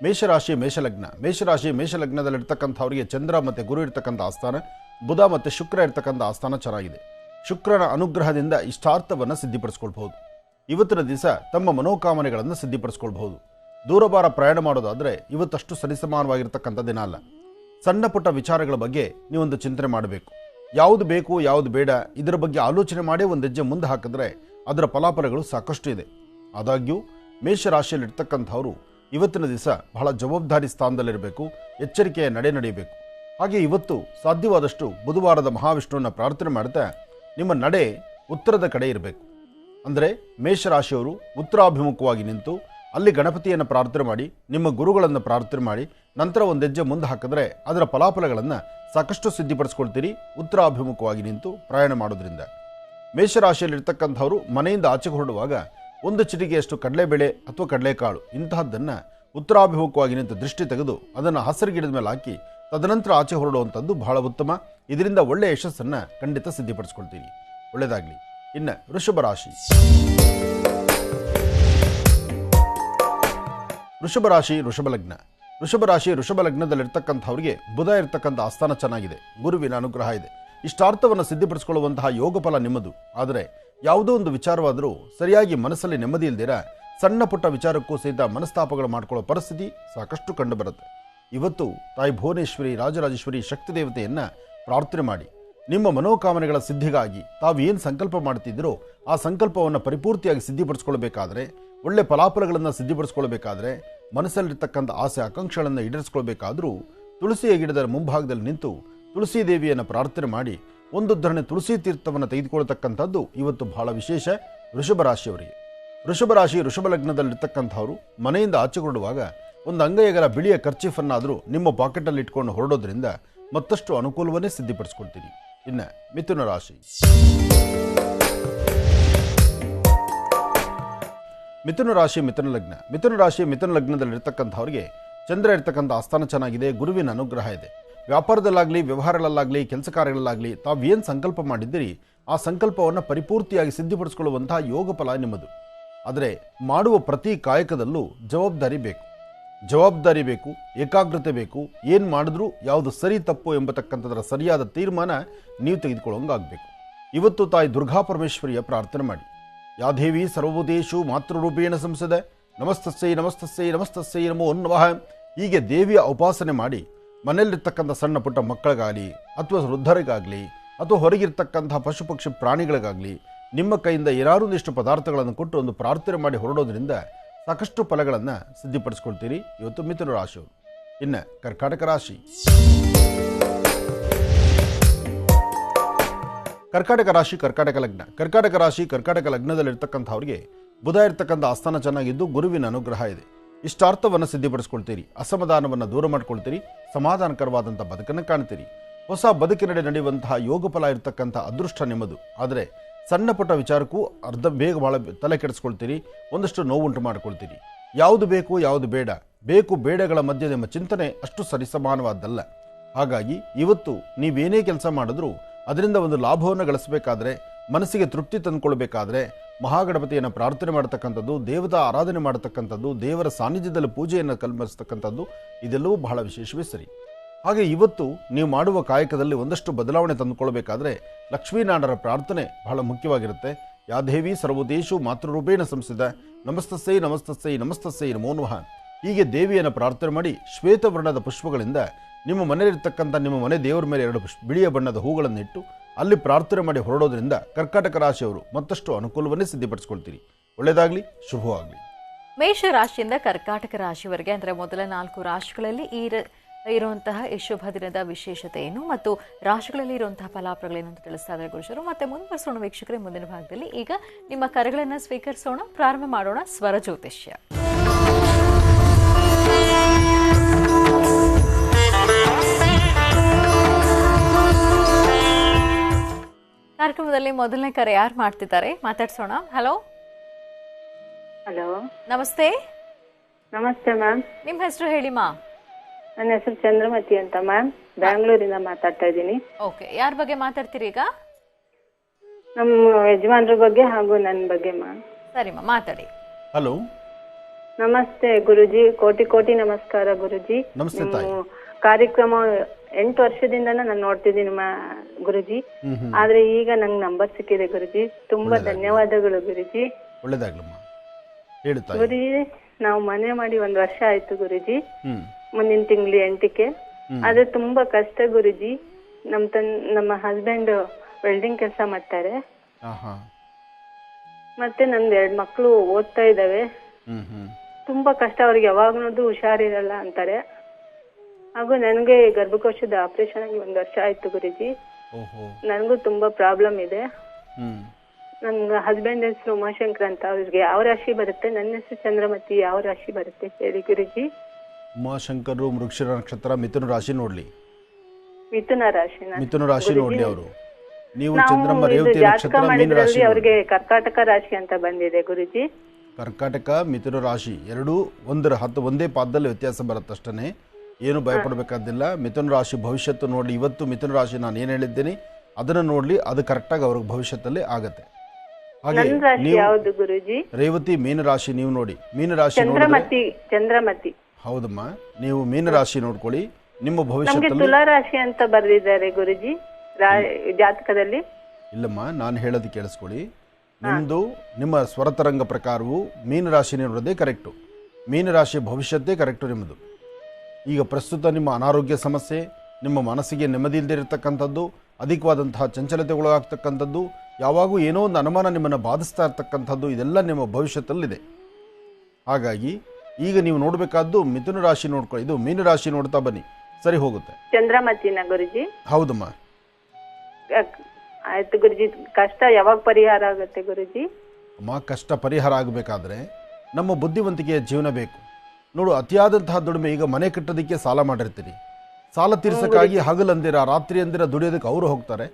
ಮೇಷರಾಶಿ ಮೇಷಲಗ್ನ. ಮೇಷರಾಶಿ ಮೇಷಲಗ್ನದಲ್ಲಿರ್ತಕ್ಕಂಥವರಿಗೆ ಚಂದ್ರ ಮತ್ತು ಗುರು ಇರ್ತಕ್ಕಂಥ ಆಸ್ಥಾನ, ಬುಧ ಮತ್ತು ಶುಕ್ರ ಇರ್ತಕ್ಕಂಥ ಆಸ್ಥಾನ ಚೆನ್ನಾಗಿದೆ. ಶುಕ್ರನ ಅನುಗ್ರಹದಿಂದ ಇಷ್ಟಾರ್ಥವನ್ನು ಸಿದ್ಧಿಪಡಿಸ್ಕೊಳ್ಬಹುದು. ಇವತ್ತಿನ ದಿವಸ ತಮ್ಮ ಮನೋಕಾಮನೆಗಳನ್ನು ಸಿದ್ಧಿಪಡಿಸ್ಕೊಳ್ಬಹುದು. ದೂರಭಾರ ಪ್ರಯಾಣ ಮಾಡೋದಾದರೆ ಇವತ್ತಷ್ಟು ಸರಿಸಮಾನವಾಗಿರ್ತಕ್ಕಂಥ ದಿನ ಅಲ್ಲ. ಸಣ್ಣ ಪುಟ್ಟ ವಿಚಾರಗಳ ಬಗ್ಗೆ ನೀವೊಂದು ಚಿಂತನೆ ಮಾಡಬೇಕು. ಯಾವುದು ಬೇಕು ಯಾವುದು ಬೇಡ ಇದರ ಬಗ್ಗೆ ಆಲೋಚನೆ ಮಾಡಿ ಒಂದು ಹೆಜ್ಜೆ ಮುಂದೆ ಹಾಕಿದ್ರೆ ಅದರ ಫಲಾಫಲಗಳು ಸಾಕಷ್ಟು ಇದೆ. ಆದಾಗ್ಯೂ ಮೇಷರಾಶಿಯಲ್ಲಿರ್ತಕ್ಕಂಥವರು ಇವತ್ತಿನ ದಿವಸ ಬಹಳ ಜವಾಬ್ದಾರಿ ಸ್ಥಾನದಲ್ಲಿರಬೇಕು. ಎಚ್ಚರಿಕೆಯ ನಡೆಯಬೇಕು. ಹಾಗೆ ಇವತ್ತು ಸಾಧ್ಯವಾದಷ್ಟು ಬುಧವಾರದ ಮಹಾವಿಷ್ಣುವನ್ನ ಪ್ರಾರ್ಥನೆ ಮಾಡ್ತಾ ನಿಮ್ಮ ನಡೆ ಉತ್ತರದ ಕಡೆ ಇರಬೇಕು. ಅಂದರೆ ಮೇಷರಾಶಿಯವರು ಉತ್ತರಾಭಿಮುಖವಾಗಿ ನಿಂತು ಅಲ್ಲಿ ಗಣಪತಿಯನ್ನು ಪ್ರಾರ್ಥನೆ ಮಾಡಿ, ನಿಮ್ಮ ಗುರುಗಳನ್ನು ಪ್ರಾರ್ಥನೆ ಮಾಡಿ, ನಂತರ ಒಂದು ಹೆಜ್ಜೆ ಮುಂದೆ ಹಾಕಿದ್ರೆ ಅದರ ಫಲಾಫಲಗಳನ್ನು ಸಾಕಷ್ಟು ಸಿದ್ಧಿಪಡಿಸ್ಕೊಳ್ತೀರಿ ಉತ್ತರಾಭಿಮುಖವಾಗಿ ನಿಂತು ಪ್ರಯಾಣ ಮಾಡೋದ್ರಿಂದ. ಮೇಷರಾಶಿಯಲ್ಲಿರ್ತಕ್ಕಂಥವರು ಮನೆಯಿಂದ ಆಚೆಗೆ ಹೊರಡುವಾಗ ಒಂದು ಚಿಟಿಕೆಯಷ್ಟು ಕಡಲೆಬೇಳೆ ಅಥವಾ ಕಡಲೆಕಾಳು ಇಂತಹದ್ದನ್ನು ಉತ್ತರಾಭಿಮುಖವಾಗಿ ನಿಂತು ದೃಷ್ಟಿ ತೆಗೆದು ಅದನ್ನು ಹಸಿರು ಗಿಡದ ಮೇಲೆ ಹಾಕಿ ತದನಂತರ ಆಚೆ ಹೊರಡುವಂಥದ್ದು ಬಹಳ ಉತ್ತಮ. ಇದರಿಂದ ಒಳ್ಳೆಯ ಯಶಸ್ಸನ್ನು ಖಂಡಿತ ಸಿದ್ಧಿಪಡಿಸ್ಕೊಳ್ತೀರಿ. ಒಳ್ಳೆಯದಾಗಲಿ. ಇನ್ನು ವೃಷಭ ರಾಶಿ. ವೃಷಭ ರಾಶಿ ವೃಷಭ ಲಗ್ನ. ವೃಷಭ ಲಗ್ನದಲ್ಲಿರ್ತಕ್ಕಂಥವ್ರಿಗೆ ಬುಧ ಇರ್ತಕ್ಕಂಥ ಆಸ್ಥಾನ ಚೆನ್ನಾಗಿದೆ. ಗುರುವಿನ ಅನುಗ್ರಹ ಇದೆ. ಇಷ್ಟಾರ್ಥವನ್ನು ಸಿದ್ಧಿಪಡಿಸಿಕೊಳ್ಳುವಂತಹ ಯೋಗ ಫಲ ನಿಮ್ಮದು. ಆದರೆ ಯಾವುದೋ ಒಂದು ವಿಚಾರವಾದರೂ ಸರಿಯಾಗಿ ಮನಸ್ಸಲ್ಲಿ ನೆಮ್ಮದಿ ಇಲ್ದಿರ ಸಣ್ಣ ಪುಟ್ಟ ವಿಚಾರಕ್ಕೂ ಸಹಿತ ಮನಸ್ತಾಪಗಳು ಮಾಡಿಕೊಳ್ಳೋ ಪರಿಸ್ಥಿತಿ ಸಾಕಷ್ಟು ಕಂಡು ಬರುತ್ತೆ. ಇವತ್ತು ತಾಯಿ ಭುವನೇಶ್ವರಿ ರಾಜರಾಜೇಶ್ವರಿ ಶಕ್ತಿ ದೇವತೆಯನ್ನು ಪ್ರಾರ್ಥನೆ ಮಾಡಿ ನಿಮ್ಮ ಮನೋಕಾಮನೆಗಳ ಸಿದ್ಧಿಗಾಗಿ ತಾವು ಏನು ಸಂಕಲ್ಪ ಮಾಡ್ತಿದ್ದೀರೋ ಆ ಸಂಕಲ್ಪವನ್ನು ಪರಿಪೂರ್ತಿಯಾಗಿ ಸಿದ್ಧಿಪಡಿಸ್ಕೊಳ್ಬೇಕಾದ್ರೆ, ಒಳ್ಳೆ ಫಲಾಫಲಗಳನ್ನು ಸಿದ್ಧಿಪಡಿಸ್ಕೊಳ್ಬೇಕಾದ್ರೆ, ಮನಸ್ಸಲ್ಲಿರ್ತಕ್ಕಂಥ ಆಸೆ ಆಕಾಂಕ್ಷೆಗಳನ್ನು ಈಡೇರಿಸ್ಕೊಳ್ಬೇಕಾದ್ರೂ ತುಳಸಿಯ ಗಿಡದ ಮುಂಭಾಗದಲ್ಲಿ ನಿಂತು ತುಳಸಿ ದೇವಿಯನ್ನು ಪ್ರಾರ್ಥನೆ ಮಾಡಿ ಒಂದು ಧರಣೆ ತುಳಸಿ ತೀರ್ಥವನ್ನು ತೆಗೆದುಕೊಳ್ತಕ್ಕಂಥದ್ದು ಇವತ್ತು ಬಹಳ ವಿಶೇಷ ವೃಷಭ ರಾಶಿಯವರಿಗೆ. ವೃಷಭ ರಾಶಿ ವೃಷಭ ಲಗ್ನದಲ್ಲಿರ್ತಕ್ಕಂಥವರು ಮನೆಯಿಂದ ಆಚೆ ಹೊರಡುವಾಗ ಒಂದು ಅಂಗೈಗಲ ಬಿಳಿಯ ಕರ್ಚೀಫನ್ನಾದರೂ ನಿಮ್ಮ ಪಾಕೆಟಲ್ಲಿ ಇಟ್ಕೊಂಡು ಹೊರಡೋದ್ರಿಂದ ಮತ್ತಷ್ಟು ಅನುಕೂಲವನ್ನೇ ಸಿದ್ಧಿಪಡಿಸ್ಕೊಳ್ತೀರಿ. ಇನ್ನು ಮಿಥುನ ರಾಶಿ. ಮಿಥುನ ರಾಶಿ ಮಿಥುನ ಲಗ್ನದಲ್ಲಿರ್ತಕ್ಕಂಥವ್ರಿಗೆ ಚಂದ್ರ ಇರ್ತಕ್ಕಂಥ ಆಸ್ಥಾನ ಚೆನ್ನಾಗಿದೆ. ಗುರುವಿನ ಅನುಗ್ರಹ ಇದೆ. ವ್ಯಾಪಾರದಲ್ಲಾಗಲಿ ವ್ಯವಹಾರಗಳಲ್ಲಾಗಲಿ ಕೆಲಸ ಕಾರ್ಯಗಳಲ್ಲಾಗಲಿ ತಾವೇನು ಸಂಕಲ್ಪ ಮಾಡಿದ್ದೀರಿ ಆ ಸಂಕಲ್ಪವನ್ನು ಪರಿಪೂರ್ತಿಯಾಗಿ ಸಿದ್ಧಿಪಡಿಸ್ಕೊಳ್ಳುವಂತಹ ಯೋಗ ಫಲ ನಿಮ್ಮದು. ಆದರೆ ಮಾಡುವ ಪ್ರತಿ ಕಾಯಕದಲ್ಲೂ ಜವಾಬ್ದಾರಿ ಬೇಕು, ಏಕಾಗ್ರತೆ ಬೇಕು. ಏನು ಮಾಡಿದ್ರೂ ಯಾವುದು ಸರಿ ತಪ್ಪು ಎಂಬತಕ್ಕಂಥದ್ರ ಸರಿಯಾದ ತೀರ್ಮಾನ ನೀವು ತೆಗೆದುಕೊಳ್ಳೋಂಗಾಗಬೇಕು. ಇವತ್ತು ತಾಯಿ ದುರ್ಗಾ ಪರಮೇಶ್ವರಿಯ ಪ್ರಾರ್ಥನೆ ಮಾಡಿ. ಯಾದೇವಿ ಸರ್ವಭೂತೇಷು ಮಾತೃರೂಪೇಣ ಸಂಸದ ನಮಸ್ತಸ್ಸೈ ನಮೋ ನಮಃ. ಹೀಗೆ ದೇವಿಯ ಉಪಾಸನೆ ಮಾಡಿ ಮನೆಯಲ್ಲಿರ್ತಕ್ಕಂಥ ಸಣ್ಣ ಪುಟ್ಟ ಮಕ್ಕಳಿಗಾಗಲಿ ಅಥವಾ ವೃದ್ಧರಿಗಾಗಲಿ ಅಥವಾ ಹೊರಗಿರ್ತಕ್ಕಂಥ ಪಶು ಪಕ್ಷಿ ಪ್ರಾಣಿಗಳಿಗಾಗಲಿ ನಿಮ್ಮ ಕೈಯಿಂದ ಏನಾರೊಂದಿಷ್ಟು ಪದಾರ್ಥಗಳನ್ನು ಕೊಟ್ಟು ಒಂದು ಪ್ರಾರ್ಥನೆ ಮಾಡಿ ಹೊರಡೋದ್ರಿಂದ ಸಾಕಷ್ಟು ಫಲಗಳನ್ನು ಸಿದ್ಧಿಪಡಿಸ್ಕೊಳ್ತೀರಿ ಇವತ್ತು ಮಿಥುನ ರಾಶಿಯವರು. ಇನ್ನು ಕರ್ಕಾಟಕ ರಾಶಿ. ಕರ್ಕಾಟಕ ಲಗ್ನದಲ್ಲಿರ್ತಕ್ಕಂಥವ್ರಿಗೆ ಬುಧ ಇರ್ತಕ್ಕಂಥ ಆಸ್ಥಾನ ಚೆನ್ನಾಗಿದ್ದು ಗುರುವಿನ ಅನುಗ್ರಹ ಇದೆ. ಇಷ್ಟಾರ್ಥವನ್ನು ಸಿದ್ಧಿಪಡಿಸ್ಕೊಳ್ತೀರಿ. ಅಸಮಾಧಾನವನ್ನು ದೂರ ಮಾಡ್ಕೊಳ್ತೀರಿ. ಸಮಾಧಾನಕರವಾದಂಥ ಬದುಕನ್ನು ಕಾಣ್ತೀರಿ. ಹೊಸ ಬದುಕಿನಡೆ ನಡೆಯುವಂತಹ ಯೋಗ ಫಲ ಇರತಕ್ಕಂಥ ಅದೃಷ್ಟ ನಿಮ್ಮದು. ಆದರೆ ಸಣ್ಣ ಪುಟ್ಟ ವಿಚಾರಕ್ಕೂ ಬೇಗ ಭಾಳ ತಲೆ ಕೆಡಿಸ್ಕೊಳ್ತೀರಿ. ಒಂದಷ್ಟು ನೋವುಂಟು ಮಾಡ್ಕೊಳ್ತೀರಿ. ಯಾವುದು ಬೇಕು ಯಾವುದು ಬೇಕು ಬೇಡಗಳ ಮಧ್ಯೆ ನಿಮ್ಮ ಚಿಂತನೆ ಅಷ್ಟು ಸರಿಸಮಾನವಾದ್ದಲ್ಲ. ಹಾಗಾಗಿ ಇವತ್ತು ನೀವೇನೇ ಕೆಲಸ ಮಾಡಿದ್ರೂ ಅದರಿಂದ ಒಂದು ಲಾಭವನ್ನು ಗಳಿಸಬೇಕಾದ್ರೆ, ಮನಸ್ಸಿಗೆ ತೃಪ್ತಿ ತಂದುಕೊಳ್ಬೇಕಾದ್ರೆ ಮಹಾಗಣಪತಿಯನ್ನು ಪ್ರಾರ್ಥನೆ ಮಾಡತಕ್ಕಂಥದ್ದು, ದೇವತಾ ಆರಾಧನೆ ಮಾಡತಕ್ಕಂಥದ್ದು, ದೇವರ ಸಾನ್ನಿಧ್ಯದಲ್ಲಿ ಪೂಜೆಯನ್ನು ಕಲ್ಪಿಸ್ತಕ್ಕಂಥದ್ದು ಇದೆಲ್ಲವೂ ಬಹಳ ವಿಶೇಷವೇ ಸರಿ. ಹಾಗೆ ಇವತ್ತು ನೀವು ಮಾಡುವ ಕಾಯಕದಲ್ಲಿ ಒಂದಷ್ಟು ಬದಲಾವಣೆ ತಂದುಕೊಳ್ಬೇಕಾದ್ರೆ ಲಕ್ಷ್ಮೀನಾರಾಯಣರ ಪ್ರಾರ್ಥನೆ ಬಹಳ ಮುಖ್ಯವಾಗಿರುತ್ತೆ. ಯಾದೇವಿ ಸರ್ವಭೂತೇಷು ಮಾತೃರೂಪೇಣ ಸಂಸದ ನಮಸ್ತಸ್ಸೈ ನಮೋ ನಮಃ. ಹೀಗೆ ದೇವಿಯನ್ನು ಪ್ರಾರ್ಥನೆ ಮಾಡಿ ಶ್ವೇತವರ್ಣದ ಪುಷ್ಪಗಳಿಂದ ನಿಮ್ಮ ಮನೆಯಲ್ಲಿರ್ತಕ್ಕಂಥ ನಿಮ್ಮ ಮನೆ ದೇವರ ಮೇಲೆ 2 ಬಿಳಿಯ ಬಣ್ಣದ ಹೂಗಳನ್ನು ಇಟ್ಟು ಅಲ್ಲಿ ಪ್ರಾರ್ಥನೆ ಮಾಡಿ ಹೊರಡೋದ್ರಿಂದ ಕರ್ಕಾಟಕ ರಾಶಿಯವರು ಮತ್ತಷ್ಟು ಅನುಕೂಲವನ್ನೇ ಸಿದ್ಧಿಪಡಿಸ್ಕೊಳ್ತೀರಿ. ಒಳ್ಳೆಯದಾಗಲಿ, ಶುಭವಾಗಲಿ. ಮೇಷ ರಾಶಿಯಿಂದ ಕರ್ಕಾಟಕ ರಾಶಿವರೆಗೆ ಅಂದರೆ ಮೊದಲ 4 ರಾಶಿಗಳಲ್ಲಿ ಇರುವಂತಹ ಈ ಶುಭ ದಿನದ ವಿಶೇಷತೆ ಏನು ಮತ್ತು ರಾಶಿಗಳಲ್ಲಿ ಇರುವಂತಹ ಫಲಾಫಲಗಳೇನು ಅಂತ ತಿಳಿಸ್ತಾ ಇದ್ದಾರೆ ಗುರುಜರು. ಮತ್ತೆ ಮುಂದುವರಿಸೋಣ ವೀಕ್ಷಕರೇ ಮುಂದಿನ ಭಾಗದಲ್ಲಿ. ಈಗ ನಿಮ್ಮ ಕರೆಗಳನ್ನು ಸ್ವೀಕರಿಸೋಣ, ಪ್ರಾರಂಭ ಮಾಡೋಣ ಸ್ವರ ಜ್ಯೋತಿಷ್ಯ. ಕಾರ್ಯಕ್ರಮದಲ್ಲಿ ಮೊದಲನೇ ಕರೆ ಯಾರು ಮಾಡ್ತಿದ್ದಾರೆ ಮಾತಾಡ್ಸೋಣ. ಹಲೋ ಹಲೋ, ನಮಸ್ತೆ. ನಮಸ್ತೆ ಮ್ಯಾಮ್. ನಿಮ್ಮ ಹೆಸರು ಹೇಳಿ ಮಾ. ನನ್ನ ಹೆಸರು ಚಂದ್ರಮತಿ ಅಂತ ಮ್ಯಾಮ್, ಬ್ಯಾಂಗ್ಳೂರಿಂದ ಮಾತಾಡ್ತಾ ಇದ್ದೀನಿ. ಓಕೆ, ಯಾರ ಬಗ್ಗೆ ಮಾತಾಡ್ತೀರಿ ಈಗ? ನಮ್ಮ ಯಜಮಾನ್ರ ಬಗ್ಗೆ ಹಾಗೂ ನನ್ನ ಬಗ್ಗೆ ಮ್ಯಾಮ್. ಸರಿ ಮಾ, ಮಾತಾಡಿ. ಹಲೋ, ನಮಸ್ತೆ ಗುರುಜಿ, ಕೋಟಿ ಕೋಟಿ ನಮಸ್ಕಾರ ಗುರುಜಿ. ನಮಸ್ತೆ ತಾಯಿ. ಕಾರ್ಯಕ್ರಮ 8 ವರ್ಷದಿಂದ ನಾನು ನೋಡ್ತಿದ್ದೀನಿ ಗುರುಜಿ. ಆದ್ರೆ ಈಗ ನಂಗೆ ನಂಬರ್ ಸಿಕ್ಕಿದೆ ಗುರುಜಿ, ತುಂಬಾ ಧನ್ಯವಾದಗಳು ಗುರುಜಿ. ಒಳ್ಳೇದಾಗ್ಲಮ್ಮ, ಹೇಳು ತಾಯಿ. ಗುರುಜಿ, ನಾವು ಮನೆ ಮಾಡಿ 1 ವರ್ಷ ಆಯ್ತು ಗುರುಜಿ. ಮುಂದಿನ ತಿಂಗಳು 8ಕ್ಕೆ. ಆದ್ರೆ ತುಂಬಾ ಕಷ್ಟ ಗುರುಜಿ. ನಮ್ಮ ಹಸ್ಬೆಂಡ್ ವೆಲ್ಡಿಂಗ್ ಕೆಲಸ ಮಾಡ್ತಾರೆ. ಮತ್ತೆ ನಂದು 2 ಮಕ್ಳು ಓದ್ತಾ ಇದ್ದಾವೆ. ತುಂಬಾ ಕಷ್ಟ, ಅವ್ರಿಗೆ ಯಾವಾಗ ನೋಡಿದ್ರು ಹುಷಾರಿರಲ್ಲ ಅಂತಾರೆ. ಹಾಗೂ ನನಗೆ ಗರ್ಭಕೋಶದ ಆಪರೇಷನ್ ಆಗಿ 1 ವರ್ಷ ಆಯ್ತು ಗುರುಜಿ. ನನಗೂ ತುಂಬಾ ಪ್ರಾಬ್ಲಮ್ ಇದೆ. ನನ್ನ ಹಸ್ಬೆಂಡ್ ಹೆಸರು ಉಮಾಶಂಕರ್ ಅಂತ. ಅವ್ರಿಗೆ ಯಾವ ರಾಶಿ ಬರುತ್ತೆ? ನನ್ನ ಹೆಸರು ಚಂದ್ರಮತಿ, ಯಾವ ರಾಶಿ ಬರುತ್ತೆ ಹೇಳಿ ಗುರುಜಿ. ಉಮಾಶಂಕರು ಮೃಗಶಿರ ನಕ್ಷತ್ರ, ಮಿಥುನ ರಾಶಿ ನೋಡ್ಲಿ. ಮಿಥುನ ರಾಶಿ. ಮಿಥುನ ರಾಶಿ ನೋಡ್ಲಿ ಅವರು. ನೀವು ಚಂದ್ರಮ್ಮ ರೇವತಿ ನಕ್ಷತ್ರ, ಮೀನ ರಾಶಿ. ಅವ್ರಿಗೆ ಕರ್ಕಾಟಕ ರಾಶಿ ಅಂತ ಬಂದಿದೆ ಗುರುಜಿ. ಕರ್ಕಾಟಕ ಮಿಥುನ ರಾಶಿ ಎರಡೂ ಒಂದೇ ಪಾದದಲ್ಲಿ ವ್ಯತ್ಯಾಸ ಬರುತ್ತಷ್ಟೇ, ಏನು ಭಯಪಡಬೇಕಾದಿಲ್ಲ. ಮಿಥುನ ರಾಶಿ ಭವಿಷ್ಯತ್ತು ನೋಡಿ. ಇವತ್ತು ಮಿಥುನ ರಾಶಿ ನಾನು ಏನು ಹೇಳಿದ್ದೀನಿ ಅದನ್ನು ನೋಡ್ಲಿ, ಅದು ಕರೆಕ್ಟಾಗಿ ಅವ್ರಿಗೆ ಭವಿಷ್ಯದಲ್ಲಿ ಆಗತ್ತೆ. ಹಾಗೆ ನೀವು ರೇವತಿ ಮೀನರಾಶಿ ನೀವು ನೋಡಿ. ಮೀನರಾಶಿ ಚಂದ್ರಮತಿ. ಹೌದಮ್ಮ, ನೀವು ಮೀನರಾಶಿ ನೋಡ್ಕೊಳ್ಳಿ. ನಿಮ್ಮ ಭವಿಷ್ಯದಲ್ಲಿ ತುಲಾ ರಾಶಿ ಅಂತ ಬರೆದಿದ್ದಾರೆ ಗುರುಜಿ ಜಾತಕದಲ್ಲಿ. ಇಲ್ಲಮ್ಮ, ನಾನು ಹೇಳೋದು ಕೇಳಿಸ್ಕೊಳ್ಳಿ. ನಿಮ್ಮದು ನಿಮ್ಮ ಸ್ವರತರಂಗ ಪ್ರಕಾರವು ಮೀನರಾಶಿ ನೋಡೋದೇ ಕರೆಕ್ಟು. ಮೀನರಾಶಿ ಭವಿಷ್ಯದ್ದೇ ಕರೆಕ್ಟು ನಿಮ್ಮದು. ಈಗ ಪ್ರಸ್ತುತ ನಿಮ್ಮ ಅನಾರೋಗ್ಯ ಸಮಸ್ಯೆ, ನಿಮ್ಮ ಮನಸ್ಸಿಗೆ ನೆಮ್ಮದಿ ಇಲ್ಲದೆ ಇರತಕ್ಕಂಥದ್ದು, ಅಧಿಕವಾದಂತಹ ಚಂಚಲತೆಗೊಳಗಾಗ್ತಕ್ಕಂಥದ್ದು, ಯಾವಾಗೂ ಏನೋ ಒಂದು ಅನುಮಾನ ನಿಮ್ಮನ್ನು ಬಾಧಿಸ್ತಾ ಇರ್ತಕ್ಕಂಥದ್ದು, ಇದೆಲ್ಲ ನಿಮ್ಮ ಭವಿಷ್ಯದಲ್ಲಿದೆ. ಹಾಗಾಗಿ ಈಗ ನೀವು ನೋಡಬೇಕಾದ್ದು ಮಿಥುನ ರಾಶಿ ನೋಡ್ಕೊಳ್ಳಿ. ಇದು ಮೀನರಾಶಿ ನೋಡ್ತಾ ಬನ್ನಿ, ಸರಿ ಹೋಗುತ್ತೆ. ಚಂದ್ರಮತಿನ ಗುರುಜಿ? ಹೌದಮ್ಮ. ಆಯ್ತು ಗುರುಜಿ. ಕಷ್ಟ ಯಾವಾಗ ಪರಿಹಾರ ಆಗುತ್ತೆ ಗುರುಜಿ? ಅಮ್ಮ, ಕಷ್ಟ ಪರಿಹಾರ ಆಗಬೇಕಾದ್ರೆ ನಮ್ಮ ಬುದ್ಧಿವಂತಿಕೆಯ ಜೀವನ ಬೇಕು. ನೋಡು, ಅತಿಯಾದಂತಹ ದುಡಿಮೆ. ಈಗ ಮನೆ ಕಟ್ಟೋದಕ್ಕೆ ಸಾಲ ಮಾಡಿರ್ತೀರಿ. ಸಾಲ ತೀರ್ಸಕ್ಕಾಗಿ ಹಗಲಂದಿರ ರಾತ್ರಿ ಅಂದಿರ ದುಡಿಯೋದಕ್ಕೆ ಅವರು ಹೋಗ್ತಾರೆ.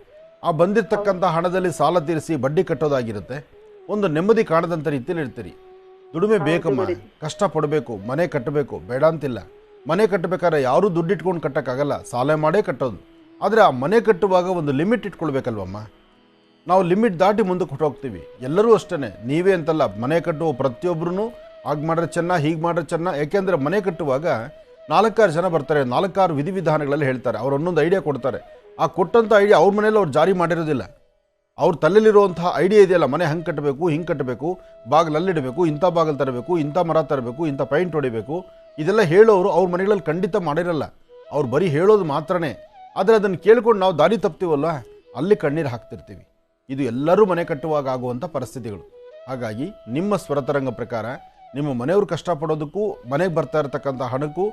ಆ ಬಂದಿರತಕ್ಕಂಥ ಹಣದಲ್ಲಿ ಸಾಲ ತೀರಿಸಿ ಬಡ್ಡಿ ಕಟ್ಟೋದಾಗಿರುತ್ತೆ. ಒಂದು ನೆಮ್ಮದಿ ಕಾಣದಂಥ ರೀತಿಯಲ್ಲಿ ಇರ್ತೀರಿ. ದುಡಿಮೆ ಬೇಕಮ್ಮ, ಕಷ್ಟಪಡಬೇಕು, ಮನೆ ಕಟ್ಟಬೇಕು, ಬೇಡ ಅಂತಿಲ್ಲ. ಮನೆ ಕಟ್ಟಬೇಕಾದ್ರೆ ಯಾರೂ ದುಡ್ಡಿಟ್ಕೊಂಡು ಕಟ್ಟೋಕ್ಕಾಗಲ್ಲ, ಸಾಲ ಮಾಡೇ ಕಟ್ಟೋದು. ಆದರೆ ಆ ಮನೆ ಕಟ್ಟುವಾಗ ಒಂದು ಲಿಮಿಟ್ ಇಟ್ಕೊಳ್ಬೇಕಲ್ವಮ್ಮ. ನಾವು ಲಿಮಿಟ್ ದಾಟಿ ಮುಂದಕ್ಕೆ ಹೊಟ್ಟೋಗ್ತೀವಿ. ಎಲ್ಲರೂ ಅಷ್ಟೇ, ನೀವೇ ಅಂತಲ್ಲ, ಮನೆ ಕಟ್ಟುವ ಪ್ರತಿಯೊಬ್ಬರೂ ಹಾಗೆ ಮಾಡ್ರೆ ಚೆನ್ನ, ಹೀಗೆ ಮಾಡ್ರೆ ಚೆನ್ನ. ಯಾಕೆಂದರೆ ಮನೆ ಕಟ್ಟುವಾಗ 4-6 ಜನ ಬರ್ತಾರೆ, 4-6 ವಿಧಿವಿಧಾನಗಳಲ್ಲಿ ಹೇಳ್ತಾರೆ. ಅವ್ರು ಒಂದೊಂದು ಐಡಿಯಾ ಕೊಡ್ತಾರೆ. ಆ ಕೊಟ್ಟಂಥ ಐಡಿಯಾ ಅವ್ರ ಮನೇಲಿ ಅವ್ರು ಜಾರಿ ಮಾಡಿರೋದಿಲ್ಲ. ಅವ್ರ ತಲೆಯಲ್ಲಿರುವಂತಹ ಐಡಿಯಾ ಇದೆಯಲ್ಲ, ಮನೆ ಹಂಗೆ ಕಟ್ಟಬೇಕು, ಹಿಂಗೆ ಕಟ್ಟಬೇಕು, ಬಾಗಿಲಲ್ಲಿಡಬೇಕು, ಇಂಥ ಬಾಗಿಲು ತರಬೇಕು, ಇಂಥ ಮರ ತರಬೇಕು, ಇಂಥ ಪೈಂಟ್ ಹೊಡಿಬೇಕು, ಇದೆಲ್ಲ ಹೇಳೋರು ಅವ್ರ ಮನೆಗಳಲ್ಲಿ ಖಂಡಿತ ಮಾಡಿರಲ್ಲ. ಅವ್ರು ಬರೀ ಹೇಳೋದು ಮಾತ್ರನೇ. ಆದರೆ ಅದನ್ನು ಕೇಳ್ಕೊಂಡು ನಾವು ದಾರಿ ತಪ್ತೀವಲ್ಲ, ಅಲ್ಲಿ ಕಣ್ಣೀರು ಹಾಕ್ತಿರ್ತೀವಿ. ಇದು ಎಲ್ಲರೂ ಮನೆ ಕಟ್ಟುವಾಗ ಆಗುವಂಥ ಪರಿಸ್ಥಿತಿಗಳು. ಹಾಗಾಗಿ ನಿಮ್ಮ ಸ್ವರತರಂಗ ಪ್ರಕಾರ ನಿಮ್ಮ ಮನೆಯವರು ಕಷ್ಟಪಡೋದಕ್ಕೂ ಮನೆಗೆ ಬರ್ತಾ ಇರತಕ್ಕಂಥ ಹಣಕ್ಕೂ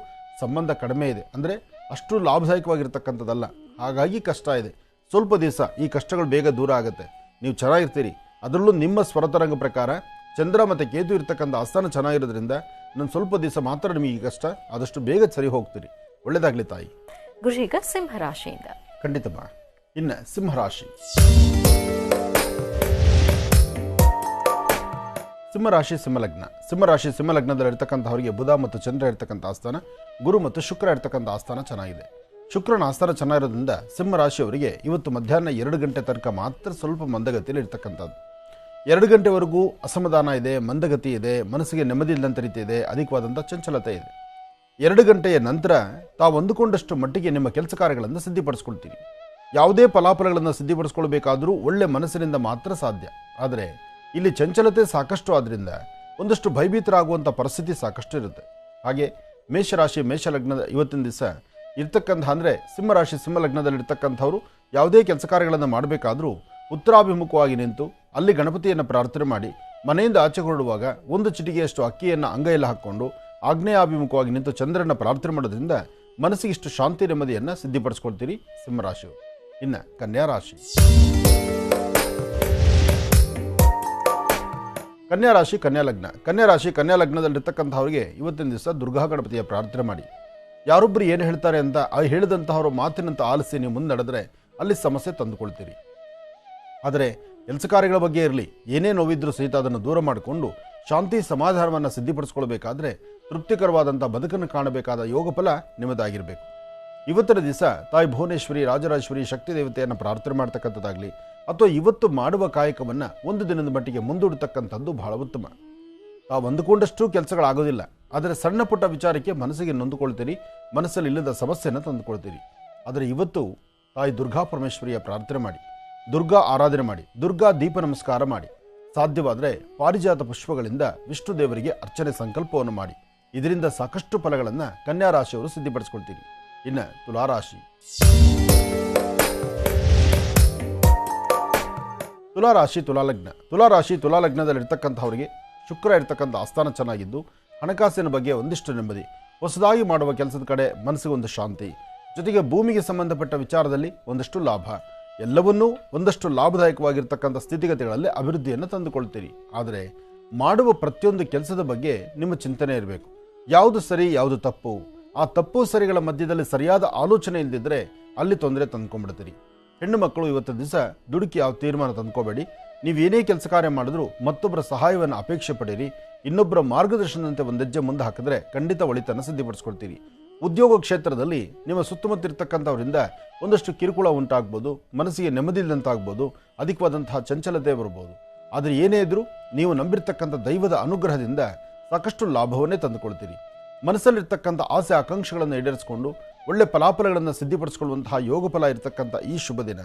ಸಂಬಂಧ ಕಡಿಮೆ ಇದೆ. ಅಂದರೆ ಅಷ್ಟು ಲಾಭದಾಯಕವಾಗಿರ್ತಕ್ಕಂಥದ್ದಲ್ಲ. ಹಾಗಾಗಿ ಕಷ್ಟ ಇದೆ. ಸ್ವಲ್ಪ ದಿವಸ ಈ ಕಷ್ಟಗಳು ಬೇಗ ದೂರ ಆಗುತ್ತೆ, ನೀವು ಚೆನ್ನಾಗಿರ್ತೀರಿ. ಅದರಲ್ಲೂ ನಿಮ್ಮ ಸ್ವರತರಂಗ ಪ್ರಕಾರ ಚಂದ್ರ ಮತ್ತು ಕೇತು ಇರ್ತಕ್ಕಂಥ ಆಸ್ಥಾನ ಚೆನ್ನಾಗಿರೋದ್ರಿಂದ ನಾನು ಸ್ವಲ್ಪ ದಿವಸ ಮಾತ್ರ ನಿಮಗೆ ಈ ಕಷ್ಟ ಆದಷ್ಟು ಬೇಗ ಸರಿ ಹೋಗ್ತೀರಿ. ಒಳ್ಳೆಯದಾಗಲಿ ತಾಯಿ. ಗುರು, ಈಗ ಸಿಂಹರಾಶಿಯಿಂದ. ಖಂಡಿತಮ್ಮ. ಇನ್ನು ಸಿಂಹರಾಶಿ. ಸಿಂಹರಾಶಿ ಸಿಂಹಲಗ್ನ. ಸಿಂಹರಾಶಿ ಸಿಂಹಲಗ್ನದಲ್ಲಿ ಇರ್ತಕ್ಕಂಥವರಿಗೆ ಬುಧ ಮತ್ತು ಚಂದ್ರ ಇರ್ತಕ್ಕಂಥ ಆಸ್ಥಾನ, ಗುರು ಮತ್ತು ಶುಕ್ರ ಇರ್ತಕ್ಕಂಥ ಆಸ್ಥಾನ ಚೆನ್ನಾಗಿದೆ. ಶುಕ್ರನ ಆಸ್ಥಾನ ಚೆನ್ನಾಗಿರೋದ್ರಿಂದ ಸಿಂಹರಾಶಿಯವರಿಗೆ ಇವತ್ತು ಮಧ್ಯಾಹ್ನ 2 ಗಂಟೆ ತನಕ ಮಾತ್ರ ಸ್ವಲ್ಪ ಮಂದಗತಿಯಲ್ಲಿ ಇರ್ತಕ್ಕಂಥದ್ದು. 2 ಗಂಟೆವರೆಗೂ ಅಸಮಾಧಾನ ಇದೆ, ಮಂದಗತಿ ಇದೆ, ಮನಸ್ಸಿಗೆ ನೆಮ್ಮದಿ ಇಲ್ಲದಂಥ ರೀತಿ ಇದೆ, ಅಧಿಕವಾದಂಥ ಚಂಚಲತೆ ಇದೆ. 2 ಗಂಟೆಯ ನಂತರ ತಾವು ಅಂದುಕೊಂಡಷ್ಟು ಮಟ್ಟಿಗೆ ನಿಮ್ಮ ಕೆಲಸ ಕಾರ್ಯಗಳನ್ನು ಸಿದ್ಧಿಪಡಿಸ್ಕೊಳ್ತೀರಿ. ಯಾವುದೇ ಫಲಾಫಲಗಳನ್ನು ಸಿದ್ಧಿಪಡಿಸ್ಕೊಳ್ಬೇಕಾದರೂ ಒಳ್ಳೆ ಮನಸ್ಸಿನಿಂದ ಮಾತ್ರ ಸಾಧ್ಯ. ಆದರೆ ಇಲ್ಲಿ ಚಂಚಲತೆ ಸಾಕಷ್ಟು ಆದ್ದರಿಂದ ಒಂದಷ್ಟು ಭಯಭೀತರಾಗುವಂಥ ಪರಿಸ್ಥಿತಿ ಸಾಕಷ್ಟು ಇರುತ್ತೆ. ಹಾಗೆ ಮೇಷರಾಶಿ ಮೇಷಲಗ್ನದ ಇವತ್ತಿನ ದಿವಸ ಇರ್ತಕ್ಕಂಥ, ಅಂದರೆ ಸಿಂಹರಾಶಿ ಸಿಂಹಲಗ್ನದಲ್ಲಿ ಇರ್ತಕ್ಕಂಥವ್ರು ಯಾವುದೇ ಕೆಲಸ ಕಾರ್ಯಗಳನ್ನು ಮಾಡಬೇಕಾದ್ರೂ ಉತ್ತರಾಭಿಮುಖವಾಗಿ ನಿಂತು ಅಲ್ಲಿ ಗಣಪತಿಯನ್ನು ಪ್ರಾರ್ಥನೆ ಮಾಡಿ ಮನೆಯಿಂದ ಆಚೆ ಹೊರಡುವಾಗ ಒಂದು ಚಿಟಿಗೆಯಷ್ಟು ಅಕ್ಕಿಯನ್ನು ಅಂಗೈಯಲ್ಲಿ ಹಾಕ್ಕೊಂಡು ಆಗ್ನೇಯಾಭಿಮುಖವಾಗಿ ನಿಂತು ಚಂದ್ರನ ಪ್ರಾರ್ಥನೆ ಮಾಡೋದ್ರಿಂದ ಮನಸ್ಸಿಗೆ ಇಷ್ಟು ಶಾಂತಿ ನೆಮ್ಮದಿಯನ್ನು ಸಿದ್ಧಿಪಡಿಸ್ಕೊಳ್ತೀರಿ ಸಿಂಹರಾಶಿಯವರು. ಇನ್ನು ಕನ್ಯಾ ರಾಶಿ. ಕನ್ಯಾ ರಾಶಿ ಕನ್ಯಾ ಲಗ್ನ. ಕನ್ಯಾ ರಾಶಿ ಕನ್ಯಾ ಲಗ್ನದಲ್ಲಿರ್ತಕ್ಕಂಥವ್ರಿಗೆ ಇವತ್ತಿನ ದಿವಸ ದುರ್ಗಾ ಗಣಪತಿಯ ಪ್ರಾರ್ಥನೆ ಮಾಡಿ. ಯಾರೊಬ್ಬರು ಏನು ಹೇಳ್ತಾರೆ ಅಂತ ಆ ಹೇಳಿದಂತಹವರು ಮಾತಿನಂತ ಆಲಿಸಿ ನೀವು ಮುಂದೆ ನಡೆದರೆ ಅಲ್ಲಿ ಸಮಸ್ಯೆ ತಂದುಕೊಳ್ತೀರಿ. ಆದರೆ ಕೆಲಸ ಕಾರ್ಯಗಳ ಬಗ್ಗೆ ಇರಲಿ, ಏನೇ ನೋವಿದ್ರೂ ಸಹಿತ ಅದನ್ನು ದೂರ ಮಾಡಿಕೊಂಡು ಶಾಂತಿ ಸಮಾಧಾನವನ್ನು ಸಿದ್ಧಿಪಡಿಸ್ಕೊಳ್ಬೇಕಾದ್ರೆ ತೃಪ್ತಿಕರವಾದಂಥ ಬದುಕನ್ನು ಕಾಣಬೇಕಾದ ಯೋಗ ಫಲ ನಿಮ್ಮದಾಗಿರಬೇಕು. ಇವತ್ತಿನ ದಿವಸ ತಾಯಿ ಭುವನೇಶ್ವರಿ, ರಾಜರಾಜೇಶ್ವರಿ, ಶಕ್ತಿ ದೇವತೆಯನ್ನು ಪ್ರಾರ್ಥನೆ ಮಾಡ್ತಕ್ಕಂಥದ್ದಾಗಲಿ ಅಥವಾ ಇವತ್ತು ಮಾಡುವ ಕಾಯಕವನ್ನು ಒಂದು ದಿನದ ಮಟ್ಟಿಗೆ ಮುಂದೂಡತಕ್ಕಂಥದ್ದು ಬಹಳ ಉತ್ತಮ. ತಾವು ಅಂದುಕೊಂಡಷ್ಟು ಕೆಲಸಗಳಾಗೋದಿಲ್ಲ, ಆದರೆ ಸಣ್ಣ ಪುಟ್ಟ ವಿಚಾರಕ್ಕೆ ಮನಸ್ಸಿಗೆ ನೊಂದುಕೊಳ್ತೀರಿ, ಮನಸ್ಸಲ್ಲಿ ಇಲ್ಲದ ಸಮಸ್ಯೆಯನ್ನು ತಂದುಕೊಳ್ತೀರಿ. ಆದರೆ ಇವತ್ತು ತಾಯಿ ದುರ್ಗಾ ಪರಮೇಶ್ವರಿಯ ಪ್ರಾರ್ಥನೆ ಮಾಡಿ, ದುರ್ಗಾ ಆರಾಧನೆ ಮಾಡಿ, ದುರ್ಗಾ ದೀಪ ನಮಸ್ಕಾರ ಮಾಡಿ, ಸಾಧ್ಯವಾದರೆ ಪಾರಿಜಾತ ಪುಷ್ಪಗಳಿಂದ ವಿಷ್ಣು ದೇವರಿಗೆ ಅರ್ಚನೆ ಸಂಕಲ್ಪವನ್ನು ಮಾಡಿ. ಇದರಿಂದ ಸಾಕಷ್ಟು ಫಲಗಳನ್ನು ಕನ್ಯಾ ರಾಶಿಯವರು ಸಿದ್ಧಿಪಡಿಸ್ಕೊಳ್ತೀರಿ. ಇನ್ನು ತುಲಾರಾಶಿ. ತುಲಾರಾಶಿ ತುಲಾಲಗ್ನ. ತುಲಾರಾಶಿ ತುಲಾಲಗ್ನದಲ್ಲಿರ್ತಕ್ಕಂಥವರಿಗೆ ಶುಕ್ರ ಇರ್ತಕ್ಕಂಥ ಆಸ್ಥಾನ ಚೆನ್ನಾಗಿದ್ದು ಹಣಕಾಸಿನ ಬಗ್ಗೆ ಒಂದಿಷ್ಟು ನೆಮ್ಮದಿ, ಹೊಸದಾಗಿ ಮಾಡುವ ಕೆಲಸದ ಕಡೆ ಮನಸ್ಸಿಗೊಂದು ಶಾಂತಿ, ಜೊತೆಗೆ ಭೂಮಿಗೆ ಸಂಬಂಧಪಟ್ಟ ವಿಚಾರದಲ್ಲಿ ಒಂದಷ್ಟು ಲಾಭ, ಎಲ್ಲವನ್ನೂ ಒಂದಷ್ಟು ಲಾಭದಾಯಕವಾಗಿರ್ತಕ್ಕಂಥ ಸ್ಥಿತಿಗತಿಗಳಲ್ಲಿ ಅಭಿವೃದ್ಧಿಯನ್ನು ತಂದುಕೊಳ್ತೀರಿ. ಆದರೆ ಮಾಡುವ ಪ್ರತಿಯೊಂದು ಕೆಲಸದ ಬಗ್ಗೆ ನಿಮ್ಮ ಚಿಂತನೆ ಇರಬೇಕು. ಯಾವುದು ಸರಿ ಯಾವುದು ತಪ್ಪು, ಆ ತಪ್ಪು ಸರಿಗಳ ಮಧ್ಯದಲ್ಲಿ ಸರಿಯಾದ ಆಲೋಚನೆ ಇಲ್ಲದಿದ್ದರೆ ಅಲ್ಲಿ ತೊಂದರೆ ತಂದ್ಕೊಂಡ್ಬಿಡ್ತೀರಿ. ಹೆಣ್ಣು ಮಕ್ಕಳು ಇವತ್ತಿನ ದಿವಸ ದುಡುಕಿ ಯಾವ ತೀರ್ಮಾನ ತಂದ್ಕೋಬೇಡಿ. ನೀವೇನೇ ಕೆಲಸ ಕಾರ್ಯ ಮಾಡಿದ್ರೂ ಮತ್ತೊಬ್ಬರ ಸಹಾಯವನ್ನು ಅಪೇಕ್ಷೆ ಪಡೀರಿ. ಇನ್ನೊಬ್ಬರ ಮಾರ್ಗದರ್ಶನದಂತೆ ಒಂದು ಹೆಜ್ಜೆ ಮುಂದೆ ಹಾಕಿದ್ರೆ ಖಂಡಿತ ಒಳಿತನ್ನು ಸಿದ್ಧಿಪಡಿಸ್ಕೊಳ್ತೀರಿ. ಉದ್ಯೋಗ ಕ್ಷೇತ್ರದಲ್ಲಿ ನಿಮ್ಮ ಸುತ್ತಮುತ್ತ ಇರ್ತಕ್ಕಂಥವರಿಂದ ಒಂದಷ್ಟು ಕಿರುಕುಳ ಉಂಟಾಗ್ಬೋದು, ಮನಸ್ಸಿಗೆ ನೆಮ್ಮದಿ ಇಲ್ಲದಂತಾಗ್ಬೋದು, ಅಧಿಕವಾದಂತಹ ಚಂಚಲತೆ ಬರ್ಬೋದು. ಆದರೆ ಏನೇ ಇದ್ರೂ ನೀವು ನಂಬಿರ್ತಕ್ಕಂಥ ದೈವದ ಅನುಗ್ರಹದಿಂದ ಸಾಕಷ್ಟು ಲಾಭವನ್ನೇ ತಂದುಕೊಳ್ತೀರಿ. ಮನಸ್ಸಲ್ಲಿರ್ತಕ್ಕಂಥ ಆಸೆ ಆಕಾಂಕ್ಷೆಗಳನ್ನು ಈಡೇರಿಸಿಕೊಂಡು ಒಳ್ಳೆ ಫಲಾಫಲಗಳನ್ನು ಸಿದ್ಧಿಪಡಿಸಿಕೊಳ್ಳುವಂತಹ ಯೋಗ ಫಲ ಇರತಕ್ಕಂಥ ಈ ಶುಭ ದಿನ.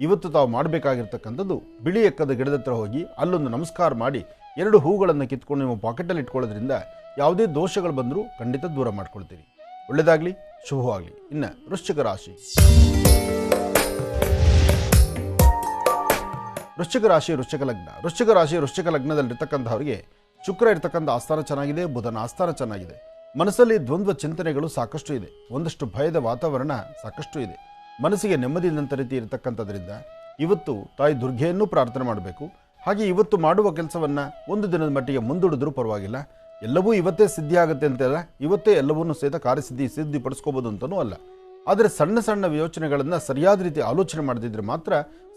ಇವತ್ತು ತಾವು ಮಾಡಬೇಕಾಗಿರ್ತಕ್ಕಂಥದ್ದು ಬಿಳಿ ಎಕ್ಕದ ಗಿಡದ ಹತ್ರ ಹೋಗಿ ಅಲ್ಲೊಂದು ನಮಸ್ಕಾರ ಮಾಡಿ 2 ಹೂಗಳನ್ನು ಕಿತ್ಕೊಂಡು ನಿಮ್ಮ ಪಾಕೆಟಲ್ಲಿ ಇಟ್ಕೊಳ್ಳೋದ್ರಿಂದ ಯಾವುದೇ ದೋಷಗಳು ಬಂದರೂ ಖಂಡಿತ ದೂರ ಮಾಡ್ಕೊಳ್ತೀರಿ. ಒಳ್ಳೆಯದಾಗಲಿ, ಶುಭವಾಗಲಿ. ಇನ್ನು ವೃಶ್ಚಿಕ ರಾಶಿ. ವೃಶ್ಚಿಕ ರಾಶಿ ವೃಶ್ಚಿಕ ಲಗ್ನ. ವೃಶ್ಚಿಕ ರಾಶಿ ವೃಶ್ಚಿಕ ಲಗ್ನದಲ್ಲಿರ್ತಕ್ಕಂಥವರಿಗೆ ಶುಕ್ರ ಇರ್ತಕ್ಕಂಥ ಆಸ್ಥಾನ ಚೆನ್ನಾಗಿದೆ, ಬುಧನ ಆಸ್ಥಾನ ಚೆನ್ನಾಗಿದೆ. ಮನಸ್ಸಲ್ಲಿ ದ್ವಂದ್ವ ಚಿಂತನೆಗಳು ಸಾಕಷ್ಟು ಇದೆ, ಒಂದಷ್ಟು ಭಯದ ವಾತಾವರಣ ಸಾಕಷ್ಟು ಇದೆ. ಮನಸ್ಸಿಗೆ ನೆಮ್ಮದಿ ಇಲ್ಲದಂಥ ರೀತಿ ಇರತಕ್ಕಂಥದ್ರಿಂದ ಇವತ್ತು ತಾಯಿ ದುರ್ಗೆಯನ್ನು ಪ್ರಾರ್ಥನೆ ಮಾಡಬೇಕು. ಹಾಗೆ ಇವತ್ತು ಮಾಡುವ ಕೆಲಸವನ್ನು ಒಂದು ದಿನದ ಮಟ್ಟಿಗೆ ಮುಂದೂಡಿದ್ರೂ ಪರವಾಗಿಲ್ಲ. ಎಲ್ಲವೂ ಇವತ್ತೇ ಸಿದ್ಧಿ ಆಗುತ್ತೆ ಅಂತೆಲ್ಲ ಇವತ್ತೇ ಎಲ್ಲವನ್ನೂ ಸಹಿತ ಸಿದ್ಧಿಪಡಿಸ್ಕೋಬೋದು ಅಂತಲೂ ಅಲ್ಲ. ಆದರೆ ಸಣ್ಣ ಸಣ್ಣ ಯೋಚನೆಗಳನ್ನು ಸರಿಯಾದ ರೀತಿ ಆಲೋಚನೆ ಮಾಡದಿದ್ದರೆ ಮಾತ್ರ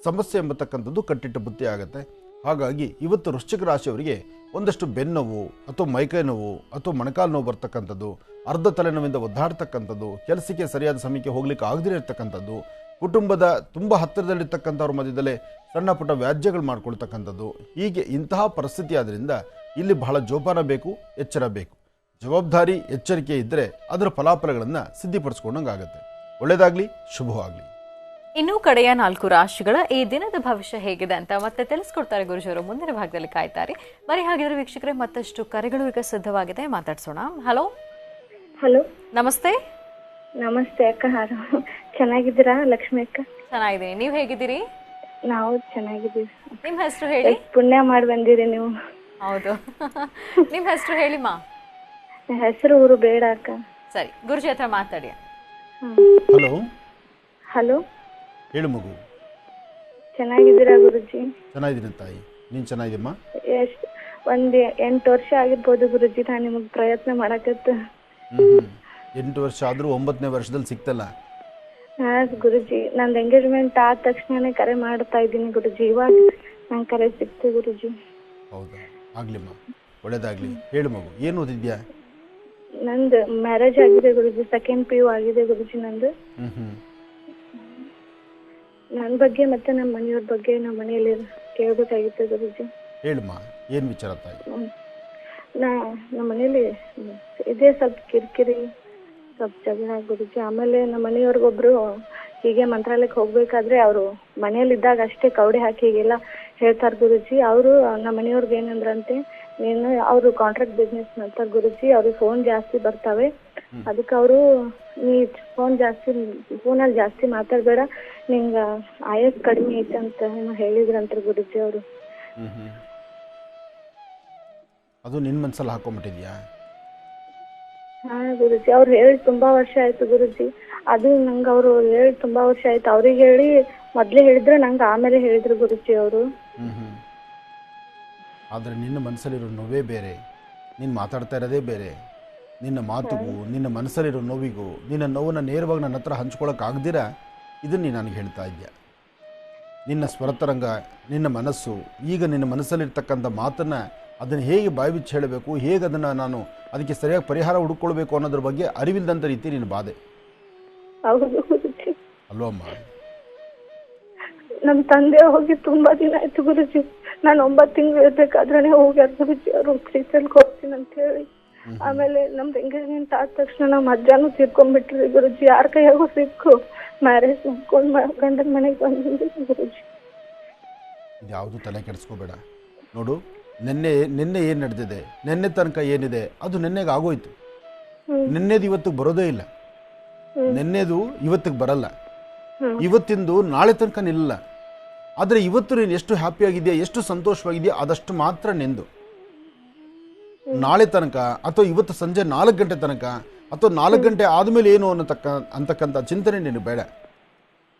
ಸಮಸ್ಯೆ ಎಂಬತಕ್ಕಂಥದ್ದು ಕಟ್ಟಿಟ್ಟ ಬುತ್ತಿ ಆಗುತ್ತೆ. ಹಾಗಾಗಿ ಇವತ್ತು ವೃಶ್ಚಿಕ ರಾಶಿಯವರಿಗೆ ಒಂದಷ್ಟು ಬೆನ್ನೋವು ಅಥವಾ ಮೈಕೈ ನೋವು ಅಥವಾ ಮೊಣಕಾಲು ನೋವು ಬರ್ತಕ್ಕಂಥದ್ದು, ಅರ್ಧ ತಲೆನೋವಿಂದ ಒದ್ದಾಡ್ತಕ್ಕಂಥದ್ದು, ಕೆಲಸಕ್ಕೆ ಸರಿಯಾದ ಸಮಯಕ್ಕೆ ಹೋಗ್ಲಿಕ್ಕೆ ಆಗದಿರೇ ಇರ್ತಕ್ಕಂಥದ್ದು, ಕುಟುಂಬದ ತುಂಬ ಹತ್ತಿರದಲ್ಲಿರ್ತಕ್ಕಂಥವ್ರ ಮಧ್ಯದಲ್ಲೇ ಸಣ್ಣ ಪುಟ್ಟ ವ್ಯಾಜ್ಯಗಳು ಮಾಡ್ಕೊಳ್ತಕ್ಕಂಥದ್ದು, ಹೀಗೆ ಇಂತಹ ಪರಿಸ್ಥಿತಿ ಆದ್ದರಿಂದ ಇಲ್ಲಿ ಬಹಳ ಜೋಪಾನ ಬೇಕು, ಎಚ್ಚರ ಬೇಕು. ಜವಾಬ್ದಾರಿ ಎಚ್ಚರಿಕೆ ಇದ್ದರೆ ಅದರ ಫಲಾಫಲಗಳನ್ನು ಸಿದ್ಧಿಪಡಿಸ್ಕೊಂಡಂಗಾಗತ್ತೆ. ಒಳ್ಳೆಯದಾಗಲಿ, ಶುಭವಾಗಲಿ. ಇನ್ನು ಕಡೆಯ 4 ರಾಶಿಗಳ ಈ ದಿನದ ಭವಿಷ್ಯ ಹೇಗಿದೆ ಅಂತ ಮತ್ತೆ ತಿಳಿಸ್ಕೊಡ್ತಾರೆ ಗುರುಜಿಯವರು. ಮುಂದಿನ ಭಾಗದಲ್ಲಿ ಕಾಯ್ತಾರೆ. ಬರೀ ಹಾಗಿದ್ರೆ ವೀಕ್ಷಕರೇ, ಮತ್ತಷ್ಟು ಕರೆಗಳು ಈಗ ಸಿದ್ಧವಾಗಿದೆ, ಮಾತಾಡ್ಸೋಣ. ಹಲೋ ಹಲೋ, ನಮಸ್ತೆ. ನಮಸ್ತೆ ಅಕ್ಕ. ಚೆನ್ನಾಗಿದ್ದೀರಾ ಲಕ್ಷ್ಮಿ ಅಕ್ಕ? ಚೆನ್ನಾಗಿದ್ದೀನಿ, ನೀವು ಹೇಗಿದ್ದೀರಿ? ನಾವು ಚೆನ್ನಾಗಿದ್ದೀವಿ. ನಿಮ್ಮ ಹೆಸರು ಹೇಳಿ. ಪುಣ್ಯ ಮಾಡಿ ಬಂದಿರಿ ನೀವು. ಹೌದು, ನಿಮ್ಮ ಹೆಸರು ಹೇಳಿಮಾ. ಹೆಸರು ಊರು ಬೇಡ ಅಕ್ಕ. ಸರಿ, ಗುರುಜಿ ಹತ್ರ ಮಾತಾಡಿ. ಹಲೋ ಹಲೋ, ಹೇಳು ಮಗು. ಚೆನ್ನಾಗಿದ್ದೀರಾ ಗುರುಜಿ? ಚೆನ್ನಾಗಿದ್ದೀನಿ ತಾಯಿ, ನೀನು ಚೆನ್ನಾಗಿದ್ದೀಮ್ಮ? ಒಂದು 8 ವರ್ಷ ಆಗಿರ್ಬೋದು ಗುರುಜಿ, ನಾನು ನಿಮಗೆ ಪ್ರಯತ್ನ ಮಾಡಕತ್ತ. 8 ವರ್ಷ ಆದರೂ 9ನೇ ವರ್ಷದಲ್ಲಿ ಸಿಕ್ತಲ್ಲ. ಹಾ ಗುರುಜಿ, ನಂದು ಎಂಗೇಜ್ಮೆಂಟ್ ಆದ ತಕ್ಷಣನೇ ಕರೆ ಮಾಡ್ತಾ ಇದ್ದೀನಿ ಗುರುಜಿ. ಇವಾಗ ನಂಗೆ ಕರೆ ಸಿಕ್ತು ಗುರುಜಿ. ಹೌದಾ, ಆಗ್ಲಿಮ್ಮ, ಒಳ್ಳೇದಾಗ್ಲಿ. ಹೇಳು ಮಗು, ಏನು ಓದಿದ್ಯಾ? ನಂದು ಮ್ಯಾರೇಜ್ ಆಗಿದೆ ಗುರುಜಿ, 2nd PU ಆಗಿದೆ ಗುರುಜಿ ನಂದು. ನನ್ನ ಬಗ್ಗೆ ಮತ್ತೆ ನಮ್ಮ ಮನೆಯವ್ರ ಬಗ್ಗೆ ನಮ್ಮ ಮನೆಯಲ್ಲಿ ಕೇಳ್ಬೇಕಾಗಿತ್ತು ಗುರುಜಿ. ಹೇಳಮ್ಮ, ಏನು ವಿಚಾರ ತಾಯಿ? ನಮ್ಮ ಮನೇಲಿ ಇದೇ ಸ್ವಲ್ಪ ಕಿರಿಕಿರಿ, ಸ್ವಲ್ಪ ಜಗಳ ಗುರುಜಿ. ಆಮೇಲೆ ನಮ್ಮ ಮನೆಯವ್ರಿಗೊಬ್ರು ಹೀಗೆ ಮಂತ್ರಾಲಯಕ್ಕೆ ಹೋಗ್ಬೇಕಾದ್ರೆ ಅವರು ಮನೆಯಲ್ಲಿದ್ದಾಗ ಅಷ್ಟೇ ಕವಡೆ ಹಾಕಿ ಹೀಗೆಲ್ಲ ಹೇಳ್ತಾರೆ ಗುರುಜಿ. ಅವರು ನಮ್ಮ ಮನೆಯವ್ರಿಗೆ ಏನಂದ್ರಂತೆ, ನೀನು ಅವರು ಕಾಂಟ್ರಾಕ್ಟ್ ಬಿಸ್ನೆಸ್ ಮಾಡ್ತಾರೆ ಗುರುಜಿ, ಅವ್ರಿಗೆ ಫೋನ್ ಜಾಸ್ತಿ ಬರ್ತಾವೆ, ಅದಕ್ಕೆ ಅವರು ನೀ ಫೋನಲ್ಲಿ ಜಾಸ್ತಿ ಮಾತಾಡಬೇಡ, ನಿಂಗೆ ಆಯಸ್ ಕಡಿಮೆ ಐತೆ ಅಂತ ಹೇಳಿದ್ರಂತ ಗುರುಜಿ ಅವರು. ಅದು ನಿನ್ನ ಮನಸ್ಸಲ್ಲಿ ಹಾಕೊಂಡ್ಬಿಟ್ಟಿದ್ಯಾ? ಹಾ ಗುರುಜಿ, ಅವ್ರು ಹೇಳಿ ತುಂಬಾ ವರ್ಷ ಆಯ್ತು ಗುರುಜಿ. ಅದು ನಂಗೆ ಅವರು ಹೇಳಿ ತುಂಬಾ ವರ್ಷ ಆಯ್ತು. ಅವ್ರಿಗೆ ಹೇಳಿ ಮೊದ್ಲೇ ಹೇಳಿದ್ರೆ ನಂಗೆ ಆಮೇಲೆ ಹೇಳಿದ್ರು ಗುರುಜಿ ಅವರು. ಆದರೆ ನಿನ್ನ ಮನಸ್ಸಲ್ಲಿರೋ ನೋವೇ ಬೇರೆ, ನೀನು ಮಾತಾಡ್ತಾ ಇರೋದೇ ಬೇರೆ. ನಿನ್ನ ಮಾತುಗೂ ನಿನ್ನ ಮನಸ್ಸಲ್ಲಿರೋ ನೋವಿಗೂ ನಿನ್ನ ನೋವನ್ನು ನೇರವಾಗಿ ನನ್ನ ಹತ್ರ ಹಂಚ್ಕೊಳ್ಳೋಕ್ಕಾಗ್ದಿರ ಇದನ್ನು ನೀನು ನನಗೆ ಹೇಳ್ತಾ ಇದೆಯಾ. ನಿನ್ನ ಸ್ವರತರಂಗ, ನಿನ್ನ ಮನಸ್ಸು, ಈಗ ನಿನ್ನ ಮನಸ್ಸಲ್ಲಿರ್ತಕ್ಕಂಥ ಮಾತನ್ನು ಅದನ್ನು ಹೇಗೆ ಬಾಯಿ ಬಿಚ್ಚಿ ಹೇಳಬೇಕು, ಹೇಗೆ ಅದನ್ನು ನಾನು ಅದಕ್ಕೆ ಸರಿಯಾಗಿ ಪರಿಹಾರ ಹುಡುಕೊಳ್ಬೇಕು ಅನ್ನೋದ್ರ ಬಗ್ಗೆ ಅರಿವಿಲ್ಲದಂಥ ರೀತಿ ನಿನ್ನ ಬಾಧೆ ಅಲ್ವಮ್ಮ? ನಮ್ಮ ತಂದೆ ಹೋಗಿ ತುಂಬಾ ದಿನ ಆಯ್ತು ಗುರುಜಿ. ನಾನು 9 ತಿಂಗಳು ಇರ್ಬೇಕಾದ್ರೆ ಹೋಗ್ಯಾರ ಗುರುಜಿ ಅವರು ಕ್ರೀಸಲ್ಗೆ ಹೋಗ್ತೀನಿ ಅಂತ ಹೇಳಿ. ಆಮೇಲೆ ನಮ್ದು ಎಂಗೇಜ್ಮೆಂಟ್ ಆದ ತಕ್ಷಣ ನಮ್ಮ ಅಜ್ಜಾನು ತೀರ್ಕೊಂಡ್ಬಿಟ್ರಿ ಗುರುಜಿ. ಯಾರ ಕೈಯಾಗೂ ಸಿಕ್ಕು ಮ್ಯಾರೇಜ್ ಮಾಡ್ಕೊಂಡು ಗಂಡನ ಮನೆಗೆ ಬಂದಿದ್ದೆ ಗುರುಜಿ. ಯಾವುದು ತಲೆ ಕೆಡಿಸ್ಕೋಬೇಡ. ನೋಡು, ನಿನ್ನೆ ಏನು ನಡೆದಿದೆ, ನಿನ್ನೆ ತನಕ ಏನಿದೆ ಅದು ನಿನ್ನೆಗೆ ಆಗೋಯ್ತು. ನಿನ್ನೆದು ಇವತ್ತಿಗೆ ಬರೋದೇ ಇಲ್ಲ, ನಿನ್ನೆದು ಇವತ್ತಿಗೆ ಬರಲ್ಲ, ಇವತ್ತಿಂದು ನಾಳೆ ತನಕ ನಿಲ್ಲ. ಆದರೆ ಇವತ್ತು ನೀನು ಎಷ್ಟು ಹ್ಯಾಪಿಯಾಗಿದೆಯಾ, ಎಷ್ಟು ಸಂತೋಷವಾಗಿದೆಯಾ ಅದಷ್ಟು ಮಾತ್ರ ನಿಂದು. ನಾಳೆ ತನಕ ಅಥವಾ ಇವತ್ತು ಸಂಜೆ 4 ಗಂಟೆ ತನಕ ಅಥವಾ 4 ಗಂಟೆ ಆದಮೇಲೆ ಏನು ಅಂತಕ್ಕಂಥ ಚಿಂತನೆ ನೀನು ಬೇಡ.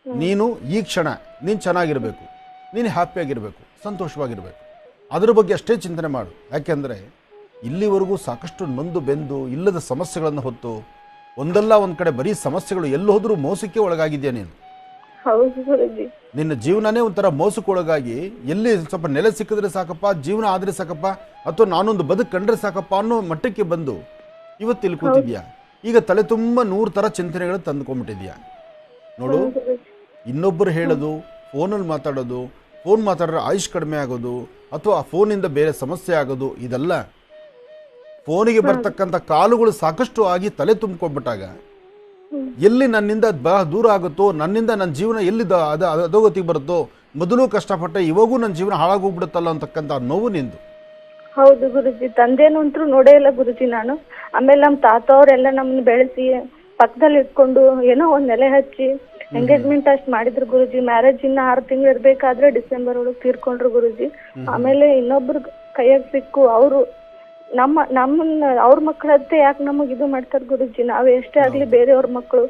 ನೀನು ಈ ಕ್ಷಣ ನೀನು ಚೆನ್ನಾಗಿರಬೇಕು, ನೀನು ಹ್ಯಾಪಿಯಾಗಿರಬೇಕು, ಸಂತೋಷವಾಗಿರಬೇಕು, ಅದರ ಬಗ್ಗೆ ಅಷ್ಟೇ ಚಿಂತನೆ ಮಾಡು. ಯಾಕೆಂದರೆ ಇಲ್ಲಿವರೆಗೂ ಸಾಕಷ್ಟು ನೊಂದು ಬೆಂದು ಇಲ್ಲದ ಸಮಸ್ಯೆಗಳನ್ನು ಹೊತ್ತು ಒಂದಲ್ಲ ಒಂದು ಕಡೆ ಬರೀ ಸಮಸ್ಯೆಗಳು, ಎಲ್ಲಿ ಹೋದರೂ ಮೋಸಕ್ಕೆ ಒಳಗಾಗಿದೆಯಾ ನೀನು. ನಿನ್ನ ಜೀವನನೇ ಒಂಥರ ಮೋಸಕ್ಕೊಳಗಾಗಿ, ಎಲ್ಲಿ ಸ್ವಲ್ಪ ನೆಲೆ ಸಿಕ್ಕಿದ್ರೆ ಸಾಕಪ್ಪ, ಜೀವನ ಆದರೆ ಸಾಕಪ್ಪ, ಅಥವಾ ನಾನೊಂದು ಬದುಕು ಕಂಡ್ರೆ ಸಾಕಪ್ಪ ಅನ್ನೋ ಮಟ್ಟಕ್ಕೆ ಬಂದು ಇವತ್ತು ಇಲ್ಲಿ ಕೂತಿದ್ಯಾ. ಈಗ ತಲೆ ತುಂಬ 100 ಥರ ಚಿಂತನೆಗಳು ತಂದುಕೊಂಡ್ಬಿಟ್ಟಿದ್ಯಾ. ನೋಡು, ಇನ್ನೊಬ್ಬರು ಹೇಳೋದು, ಫೋನಲ್ಲಿ ಮಾತಾಡೋದು, ಫೋನ್ ಮಾತಾಡಿದ್ರೆ ಆಯುಷ್ ಕಡಿಮೆ ಆಗೋದು ಅಥವಾ ಆ ಫೋನಿಂದ ಬೇರೆ ಸಮಸ್ಯೆ ಆಗೋದು ಇದಲ್ಲ. ಫೋನಿಗೆ ಬರ್ತಕ್ಕಂಥ ಕಾಲುಗಳು ಸಾಕಷ್ಟು ಆಗಿ ತಲೆ ತುಂಬಿಕೊಂಡ್ಬಿಟ್ಟಾಗ ಎಲ್ಲಿ ನನ್ನಿಂದ ದೂರ ಆಗುತ್ತೋ, ನನ್ನಿಂದ ನನ್ನ ಜೀವನ ಎಲ್ಲಿ ಅಧೋಗತಿಗೆ ಬರುತ್ತೋ, ಮೊದಲು ಕಷ್ಟಪಟ್ಟೆ ಇವಾಗೂ ನನ್ನ ಜೀವನ ಹಾಳಾಗೋಗ್ಬಿಡುತ್ತಲ್ಲ ಅಂತಕ್ಕಂಥ ನೋವು ನಿಂದು. ಹೌದು ಗುರುಜಿ, ತಂದೆನೂ ಅಂತೂ ನೋಡೇ ಇಲ್ಲ ಗುರುಜಿ ನಾನು. ಆಮೇಲೆ ನಮ್ಮ ತಾತ ಅವರೆಲ್ಲ ನಮ್ಮನ್ನ ಬೆಳೆಸಿ ಪಕ್ಕದಲ್ಲಿ ಇಟ್ಕೊಂಡು ಏನೋ ಒಂದ್ ನೆಲೆ ಹಚ್ಚಿ ಎಂಗೇಜ್ಮೆಂಟ್ ಅಷ್ಟ್ ಮಾಡಿದ್ರು ಗುರುಜಿ. ಮ್ಯಾರೇಜ್ ಇನ್ನ 6 ತಿಂಗಳು ಇರ್ಬೇಕಾದ್ರೆ ಡಿಸೆಂಬರ್ ಒಳಗೆ ತೀರ್ಕೊಂಡ್ರು ಗುರುಜಿ. ಆಮೇಲೆ ಇನ್ನೊಬ್ರು ಕೈಯಾಗ ಸಿಕ್ಕು ಅವರು ನಮ್ಮನ್ನ ಅವ್ರ ಮಕ್ಕಳತ್ತೆ ಯಾಕೆ ನಮಗ್ ಇದು ಮಾಡ್ತಾರ ಗುರುಜಿ. ನಾವ್ ಎಷ್ಟೇ ಆಗ್ಲಿ ಬೇರೆಯವ್ರ ಮಕ್ಕಳು,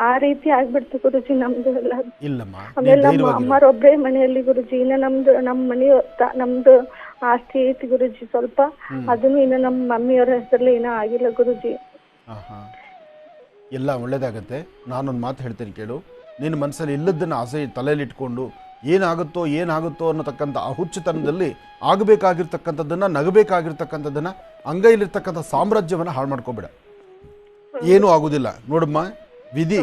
ಆ ರೀತಿ ಆಗ್ಬಿಡ್ತು ಗುರುಜಿ ನಮ್ದು ಎಲ್ಲ. ಆಮೇಲೆ ನಮ್ಮ ಅಮ್ಮರೊಬ್ಬರೇ ಮನೆಯಲ್ಲಿ ಗುರುಜಿ. ಇನ್ನ ನಮ್ಮ ನಮ್ದು ಆಸ್ತಿ ಐತಿ ಗುರುಜಿ ಸ್ವಲ್ಪ, ಅದನ್ನು ಇನ್ನ ನಮ್ಮ ಮಮ್ಮಿಯವರ ಹೆಸರಲ್ಲಿ ಏನೋ ಆಗಿಲ್ಲ ಗುರುಜಿ. ಎಲ್ಲ ಒಳ್ಳೇದಾಗತ್ತೆ. ನಾನೊಂದು ಮಾತು ಹೇಳ್ತೇನೆ ಕೇಳು. ನಿನ್ನ ಮನಸ್ಸಲ್ಲಿ ಇಲ್ಲದನ್ನ ಆಸೆ ತಲೆಯಲ್ಲಿ ಇಟ್ಕೊಂಡು ಏನಾಗುತ್ತೋ ಅನ್ನತಕ್ಕಂಥ ಆ ಹುಚ್ಚುತನದಲ್ಲಿ ಆಗಬೇಕಾಗಿರ್ತಕ್ಕಂಥದ್ದನ್ನ, ನಗಬೇಕಾಗಿರ್ತಕ್ಕಂಥದ್ದನ್ನ, ಅಂಗೈಲಿರ್ತಕ್ಕಂಥ ಸಾಮ್ರಾಜ್ಯವನ್ನು ಹಾಳು ಮಾಡ್ಕೋಬೇಡ. ಏನೂ ಆಗುದಿಲ್ಲ. ನೋಡಮ್ಮ, ವಿಧಿ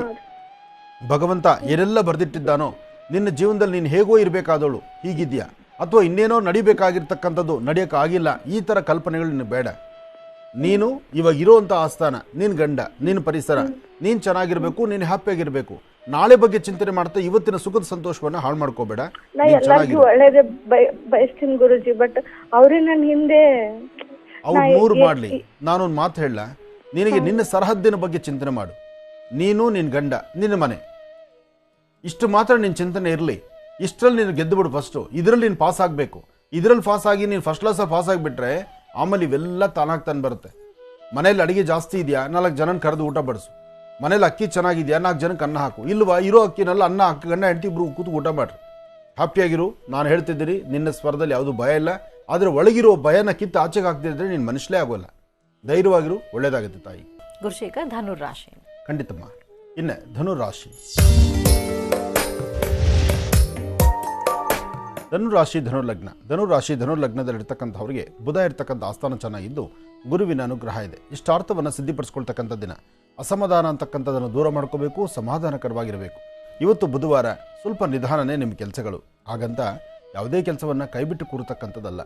ಭಗವಂತ ಏನೆಲ್ಲ ಬರೆದಿಟ್ಟಿದ್ದಾನೋ, ನಿನ್ನ ಜೀವನದಲ್ಲಿ ನೀನು ಹೇಗೋ ಇರಬೇಕಾದವಳು ಹೀಗಿದ್ಯಾ, ಅಥವಾ ಇನ್ನೇನೋ ನಡಿಬೇಕಾಗಿರ್ತಕ್ಕಂಥದ್ದು ನಡೆಯೋಕ್ಕಾಗಿಲ್ಲ, ಈ ಥರ ಕಲ್ಪನೆಗಳು ನಿನಗೆ ಬೇಡ. ನೀನು ಇವಾಗ ಇರೋವಂಥ ಆಸ್ಥಾನ, ನಿನ್ನ ಗಂಡ, ನಿನ್ನ ಪರಿಸರ, ನೀನು ಚೆನ್ನಾಗಿರ್ಬೇಕು, ನೀನು ಹ್ಯಾಪಿಯಾಗಿರ್ಬೇಕು. ನಾಳೆ ಬಗ್ಗೆ ಚಿಂತನೆ ಮಾಡ್ತಾ ಇವತ್ತಿನ ಸುಖದ ಸಂತೋಷವನ್ನ ಹಾಳು ಮಾಡ್ಕೋಬೇಡ. ಒಳ್ಳೇದೇ ಬಯಸ್ತೀನಿ ಗುರುಜಿ, ಬಟ್ ಅವ್ರೇ ನನ್ನ ಹಿಂದೆ ಅವ್ರು 100 ಮಾಡ್ಲಿ. ನಾನೊಂದು ಮಾತು ಹೇಳ, ನಿನಗೆ ನಿನ್ನ ಸರಹದ್ದಿನ ಬಗ್ಗೆ ಚಿಂತನೆ ಮಾಡು. ನೀನು, ನಿನ್ನ ಗಂಡ, ನಿನ್ನ ಮನೆ, ಇಷ್ಟು ಮಾತ್ರ ನಿನ್ನ ಚಿಂತನೆ ಇರಲಿ. ಇಷ್ಟರಲ್ಲಿ ನೀನು ಗೆದ್ದು ಬಿಡು. ಫಸ್ಟು ಇದರಲ್ಲಿ ನೀನು ಪಾಸ್ ಆಗಬೇಕು. ಇದರಲ್ಲಿ ಪಾಸ್ ಆಗಿ ನೀನು ಫಸ್ಟ್ ಕ್ಲಾಸಲ್ಲಿ ಪಾಸ್ ಆಗಿಬಿಟ್ರೆ ಆಮೇಲೆ ಇವೆಲ್ಲ ತಾನಾಗ್ತಾನೆ ಬರುತ್ತೆ. ಮನೇಲಿ ಅಡುಗೆ ಜಾಸ್ತಿ ಇದೆಯಾ, 4 ಜನನ ಕರೆದು ಊಟ ಬಡಿಸು. ಮನೇಲಿ ಅಕ್ಕಿ ಚೆನ್ನಾಗಿದೆಯಾ, 4 ಜನಕ್ಕೆ ಅನ್ನ ಹಾಕು. ಇಲ್ವಾ, ಇರೋ ಅಕ್ಕಿನೆಲ್ಲ ಅನ್ನ ಹಾಕಿ ಗಂಡ ಹೆಂಡತಿ ಇಬ್ರು ಕೂತು ಊಟ ಮಾಡ್ರಿ, ಹ್ಯಾಪಿಯಾಗಿರು. ನಾನು ಹೇಳ್ತಿದ್ದೀನಿ, ನಿನ್ನ ಸ್ವರದಲ್ಲಿ ಯಾವುದೂ ಭಯ ಇಲ್ಲ. ಆದರೆ ಒಳಗಿರೋ ಭಯನ ಕಿತ್ತು ಆಚೆಗೆ ಹಾಕ್ತಿದ್ರೆ ನೀನು ಮನುಷ್ಯಲೇ ಆಗೋಲ್ಲ. ಧೈರ್ಯವಾಗಿರು, ಒಳ್ಳೇದಾಗುತ್ತೆ ತಾಯಿ. ಗುರುಶೇಖರ್, ಧನುರಾಶಿ. ಖಂಡಿತಮ್ಮ. ಇನ್ನು ಧನುರಾಶಿ, ಧನುರ್ಲಗ್ನದಲ್ಲಿರ್ತಕ್ಕಂಥವ್ರಿಗೆ ಬುಧ ಇರ್ತಕ್ಕಂಥ ಆಸ್ಥಾನ ಚೆನ್ನಾಗಿದ್ದು ಗುರುವಿನ ಅನುಗ್ರಹ ಇದೆ. ಇಷ್ಟಾರ್ಥವನ್ನು ಸಿದ್ಧಿಪಡಿಸ್ಕೊಳ್ತಕ್ಕಂಥ ದಿನ. ಅಸಮಾಧಾನ ಅಂತಕ್ಕಂಥದ್ದನ್ನು ದೂರ ಮಾಡ್ಕೋಬೇಕು, ಸಮಾಧಾನಕರವಾಗಿರಬೇಕು. ಇವತ್ತು ಬುಧವಾರ, ಸ್ವಲ್ಪ ನಿಧಾನನೇ ನಿಮ್ಮ ಕೆಲಸಗಳು. ಹಾಗಂತ ಯಾವುದೇ ಕೆಲಸವನ್ನು ಕೈಬಿಟ್ಟು ಕೂರತಕ್ಕಂಥದ್ದಲ್ಲ.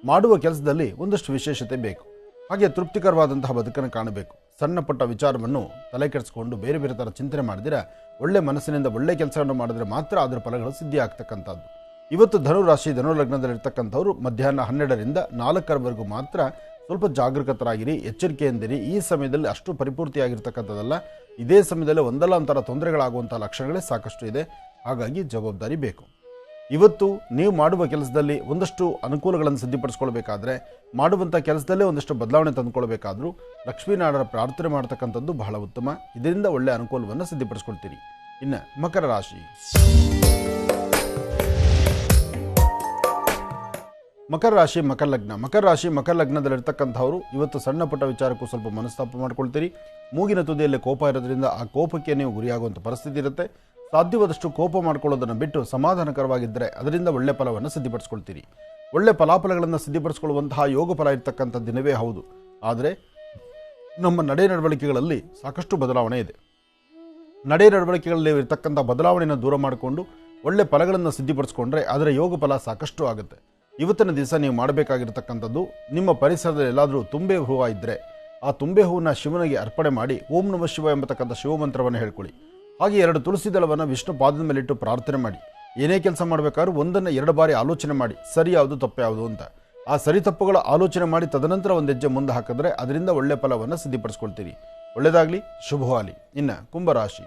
ಮಾಡುವ ಕೆಲಸದಲ್ಲಿ ಒಂದಷ್ಟು ವಿಶೇಷತೆ ಬೇಕು. ಹಾಗೆ ತೃಪ್ತಿಕರವಾದಂತಹ ಬದುಕನ್ನು ಕಾಣಬೇಕು. ಸಣ್ಣ ಪುಟ್ಟ ವಿಚಾರವನ್ನು ತಲೆ ಕೆಡಿಸ್ಕೊಂಡು ಬೇರೆ ಬೇರೆ ಥರ ಚಿಂತನೆ ಮಾಡಿದ್ರೆ, ಒಳ್ಳೆ ಮನಸ್ಸಿನಿಂದ ಒಳ್ಳೆ ಕೆಲಸವನ್ನು ಮಾಡಿದ್ರೆ ಮಾತ್ರ ಅದರ ಫಲಗಳು ಸಿದ್ಧಿ ಆಗ್ತಕ್ಕಂಥದ್ದು. ಇವತ್ತು ಧನುರ್ಲಗ್ನದಲ್ಲಿರ್ತಕ್ಕಂಥವ್ರು ಮಧ್ಯಾಹ್ನ 12ರಿಂದ 4ರವರೆಗೂ ಮಾತ್ರ ಸ್ವಲ್ಪ ಜಾಗರೂಕತರಾಗಿರಿ, ಎಚ್ಚರಿಕೆಯಿಂದಿರಿ. ಈ ಸಮಯದಲ್ಲಿ ಅಷ್ಟು ಪರಿಪೂರ್ತಿಯಾಗಿರ್ತಕ್ಕಂಥದ್ದಲ್ಲ. ಇದೇ ಸಮಯದಲ್ಲಿ ಒಂದಲ್ಲ ಒಂಥರ ತೊಂದರೆಗಳಾಗುವಂಥ ಲಕ್ಷಣಗಳೇ ಸಾಕಷ್ಟು ಇದೆ. ಹಾಗಾಗಿ ಜವಾಬ್ದಾರಿ ಬೇಕು. ಇವತ್ತು ನೀವು ಮಾಡುವ ಕೆಲಸದಲ್ಲಿ ಒಂದಷ್ಟು ಅನುಕೂಲಗಳನ್ನು ಸಿದ್ಧಪಡಿಸ್ಕೊಳ್ಬೇಕಾದ್ರೆ, ಮಾಡುವಂಥ ಕೆಲಸದಲ್ಲೇ ಒಂದಷ್ಟು ಬದಲಾವಣೆ ತಂದುಕೊಳ್ಬೇಕಾದ್ರೂ ಲಕ್ಷ್ಮೀನಾರಾಯಣರ ಪ್ರಾರ್ಥನೆ ಮಾಡ್ತಕ್ಕಂಥದ್ದು ಬಹಳ ಉತ್ತಮ. ಇದರಿಂದ ಒಳ್ಳೆಯ ಅನುಕೂಲವನ್ನು ಸಿದ್ಧಪಡಿಸ್ಕೊಳ್ತೀರಿ. ಇನ್ನು ಮಕರ ರಾಶಿ. ಮಕರ ರಾಶಿ ಮಕರ ಲಗ್ನ. ಮಕರ ರಾಶಿ ಮಕರ ಲಗ್ನದಲ್ಲಿರ್ತಕ್ಕಂಥವ್ರು ಇವತ್ತು ಸಣ್ಣ ಪುಟ್ಟ ವಿಚಾರಕ್ಕೂ ಸ್ವಲ್ಪ ಮನಸ್ತಾಪ ಮಾಡ್ಕೊಳ್ತೀರಿ. ಮೂಗಿನ ತುದಿಯಲ್ಲಿ ಕೋಪ ಇರೋದ್ರಿಂದ ಆ ಕೋಪಕ್ಕೆ ನೀವು ಗುರಿಯಾಗುವಂಥ ಪರಿಸ್ಥಿತಿ ಇರುತ್ತೆ. ಸಾಧ್ಯವಾದಷ್ಟು ಕೋಪ ಮಾಡ್ಕೊಳ್ಳೋದನ್ನು ಬಿಟ್ಟು ಸಮಾಧಾನಕರವಾಗಿದ್ದರೆ ಅದರಿಂದ ಒಳ್ಳೆ ಫಲವನ್ನು ಸಿದ್ಧಪಡಿಸ್ಕೊಳ್ತೀರಿ. ಒಳ್ಳೆ ಫಲಾಫಲಗಳನ್ನು ಸಿದ್ಧಪಡಿಸ್ಕೊಳ್ಳುವಂತಹ ಯೋಗ ಫಲ ಇರ್ತಕ್ಕಂಥ ದಿನವೇ ಹೌದು. ಆದರೆ ನಮ್ಮ ನಡೆ ನಡವಳಿಕೆಗಳಲ್ಲಿ ಸಾಕಷ್ಟು ಬದಲಾವಣೆ ಇದೆ. ನಡೆ ನಡವಳಿಕೆಗಳಲ್ಲಿ ಇರತಕ್ಕಂಥ ಬದಲಾವಣೆಯನ್ನು ದೂರ ಮಾಡಿಕೊಂಡು ಒಳ್ಳೆ ಫಲಗಳನ್ನು ಸಿದ್ಧಪಡಿಸ್ಕೊಂಡ್ರೆ ಅದರ ಯೋಗ ಫಲ ಸಾಕಷ್ಟು ಆಗುತ್ತೆ. ಇವತ್ತಿನ ದಿವಸ ನೀವು ಮಾಡಬೇಕಾಗಿರ್ತಕ್ಕಂಥದ್ದು, ನಿಮ್ಮ ಪರಿಸರದಲ್ಲಿ ಎಲ್ಲಾದರೂ ತುಂಬೆ ಹೂವು ಇದ್ದರೆ ಆ ತುಂಬೆ ಹೂವನ್ನ ಶಿವನಿಗೆ ಅರ್ಪಣೆ ಮಾಡಿ ಓಂ ನಮಃ ಶಿವ ಎಂಬತಕ್ಕಂಥ ಶಿವಮಂತ್ರವನ್ನು ಹೇಳ್ಕೊಳ್ಳಿ. ಹಾಗೆ 2 ತುಳಸಿ ದಳವನ್ನು ವಿಷ್ಣು ಪಾದದ ಮೇಲಿಟ್ಟು ಪ್ರಾರ್ಥನೆ ಮಾಡಿ. ಏನೇ ಕೆಲಸ ಮಾಡಬೇಕಾದ್ರೂ 1-2 ಬಾರಿ ಆಲೋಚನೆ ಮಾಡಿ, ಸರಿ ಯಾವುದು ತಪ್ಪು ಯಾವುದು ಅಂತ. ಆ ಸರಿ ತಪ್ಪುಗಳ ಆಲೋಚನೆ ಮಾಡಿ ತದನಂತರ ಒಂದು ಹೆಜ್ಜೆ ಮುಂದೆ ಹಾಕಿದ್ರೆ ಅದರಿಂದ ಒಳ್ಳೆ ಫಲವನ್ನು ಸಿದ್ಧಪಡಿಸ್ಕೊಳ್ತೀರಿ. ಒಳ್ಳೆಯದಾಗಲಿ, ಶುಭವಾಗಲಿ. ಇನ್ನು ಕುಂಭರಾಶಿ.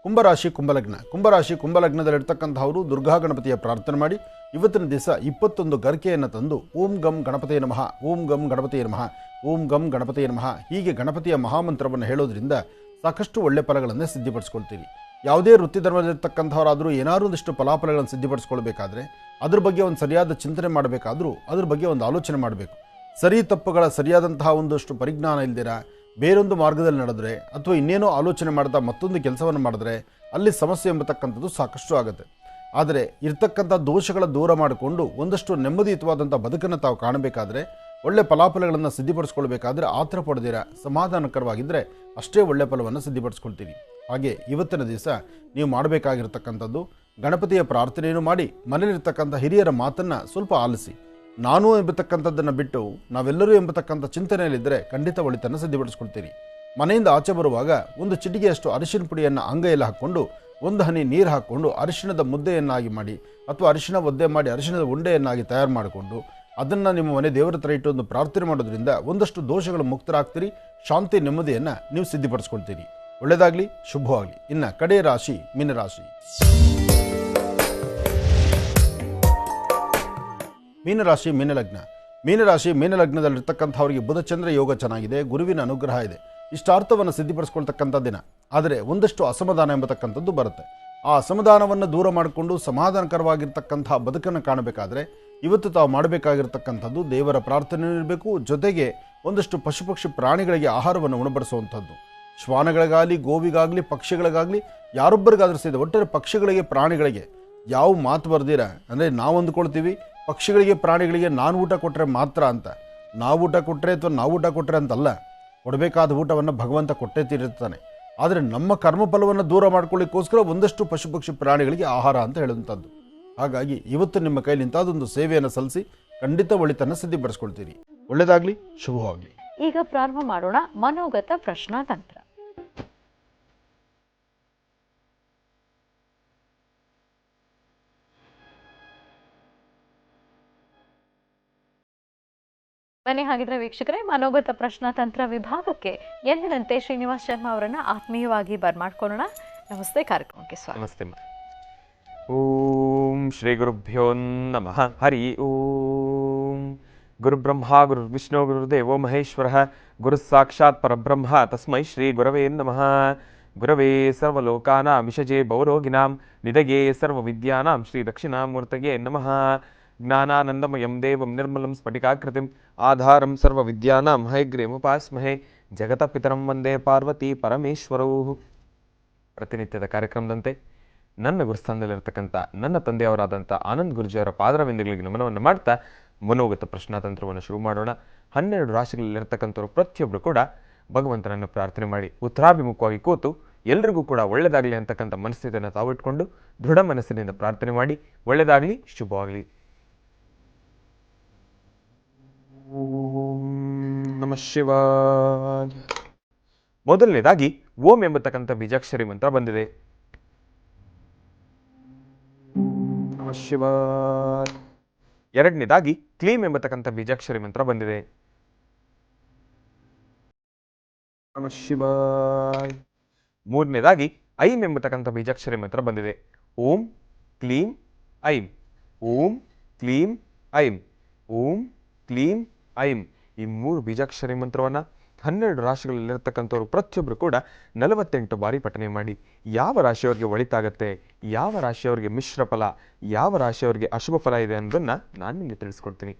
ಕುಂಭರಾಶಿ ಕುಂಭಲಗ್ನ. ಕುಂಭರಾಶಿ ಕುಂಭಲಗ್ನದಲ್ಲಿರ್ತಕ್ಕಂಥವರು ದುರ್ಗಾ ಗಣಪತಿಯ ಪ್ರಾರ್ಥನೆ ಮಾಡಿ ಇವತ್ತಿನ ದಿವಸ 21 ಗರಿಕೆಯನ್ನು ತಂದು ಓಂ ಗಂ ಗಣಪತಿಯ ನಮಃ, ಓಂ ಗಂ ಗಣಪತಿಯ ನಮಃ, ಓಂ ಗಂ ಗಣಪತಿಯ ನಮಃ ಹೀಗೆ ಗಣಪತಿಯ ಮಹಾಮಂತ್ರವನ್ನು ಹೇಳೋದ್ರಿಂದ ಸಾಕಷ್ಟು ಒಳ್ಳೆ ಫಲಗಳನ್ನು ಸಿದ್ಧಪಡಿಸ್ಕೊಳ್ತೀರಿ. ಯಾವುದೇ ವೃತ್ತಿ ಧರ್ಮದಲ್ಲಿರ್ತಕ್ಕಂಥವರಾದರೂ ಏನಾದರೂ ಒಂದಿಷ್ಟು ಫಲಾಫಲಗಳನ್ನು ಸಿದ್ಧಪಡಿಸ್ಕೊಳ್ಬೇಕಾದ್ರೆ ಅದ್ರ ಬಗ್ಗೆ ಒಂದು ಸರಿಯಾದ ಚಿಂತನೆ ಮಾಡಬೇಕಾದ್ರೂ ಅದ್ರ ಬಗ್ಗೆ ಒಂದು ಆಲೋಚನೆ ಮಾಡಬೇಕು. ಸರಿ ತಪ್ಪುಗಳ ಸರಿಯಾದಂತಹ ಒಂದಷ್ಟು ಪರಿಜ್ಞಾನ ಇಲ್ದಿರ ಬೇರೊಂದು ಮಾರ್ಗದಲ್ಲಿ ನಡೆದ್ರೆ ಅಥವಾ ಇನ್ನೇನೋ ಆಲೋಚನೆ ಮಾಡ್ತಾ ಮತ್ತೊಂದು ಕೆಲಸವನ್ನು ಮಾಡಿದ್ರೆ ಅಲ್ಲಿ ಸಮಸ್ಯೆ ಎಂಬತಕ್ಕಂಥದ್ದು ಸಾಕಷ್ಟು ಆಗುತ್ತೆ. ಆದರೆ ಇರ್ತಕ್ಕಂಥ ದೋಷಗಳ ದೂರ ಮಾಡಿಕೊಂಡು ಒಂದಷ್ಟು ನೆಮ್ಮದಿಯುತವಾದಂಥ ಬದುಕನ್ನು ತಾವು ಕಾಣಬೇಕಾದ್ರೆ, ಒಳ್ಳೆ ಫಲಾಫಲಗಳನ್ನು ಸಿದ್ಧಪಡಿಸ್ಕೊಳ್ಬೇಕಾದ್ರೆ ಆತರ ಪಡೆದಿರ ಸಮಾಧಾನಕರವಾಗಿದ್ದರೆ ಅಷ್ಟೇ ಒಳ್ಳೆ ಫಲವನ್ನು ಸಿದ್ಧಪಡಿಸ್ಕೊಳ್ತೀರಿ. ಹಾಗೆ ಇವತ್ತಿನ ದಿವಸ ನೀವು ಮಾಡಬೇಕಾಗಿರ್ತಕ್ಕಂಥದ್ದು, ಗಣಪತಿಯ ಪ್ರಾರ್ಥನೆಯನ್ನು ಮಾಡಿ ಮನೆಯಲ್ಲಿರ್ತಕ್ಕಂಥ ಹಿರಿಯರ ಮಾತನ್ನು ಸ್ವಲ್ಪ ಆಲಿಸಿ. ನಾನು ಎಂಬತಕ್ಕಂಥದ್ದನ್ನು ಬಿಟ್ಟು ನಾವೆಲ್ಲರೂ ಎಂಬತಕ್ಕಂಥ ಚಿಂತನೆಯಲ್ಲಿದ್ದರೆ ಖಂಡಿತ ಒಳಿತನ್ನು ಸಿದ್ಧಪಡಿಸ್ಕೊಳ್ತೀರಿ. ಮನೆಯಿಂದ ಆಚೆ ಬರುವಾಗ ಒಂದು ಚಿಟಿಗೆಯಷ್ಟು ಅರಿಶಿನ ಪುಡಿಯನ್ನು ಅಂಗೈಯಲ್ಲಿ ಹಾಕ್ಕೊಂಡು 1 ಹನಿ ನೀರು ಹಾಕ್ಕೊಂಡು ಅರಿಶಿಣದ ಮುದ್ದೆಯನ್ನಾಗಿ ಮಾಡಿ ಅಥವಾ ಅರಿಶಿಣ ಒದ್ದೆ ಮಾಡಿ ಅರಿಶಿಣದ ಉಂಡೆಯನ್ನಾಗಿ ತಯಾರು ಮಾಡಿಕೊಂಡು ಅದನ್ನು ನಿಮ್ಮ ಮನೆ ದೇವರ ಹತ್ರ ಇಟ್ಟು ಒಂದು ಪ್ರಾರ್ಥನೆ ಮಾಡೋದ್ರಿಂದ ಒಂದಷ್ಟು ದೋಷಗಳು ಮುಕ್ತರಾಗ್ತೀರಿ. ಶಾಂತಿ ನೆಮ್ಮದಿಯನ್ನು ನೀವು ಸಿದ್ಧಪಡಿಸ್ಕೊಳ್ತೀರಿ. ಒಳ್ಳೆಯದಾಗಲಿ, ಶುಭವಾಗಲಿ. ಇನ್ನು ಕಡೆ ರಾಶಿ ಮೀನರಾಶಿ. ಮೀನರಾಶಿ ಮೀನಲಗ್ನ. ಮೀನರಾಶಿ ಮೀನಲಗ್ನದಲ್ಲಿರ್ತಕ್ಕಂಥವರಿಗೆ ಬುಧಚಂದ್ರ ಯೋಗ ಚೆನ್ನಾಗಿದೆ, ಗುರುವಿನ ಅನುಗ್ರಹ ಇದೆ. ಇಷ್ಟಾರ್ಥವನ್ನು ಸಿದ್ಧಪಡಿಸ್ಕೊಳ್ತಕ್ಕಂಥ ದಿನ. ಆದರೆ ಒಂದಷ್ಟು ಅಸಮಾಧಾನ ಎಂಬತಕ್ಕಂಥದ್ದು ಬರುತ್ತೆ. ಆ ಅಸಮಾಧಾನವನ್ನು ದೂರ ಮಾಡಿಕೊಂಡು ಸಮಾಧಾನಕರವಾಗಿರ್ತಕ್ಕಂಥ ಬದುಕನ್ನು ಕಾಣಬೇಕಾದ್ರೆ ಇವತ್ತು ತಾವು ಮಾಡಬೇಕಾಗಿರ್ತಕ್ಕಂಥದ್ದು ದೇವರ ಪ್ರಾರ್ಥನೆ ಇರಬೇಕು. ಜೊತೆಗೆ ಒಂದಷ್ಟು ಪಶು ಪಕ್ಷಿ ಪ್ರಾಣಿಗಳಿಗೆ ಆಹಾರವನ್ನು ಉಣಬಡಿಸುವಂಥದ್ದು. ಶ್ವಾನಗಳಿಗಾಗಲಿ, ಗೋವಿಗಾಗಲಿ, ಪಕ್ಷಿಗಳಿಗಾಗಲಿ, ಯಾರೊಬ್ಬರಿಗಾದ್ರೂ ಸೇರಿದ ಒಟ್ಟಾರೆ ಪಕ್ಷಿಗಳಿಗೆ, ಪ್ರಾಣಿಗಳಿಗೆ ಯಾವ ಮಾತು ಬರ್ದಿರ ಅಂದರೆ ನಾವು ಅಂದ್ಕೊಳ್ತೀವಿ ಪಕ್ಷಿಗಳಿಗೆ ಪ್ರಾಣಿಗಳಿಗೆ ನಾನು ಊಟ ಕೊಟ್ಟರೆ ಮಾತ್ರ ಅಂತ. ನಾವು ಊಟ ಕೊಟ್ಟರೆ ಅಥವಾ ನಾವು ಊಟ ಕೊಟ್ಟರೆ ಅಂತಲ್ಲ, ಕೊಡಬೇಕಾದ ಊಟವನ್ನು ಭಗವಂತ ಕೊಟ್ಟೇ ತೀರುತ್ತಾನೆ. ಆದರೆ ನಮ್ಮ ಕರ್ಮಫಲವನ್ನು ದೂರ ಮಾಡ್ಕೊಳ್ಳಿಕ್ಕೋಸ್ಕರ ಒಂದಷ್ಟು ಪಶು ಪಕ್ಷಿ ಪ್ರಾಣಿಗಳಿಗೆ ಆಹಾರ ಅಂತ ಹೇಳುವಂಥದ್ದು. ಹಾಗಾಗಿ ಇವತ್ತು ನಿಮ್ಮ ಕೈಲಿ ಇಂಥದ್ದೊಂದು ಸೇವೆಯನ್ನು ಸಲ್ಲಿಸಿ ಖಂಡಿತ ಒಳಿತನ್ನು ಸಿದ್ಧಪಡಿಸ್ಕೊಳ್ತೀರಿ. ಒಳ್ಳೆಯದಾಗಲಿ, ಶುಭವಾಗಲಿ. ಈಗ ಪ್ರಾರಂಭ ಮಾಡೋಣ ಮನೋಗತ ಪ್ರಶ್ನಾ ತಂತ್ರ. ಬನ್ನಿ ಹಾಗಿದ್ರೆ ವೀಕ್ಷಕರೇ, ಮನೋಗತ ಪ್ರಶ್ನಾ ತಂತ್ರ ವಿಭಾಗಕ್ಕೆ ಎಂದಿನಂತೆ ಶ್ರೀನಿವಾಸ್ ಶರ್ಮಾ ಅವರನ್ನ ಆತ್ಮೀಯವಾಗಿ ಬರ್ಮಾಡ್ಕೊಳ್ಳೋಣ. ನಮಸ್ತೆ, ಕಾರ್ಯಕ್ರಮಕ್ಕೆ ಸ್ವಾಗತ. ನಮಸ್ತೆ. ಓಂ ಶ್ರೀ ಗುರುಭ್ಯೋ ನಮಃ. ಹರಿ ಓಂ. ಗುರುಬ್ರಹ್ಮ ಗುರುರ್ವಿಷ್ಣು ಗುರುರ್ದೇವೋ ಮಹೇಶ್ವರ, ಗುರು ಸಾಕ್ಷಾತ್ ಪರಬ್ರಹ್ಮ ತಸ್ಮೈ ಶ್ರೀ ಗುರವೇ ನಮಃ. ಗುರವೇ ಸರ್ವಲೋಕಾನಾಂ ವಿಷಜೇ ಭವರೋಗಿಣಾಂ ನಿಧಯೇ ಸರ್ವವಿದ್ಯಾನಾಂ ಶ್ರೀ ದಕ್ಷಿಣಾಮೂರ್ತಯೇ ನಮಃ. ಜ್ಞಾನಾನಂದಮಯಂ ದೇವಂ ನಿರ್ಮಲಂ ಸ್ಫಟಿಕಾಕೃತಿಂ ಆಧಾರಂ ಸರ್ವವಿದ್ಯಾನಾಂ ಹಯಗ್ರೀಮುಪಾಸ್ಮಹೇ. ಜಗತಪಿತರಂ ವಂದೇ ಪಾರ್ವತಿ ಪರಮೇಶ್ವರೌ. ಪ್ರತಿನಿತ್ಯದ ಕಾರ್ಯಕ್ರಮದಂತೆ ನನ್ನ ಗುರುಸ್ಥಾನದಲ್ಲಿರ್ತಕ್ಕಂಥ ನನ್ನ ತಂದೆಯವರಾದಂಥ ಆನಂದ್ ಗುರುಜಿಯವರ ಪಾದರವಿಂದಗಳಿಗೆ ನಮನವನ್ನು ಮಾಡ್ತಾ ಮನೋಗತ ಪ್ರಶ್ನಾತಂತ್ರವನ್ನು ಶುರು ಮಾಡೋಣ. 12 ರಾಶಿಗಳಲ್ಲಿರ್ತಕ್ಕಂಥವ್ರು ಪ್ರತಿಯೊಬ್ಬರು ಕೂಡ ಭಗವಂತನನ್ನು ಪ್ರಾರ್ಥನೆ ಮಾಡಿ ಉತ್ತರಾಭಿಮುಖವಾಗಿ ಕೂತು ಎಲ್ರಿಗೂ ಕೂಡ ಒಳ್ಳೆಯದಾಗಲಿ ಅಂತಕ್ಕಂಥ ಮನಸ್ಥಿತಿಯನ್ನು ತಾವಿಟ್ಕೊಂಡು ದೃಢ ಮನಸ್ಸಿನಿಂದ ಪ್ರಾರ್ಥನೆ ಮಾಡಿ ಒಳ್ಳೆಯದಾಗಲಿ, ಶುಭವಾಗಲಿ. ಓಂ ನಮಃ ಶಿವಾಯ. ಮೊದಲನೇದಾಗಿ ಓಂ ಎಂಬತಕ್ಕಂಥ ಬೀಜಾಕ್ಷರಿ ಮಂತ್ರ ಬಂದಿದೆ. ನಮಃ ಶಿವಾಯ. ಎರಡನೇದಾಗಿ ಕ್ಲೀಂ ಎಂಬತಕ್ಕಂಥ ಬೀಜಾಕ್ಷರಿ ಮಂತ್ರ ಬಂದಿದೆ. ನಮಃ ಶಿವಾಯ. ಮೂರನೇದಾಗಿ ಐಂ ಎಂಬತಕ್ಕಂಥ ಬೀಜಾಕ್ಷರಿ ಮಂತ್ರ ಬಂದಿದೆ. ಓಂ ಕ್ಲೀಂ ಐಂ, ಓಂ ಕ್ಲೀಂ ಐಂ, ಓಂ ಕ್ಲೀಂ ಐಂ. ಈ 3 ಬೀಜಾಕ್ಷರಿ ಮಂತ್ರವನ್ನು 12 ರಾಶಿಗಳಲ್ಲಿರ್ತಕ್ಕಂಥವ್ರು ಪ್ರತಿಯೊಬ್ಬರು ಕೂಡ 48 ಬಾರಿ ಪಠನೆ ಮಾಡಿ. ಯಾವ ರಾಶಿಯವರಿಗೆ ಒಳಿತಾಗತ್ತೆ, ಯಾವ ರಾಶಿಯವರಿಗೆ ಮಿಶ್ರ ಫಲ, ಯಾವ ರಾಶಿಯವರಿಗೆ ಅಶುಭ ಫಲ ಇದೆ ಅನ್ನೋದನ್ನು ನಾನು ನಿಮಗೆ ತಿಳಿಸ್ಕೊಡ್ತೀನಿ.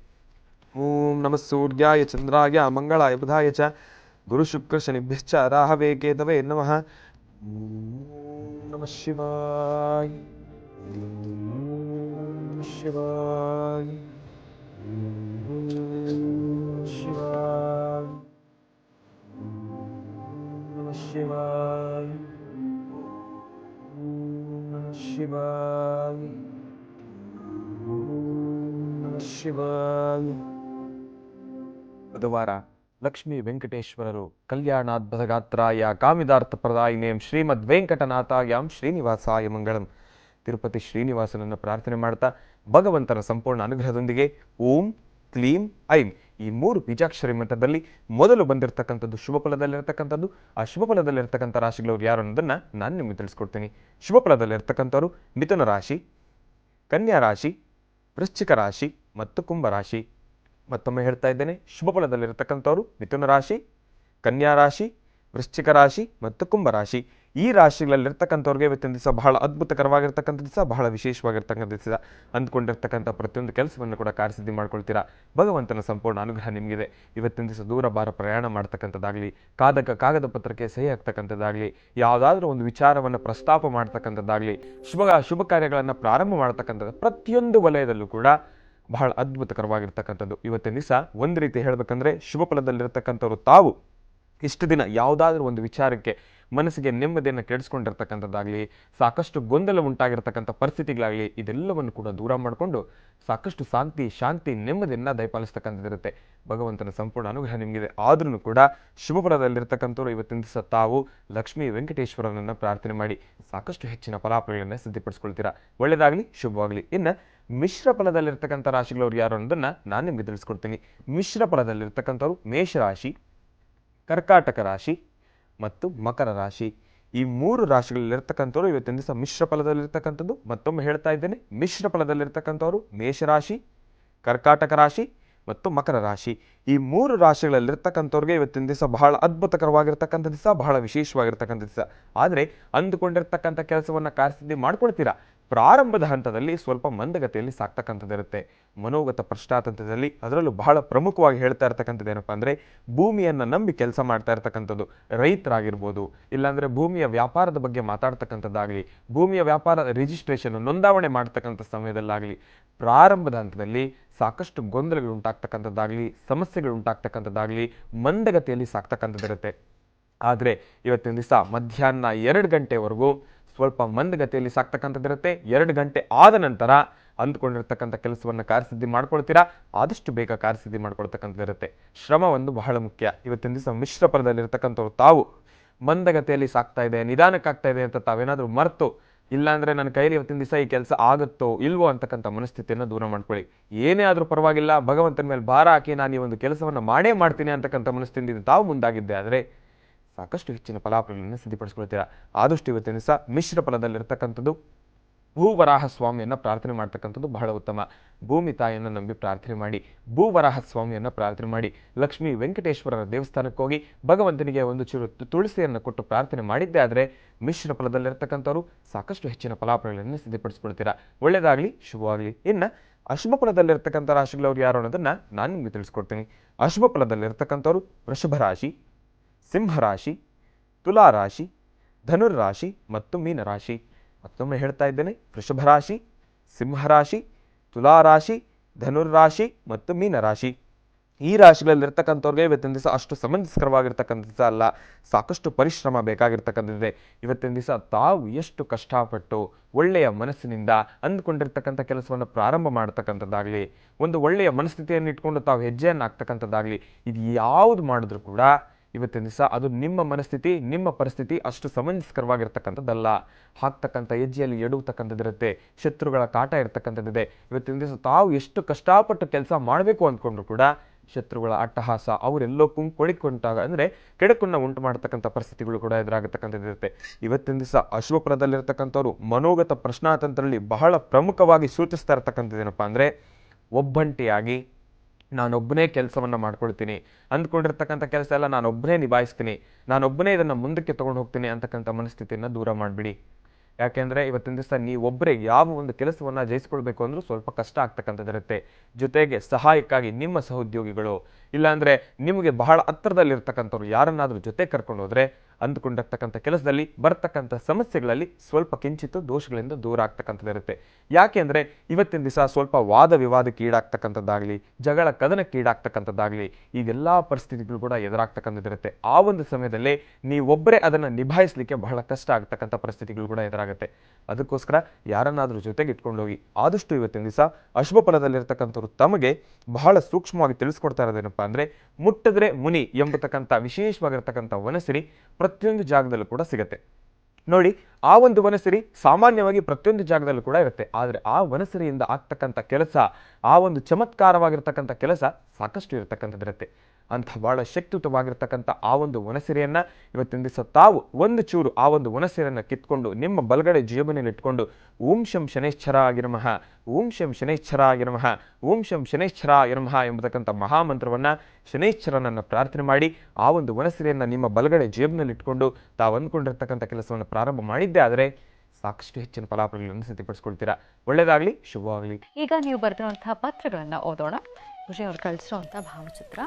ಓಂ ನಮಃ ಸೂರ್ಯಾಯ ಚಂದ್ರಾಯ ಮಂಗಳಾಯ ಬುಧಾಯ ಚ ಗುರು ಶುಕ್ರ ಶನಿಭ್ಯಶ್ಚ ರಾಹವೇ ಕೇತವೇ ನಮಃ. ನಮಃ ಶಿವಾಯ, ಶಿವಾಯ, ಶಿವಾಯ, ಶಿವಾಯ, ಶಿವಾಯ, ಶಿವಾಯ. ಬುಧವಾರ ಲಕ್ಷ್ಮೀ ವೆಂಕಟೇಶ್ವರರು ಕಲ್ಯಾಣಾದ್ಭುತಗಾತ್ರಾಯ ಕಾಮಿದಾರ್ಥಪ್ರದಾಯಿನೇಂ ಶ್ರೀಮದ್ ವೆಂಕಟನಾಥಾಯಾಂ ಶ್ರೀನಿವಾಸಾಯ ಮಂಗಳಂ. ತಿರುಪತಿ ಶ್ರೀನಿವಾಸನನ್ನು ಪ್ರಾರ್ಥನೆ ಮಾಡ್ತಾ ಭಗವಂತನ ಸಂಪೂರ್ಣ ಅನುಗ್ರಹದೊಂದಿಗೆ ಓಂ ಕ್ಲೀಂ ಐಂ ಈ 3 ಬೀಜಾಕ್ಷರಿ ಮಂತ್ರದಲ್ಲಿ ಮೊದಲು ಬಂದಿರತಕ್ಕಂಥದ್ದು ಶುಭ ಫಲದಲ್ಲಿರ್ತಕ್ಕಂಥದ್ದು. ಆ ಶುಭ ಫಲದಲ್ಲಿರ್ತಕ್ಕಂಥ ರಾಶಿಗಳವ್ರು ಯಾರು ಅನ್ನೋದನ್ನು ನಾನು ನಿಮಗೆ ತಿಳಿಸ್ಕೊಡ್ತೀನಿ. ಶುಭ ಫಲದಲ್ಲಿರ್ತಕ್ಕಂಥವ್ರು ಮಿಥುನ ರಾಶಿ, ಕನ್ಯಾ ರಾಶಿ, ವೃಶ್ಚಿಕ ರಾಶಿ ಮತ್ತು ಕುಂಭ ರಾಶಿ. ಮತ್ತೊಮ್ಮೆ ಹೇಳ್ತಾ ಇದ್ದೇನೆ, ಶುಭ ಫಲದಲ್ಲಿರ್ತಕ್ಕಂಥವ್ರು ಮಿಥುನ ರಾಶಿ, ಕನ್ಯಾ ರಾಶಿ, ವೃಶ್ಚಿಕ ರಾಶಿ ಮತ್ತು ಕುಂಭ ರಾಶಿ. ಈ ರಾಶಿಗಳಲ್ಲಿರ್ತಕ್ಕಂಥವ್ರಿಗೆ ಇವತ್ತಿನ ದಿವಸ ಬಹಳ ಅದ್ಭುತಕರವಾಗಿರ್ತಕ್ಕಂಥ ದಿವಸ, ಬಹಳ ವಿಶೇಷವಾಗಿರ್ತಕ್ಕಂಥ ದಿವಸ. ಅಂದ್ಕೊಂಡಿರ್ತಕ್ಕಂಥ ಪ್ರತಿಯೊಂದು ಕೆಲಸವನ್ನು ಕೂಡ ಕಾರ್ಯಸಿದ್ಧಿ ಮಾಡ್ಕೊಳ್ತೀರಾ. ಭಗವಂತನ ಸಂಪೂರ್ಣ ಅನುಗ್ರಹ ನಿಮಗಿದೆ. ಇವತ್ತಿನ ದಿವಸ ದೂರ ಬಾರ ಪ್ರಯಾಣ ಮಾಡ್ತಕ್ಕಂಥದ್ದಾಗಲಿ, ಕಾಗದ ಪತ್ರಕ್ಕೆ ಸಹಿ ಆಗ್ತಕ್ಕಂಥದ್ದಾಗಲಿ, ಯಾವುದಾದ್ರೂ ಒಂದು ವಿಚಾರವನ್ನು ಪ್ರಸ್ತಾಪ ಮಾಡ್ತಕ್ಕಂಥದ್ದಾಗಲಿ, ಶುಭ ಕಾರ್ಯಗಳನ್ನು ಪ್ರಾರಂಭ ಮಾಡ್ತಕ್ಕಂಥದ್ದು, ಪ್ರತಿಯೊಂದು ವಲಯದಲ್ಲೂ ಕೂಡ ಬಹಳ ಅದ್ಭುತಕರವಾಗಿರ್ತಕ್ಕಂಥದ್ದು. ಇವತ್ತಿನ ದಿವಸ ಒಂದು ರೀತಿ ಹೇಳಬೇಕಂದ್ರೆ ಶುಭ ಫಲದಲ್ಲಿರ್ತಕ್ಕಂಥವ್ರು ತಾವು ಇಷ್ಟು ದಿನ ಯಾವುದಾದ್ರೂ ಒಂದು ವಿಚಾರಕ್ಕೆ ಮನಸ್ಸಿಗೆ ನೆಮ್ಮದಿಯನ್ನು ಕೆಡಿಸ್ಕೊಂಡಿರ್ತಕ್ಕಂಥದ್ದಾಗಲಿ, ಸಾಕಷ್ಟು ಗೊಂದಲ ಉಂಟಾಗಿರ್ತಕ್ಕಂಥ ಪರಿಸ್ಥಿತಿಗಳಾಗಲಿ, ಇದೆಲ್ಲವನ್ನು ಕೂಡ ದೂರ ಮಾಡಿಕೊಂಡು ಸಾಕಷ್ಟು ಶಾಂತಿ ನೆಮ್ಮದಿಯನ್ನು ದಯಪಾಲಿಸ್ತಕ್ಕಂಥದ್ದಿರುತ್ತೆ. ಭಗವಂತನ ಸಂಪೂರ್ಣ ಅನುಗ್ರಹ ನಿಮಗಿದೆ. ಆದ್ರೂ ಕೂಡ ಶುಭ ಫಲದಲ್ಲಿರ್ತಕ್ಕಂಥವ್ರು ಇವತ್ತಿನ ದಿವಸ ತಾವು ಲಕ್ಷ್ಮೀ ವೆಂಕಟೇಶ್ವರನನ್ನು ಪ್ರಾರ್ಥನೆ ಮಾಡಿ ಸಾಕಷ್ಟು ಹೆಚ್ಚಿನ ಫಲಾಫಲಗಳನ್ನು ಸಿದ್ಧಪಡಿಸ್ಕೊಳ್ತೀರಾ. ಒಳ್ಳೆಯದಾಗಲಿ, ಶುಭವಾಗಲಿ. ಇನ್ನು ಮಿಶ್ರ ಫಲದಲ್ಲಿರ್ತಕ್ಕಂಥ ರಾಶಿಗಳವ್ರು ಯಾರು ಅನ್ನೋದನ್ನು ನಾನು ನಿಮಗೆ ತಿಳಿಸ್ಕೊಡ್ತೀನಿ. ಮಿಶ್ರ ಫಲದಲ್ಲಿರ್ತಕ್ಕಂಥವ್ರು ಮೇಷರಾಶಿ, ಕರ್ಕಾಟಕ ರಾಶಿ ಮತ್ತು ಮಕರ ರಾಶಿ. ಈ 3 ರಾಶಿಗಳಲ್ಲಿರ್ತಕ್ಕಂಥವ್ರು ಇವತ್ತಿನ ದಿವಸ ಮಿಶ್ರ ಫಲದಲ್ಲಿರ್ತಕ್ಕಂಥದ್ದು. ಮತ್ತೊಮ್ಮೆ ಹೇಳ್ತಾ ಇದ್ದೇನೆ, ಮಿಶ್ರ ಫಲದಲ್ಲಿರ್ತಕ್ಕಂಥವ್ರು ಮೇಷರಾಶಿ, ಕರ್ಕಾಟಕ ರಾಶಿ ಮತ್ತು ಮಕರ ರಾಶಿ. ಈ 3 ರಾಶಿಗಳಲ್ಲಿರ್ತಕ್ಕಂಥವ್ರಿಗೆ ಇವತ್ತಿನ ದಿವಸ ಬಹಳ ಅದ್ಭುತಕರವಾಗಿರ್ತಕ್ಕಂಥ ದಿವಸ, ಬಹಳ ವಿಶೇಷವಾಗಿರ್ತಕ್ಕಂಥ ದಿವಸ. ಆದರೆ ಅಂದುಕೊಂಡಿರ್ತಕ್ಕಂಥ ಕೆಲಸವನ್ನು ಕಾರ್ಯಸಿದ್ಧಿ ಮಾಡ್ಕೊಳ್ತೀರಾ. ಪ್ರಾರಂಭದ ಹಂತದಲ್ಲಿ ಸ್ವಲ್ಪ ಮಂದಗತಿಯಲ್ಲಿ ಸಾಕ್ತಕ್ಕಂಥದ್ದಿರುತ್ತೆ. ಮನೋಗತ ಪ್ರಶ್ನಾತಂತ್ರದಲ್ಲಿ ಅದರಲ್ಲೂ ಬಹಳ ಪ್ರಮುಖವಾಗಿ ಹೇಳ್ತಾ ಇರ್ತಕ್ಕಂಥದ್ದು ಏನಪ್ಪ ಅಂದರೆ, ಭೂಮಿಯನ್ನು ನಂಬಿ ಕೆಲಸ ಮಾಡ್ತಾ ಇರ್ತಕ್ಕಂಥದ್ದು ರೈತರಾಗಿರ್ಬೋದು, ಇಲ್ಲಾಂದರೆ ಭೂಮಿಯ ವ್ಯಾಪಾರದ ಬಗ್ಗೆ ಮಾತಾಡ್ತಕ್ಕಂಥದ್ದಾಗಲಿ, ಭೂಮಿಯ ವ್ಯಾಪಾರ ರಿಜಿಸ್ಟ್ರೇಷನ್ ನೋಂದಾವಣೆ ಮಾಡ್ತಕ್ಕಂಥ ಸಮಯದಲ್ಲಾಗಲಿ, ಪ್ರಾರಂಭದ ಹಂತದಲ್ಲಿ ಸಾಕಷ್ಟು ಗೊಂದಲಗಳು ಉಂಟಾಗ್ತಕ್ಕಂಥದ್ದಾಗಲಿ, ಸಮಸ್ಯೆಗಳು ಉಂಟಾಗ್ತಕ್ಕಂಥದ್ದಾಗಲಿ, ಮಂದಗತಿಯಲ್ಲಿ ಸಾಕ್ತಕ್ಕಂಥದ್ದಿರುತ್ತೆ. ಆದರೆ ಇವತ್ತಿನ ದಿವಸ ಮಧ್ಯಾಹ್ನ 2 ಗಂಟೆವರೆಗೂ ಸ್ವಲ್ಪ ಮಂದಗತಿಯಲ್ಲಿ ಸಾಕ್ತಕ್ಕಂಥದ್ದಿರುತ್ತೆ. 2 ಗಂಟೆ ಆದ ನಂತರ ಅಂದುಕೊಂಡಿರ್ತಕ್ಕಂಥ ಕೆಲಸವನ್ನು ಕಾರ್ಯಸಿದ್ಧಿ ಮಾಡ್ಕೊಳ್ತೀರಾ. ಆದಷ್ಟು ಬೇಗ ಕಾರ್ಯಸಿದ್ಧಿ ಮಾಡ್ಕೊಳ್ತಕ್ಕಂಥದ್ದಿರುತ್ತೆ. ಶ್ರಮ ಒಂದು ಬಹಳ ಮುಖ್ಯ. ಇವತ್ತಿನ ದಿವಸ ಮಿಶ್ರ ಫಲದಲ್ಲಿರ್ತಕ್ಕಂಥವ್ರು ತಾವು ಮಂದಗತಿಯಲ್ಲಿ ಸಾಕ್ತಾ ಇದೆ, ನಿಧಾನಕ್ಕಾಗ್ತಾ ಇದೆ ಅಂತ ತಾವೇನಾದರೂ ಮರೆತು, ಇಲ್ಲಾಂದರೆ ನನ್ನ ಕೈಲಿ ಇವತ್ತಿನ ದಿವಸ ಈ ಕೆಲಸ ಆಗುತ್ತೋ ಇಲ್ವೋ ಅಂತಕ್ಕಂಥ ಮನಸ್ಥಿತಿಯನ್ನು ದೂರ ಮಾಡ್ಕೊಳ್ಳಿ. ಏನೇ ಆದರೂ ಪರವಾಗಿಲ್ಲ, ಭಗವಂತನ ಮೇಲೆ ಭಾರ ಹಾಕಿ ನಾನು ಈ ಒಂದು ಕೆಲಸವನ್ನು ಮಾಡೇ ಮಾಡ್ತೀನಿ ಅಂತಕ್ಕಂಥ ಮನಸ್ಥಿತಿಯಿಂದ ತಾವು ಮುಂದಾಗಿದ್ದೆ ಆದರೆ ಸಾಕಷ್ಟು ಹೆಚ್ಚಿನ ಫಲಾಫಲಗಳನ್ನು ಸಿದ್ಧಪಡಿಸ್ಕೊಳ್ತೀರಾ. ಆದಷ್ಟು ಇವತ್ತಿನ ದಿವಸ ಮಿಶ್ರ ಫಲದಲ್ಲಿರ್ತಕ್ಕಂಥದ್ದು ಭೂವರಾಹ ಸ್ವಾಮಿಯನ್ನು ಪ್ರಾರ್ಥನೆ ಮಾಡ್ತಕ್ಕಂಥದ್ದು ಬಹಳ ಉತ್ತಮ. ಭೂಮಿ ತಾಯಿಯನ್ನು ನಂಬಿ ಪ್ರಾರ್ಥನೆ ಮಾಡಿ, ಭೂವರಾಹ ಸ್ವಾಮಿಯನ್ನು ಪ್ರಾರ್ಥನೆ ಮಾಡಿ, ಲಕ್ಷ್ಮೀ ವೆಂಕಟೇಶ್ವರರ ದೇವಸ್ಥಾನಕ್ಕೆ ಹೋಗಿ ಭಗವಂತನಿಗೆ ಒಂದು ಚೂರು ತುಳಸಿಯನ್ನು ಕೊಟ್ಟು ಪ್ರಾರ್ಥನೆ ಮಾಡಿದ್ದೆ ಆದರೆ ಮಿಶ್ರ ಫಲದಲ್ಲಿರ್ತಕ್ಕಂಥವ್ರು ಸಾಕಷ್ಟು ಹೆಚ್ಚಿನ ಫಲಾಫಲಗಳನ್ನು ಸಿದ್ಧಪಡಿಸ್ಕೊಳ್ತೀರಾ. ಒಳ್ಳೆಯದಾಗಲಿ, ಶುಭವಾಗಲಿ. ಇನ್ನು ಅಶುಭ ಫಲದಲ್ಲಿರ್ತಕ್ಕಂಥ ರಾಶಿಗಳವ್ರು ಯಾರು ಅನ್ನೋದನ್ನು ನಾನು ನಿಮಗೆ ತಿಳಿಸ್ಕೊಡ್ತೀನಿ. ಅಶುಭ ಫಲದಲ್ಲಿರ್ತಕ್ಕಂಥವ್ರು ವೃಷಭ ರಾಶಿ, ಸಿಂಹರಾಶಿ, ತುಲಾರಾಶಿ, ಧನುರ್ರಾಶಿ ಮತ್ತು ಮೀನರಾಶಿ. ಮತ್ತೊಮ್ಮೆ ಹೇಳ್ತಾ ಇದ್ದೇನೆ, ವೃಷಭ ರಾಶಿ, ಸಿಂಹರಾಶಿ, ತುಲಾರಾಶಿ, ಧನುರ್ರಾಶಿ ಮತ್ತು ಮೀನರಾಶಿ. ಈ ರಾಶಿಗಳಲ್ಲಿರ್ತಕ್ಕಂಥವ್ರಿಗೆ ಇವತ್ತಿನ ದಿವಸ ಅಷ್ಟು ಸಮಂಜಸಕರವಾಗಿರ್ತಕ್ಕಂಥ ದಿವಸ ಅಲ್ಲ. ಸಾಕಷ್ಟು ಪರಿಶ್ರಮ ಬೇಕಾಗಿರ್ತಕ್ಕಂಥದ್ದಿದೆ. ಇವತ್ತಿನ ದಿವಸ ತಾವು ಎಷ್ಟು ಕಷ್ಟಪಟ್ಟು ಒಳ್ಳೆಯ ಮನಸ್ಸಿನಿಂದ ಅಂದುಕೊಂಡಿರ್ತಕ್ಕಂಥ ಕೆಲಸವನ್ನು ಪ್ರಾರಂಭ ಮಾಡ್ತಕ್ಕಂಥದ್ದಾಗಲಿ, ಒಂದು ಒಳ್ಳೆಯ ಮನಸ್ಥಿತಿಯನ್ನು ಇಟ್ಕೊಂಡು ತಾವು ಹೆಜ್ಜೆಯನ್ನು ಹಾಕ್ತಕ್ಕಂಥದ್ದಾಗಲಿ, ಇದು ಯಾವುದು ಮಾಡಿದ್ರೂ ಕೂಡ ಇವತ್ತಿನ ದಿವಸ ಅದು ನಿಮ್ಮ ಮನಸ್ಥಿತಿ, ನಿಮ್ಮ ಪರಿಸ್ಥಿತಿ ಅಷ್ಟು ಸಮಂಜಸಕರವಾಗಿರ್ತಕ್ಕಂಥದ್ದಲ್ಲ. ಹಾಕ್ತಕ್ಕಂಥ ಹೆಜ್ಜೆಯಲ್ಲಿ ಎಡುವತಕ್ಕಂಥದ್ದಿರುತ್ತೆ, ಶತ್ರುಗಳ ಕಾಟ ಇರ್ತಕ್ಕಂಥದ್ದಿದೆ. ಇವತ್ತಿನ ದಿವಸ ತಾವು ಎಷ್ಟು ಕಷ್ಟಪಟ್ಟು ಕೆಲಸ ಮಾಡಬೇಕು ಅಂದ್ಕೊಂಡ್ರು ಕೂಡ ಶತ್ರುಗಳ ಅಟ್ಟಹಾಸ ಅವರೆಲ್ಲಕ್ಕೂ ಕೊಳಿಕೊಂಟಾಗ ಅಂದರೆ ಕೆಡಕನ್ನು ಉಂಟು ಮಾಡತಕ್ಕಂಥ ಪರಿಸ್ಥಿತಿಗಳು ಕೂಡ ಎದುರಾಗತಕ್ಕಂಥದ್ದಿರುತ್ತೆ. ಇವತ್ತಿನ ದಿವಸ ಅಶ್ವಪುರದಲ್ಲಿರ್ತಕ್ಕಂಥವ್ರು ಮನೋಗತ ಪ್ರಶ್ನಾತಂತ್ರದಲ್ಲಿ ಬಹಳ ಪ್ರಮುಖವಾಗಿ ಸೂಚಿಸ್ತಾ ಇರ್ತಕ್ಕಂಥದ್ದೇನಪ್ಪ ಅಂದರೆ, ಒಬ್ಬಂಟಿಯಾಗಿ ನಾನೊಬ್ಬನೇ ಕೆಲಸವನ್ನು ಮಾಡ್ಕೊಳ್ತೀನಿ, ಅಂದ್ಕೊಂಡಿರ್ತಕ್ಕಂಥ ಕೆಲಸ ಎಲ್ಲ ನಾನೊಬ್ಬನೇ ನಿಭಾಯಿಸ್ತೀನಿ, ನಾನೊಬ್ಬನೇ ಇದನ್ನು ಮುಂದಕ್ಕೆ ತೊಗೊಂಡು ಹೋಗ್ತೀನಿ ಅಂತಕ್ಕಂಥ ಮನಸ್ಥಿತಿಯನ್ನು ದೂರ ಮಾಡಿಬಿಡಿ. ಯಾಕೆಂದರೆ ಇವತ್ತಿನ ದಿವಸ ನೀವೊಬ್ಬರೇ ಯಾವ ಒಂದು ಕೆಲಸವನ್ನು ಜಯಿಸ್ಕೊಳ್ಬೇಕು ಅಂದರೂ ಸ್ವಲ್ಪ ಕಷ್ಟ ಆಗ್ತಕ್ಕಂಥದ್ದಿರುತ್ತೆ. ಜೊತೆಗೆ ಸಹಾಯಕ್ಕಾಗಿ ನಿಮ್ಮ ಸಹೋದ್ಯೋಗಿಗಳು ಇಲ್ಲಾಂದರೆ ನಿಮಗೆ ಬಹಳ ಹತ್ತಿರದಲ್ಲಿರ್ತಕ್ಕಂಥವ್ರು ಯಾರನ್ನಾದರೂ ಜೊತೆ ಕರ್ಕೊಂಡು ಹೋದರೆ ಅಂದುಕೊಂಡಿರ್ತಕ್ಕಂಥ ಕೆಲಸದಲ್ಲಿ ಬರ್ತಕ್ಕಂಥ ಸಮಸ್ಯೆಗಳಲ್ಲಿ ಸ್ವಲ್ಪ ಕಿಂಚಿತ್ತು ದೋಷಗಳಿಂದ ದೂರ ಆಗ್ತಕ್ಕಂಥದ್ದಿರುತ್ತೆ. ಯಾಕೆಂದರೆ ಇವತ್ತಿನ ದಿವಸ ಸ್ವಲ್ಪ ವಾದ ವಿವಾದಕ್ಕೆ ಈಡಾಗ್ತಕ್ಕಂಥದ್ದಾಗಲಿ, ಜಗಳ ಕದನಕ್ಕೆ ಈಡಾಗ್ತಕ್ಕಂಥದ್ದಾಗಲಿ, ಇದೆಲ್ಲ ಪರಿಸ್ಥಿತಿಗಳು ಕೂಡ ಎದುರಾಗ್ತಕ್ಕಂಥದ್ದಿರುತ್ತೆ. ಆ ಒಂದು ಸಮಯದಲ್ಲಿ ನೀವೊಬ್ಬರೇ ಅದನ್ನು ನಿಭಾಯಿಸಲಿಕ್ಕೆ ಬಹಳ ಕಷ್ಟ ಆಗ್ತಕ್ಕಂಥ ಪರಿಸ್ಥಿತಿಗಳು ಕೂಡ ಎದುರಾಗುತ್ತೆ. ಅದಕ್ಕೋಸ್ಕರ ಯಾರನ್ನಾದರೂ ಜೊತೆಗೆ ಇಟ್ಕೊಂಡೋಗಿ ಆದಷ್ಟು ಇವತ್ತಿನ ದಿವಸ ಅಶ್ವಫಲದಲ್ಲಿರ್ತಕ್ಕಂಥವ್ರು ತಮಗೆ ಬಹಳ ಸೂಕ್ಷ್ಮವಾಗಿ ತಿಳಿಸ್ಕೊಡ್ತಾ ಇರೋದೇನಪ್ಪ ಅಂದರೆ, ಮುಟ್ಟಿದ್ರೆ ಮುನಿ ಎಂಬತಕ್ಕಂಥ ವಿಶೇಷವಾಗಿರ್ತಕ್ಕಂಥ ವನಸಿರಿ ಪ್ರತಿಯೊಂದು ಜಾಗದಲ್ಲೂ ಕೂಡ ಸಿಗುತ್ತೆ. ನೋಡಿ, ಆ ಒಂದು ವನಸಿರಿ ಸಾಮಾನ್ಯವಾಗಿ ಪ್ರತಿಯೊಂದು ಜಾಗದಲ್ಲೂ ಕೂಡ ಇರುತ್ತೆ. ಆದರೆ ಆ ವನಸಿರಿಯಿಂದ ಆಗ್ತಕ್ಕಂಥ ಕೆಲಸ, ಆ ಒಂದು ಚಮತ್ಕಾರವಾಗಿರ್ತಕ್ಕಂಥ ಕೆಲಸ ಸಾಕಷ್ಟು ಇರತಕ್ಕಂಥದ್ದಿರುತ್ತೆ. ಅಂಥ ಬಹಳ ಶಕ್ತಿಯುತವಾಗಿರ್ತಕ್ಕಂಥ ಆ ಒಂದು ವನಸಿರಿಯನ್ನು ಇವತ್ತಿನ ದಿವಸ ತಾವು ಒಂದು ಚೂರು ಆ ಒಂದು ವನಸಿರಿಯನ್ನು ಕಿತ್ಕೊಂಡು ನಿಮ್ಮ ಬಲಗಡೆ ಜೇಬನಲ್ಲಿ ಇಟ್ಕೊಂಡು ಓಂ ಶಂ ಶನೈಶ್ಚರಾಯ ನಮಃ, ಓಂ ಶಂ ಶನೈಶ್ಚರಾಯ ನಮಃ, ಓಂ ಶಂ ಶನೈಶ್ಚರಾಯ ನಮಃ ಎಂಬತಕ್ಕಂಥ ಮಹಾಮಂತ್ರವನ್ನು ಶನೈಶ್ಚರನನ್ನು ಪ್ರಾರ್ಥನೆ ಮಾಡಿ ಆ ಒಂದು ವನಸಿರಿಯನ್ನು ನಿಮ್ಮ ಬಲಗಡೆ ಜೇಬಿನಲ್ಲಿ ಇಟ್ಕೊಂಡು ತಾವು ಅಂದ್ಕೊಂಡಿರ್ತಕ್ಕಂಥ ಕೆಲಸವನ್ನು ಪ್ರಾರಂಭ ಮಾಡಿದ್ದೇ ಆದರೆ ಸಾಕಷ್ಟು ಹೆಚ್ಚಿನ ಫಲಾಫಲಗಳನ್ನು ಸಿದ್ಧಪಡಿಸ್ಕೊಳ್ತೀರಾ. ಒಳ್ಳೆಯದಾಗಲಿ, ಶುಭವಾಗಲಿ. ಈಗ ನೀವು ಬರೆದಿರುವಂತಹ ಪತ್ರಗಳನ್ನು ಓದೋಣ. ವಿಜಯ್ ಅವರು ಕಳಿಸಿರುವಂಥ ಭಾವಚಿತ್ರ.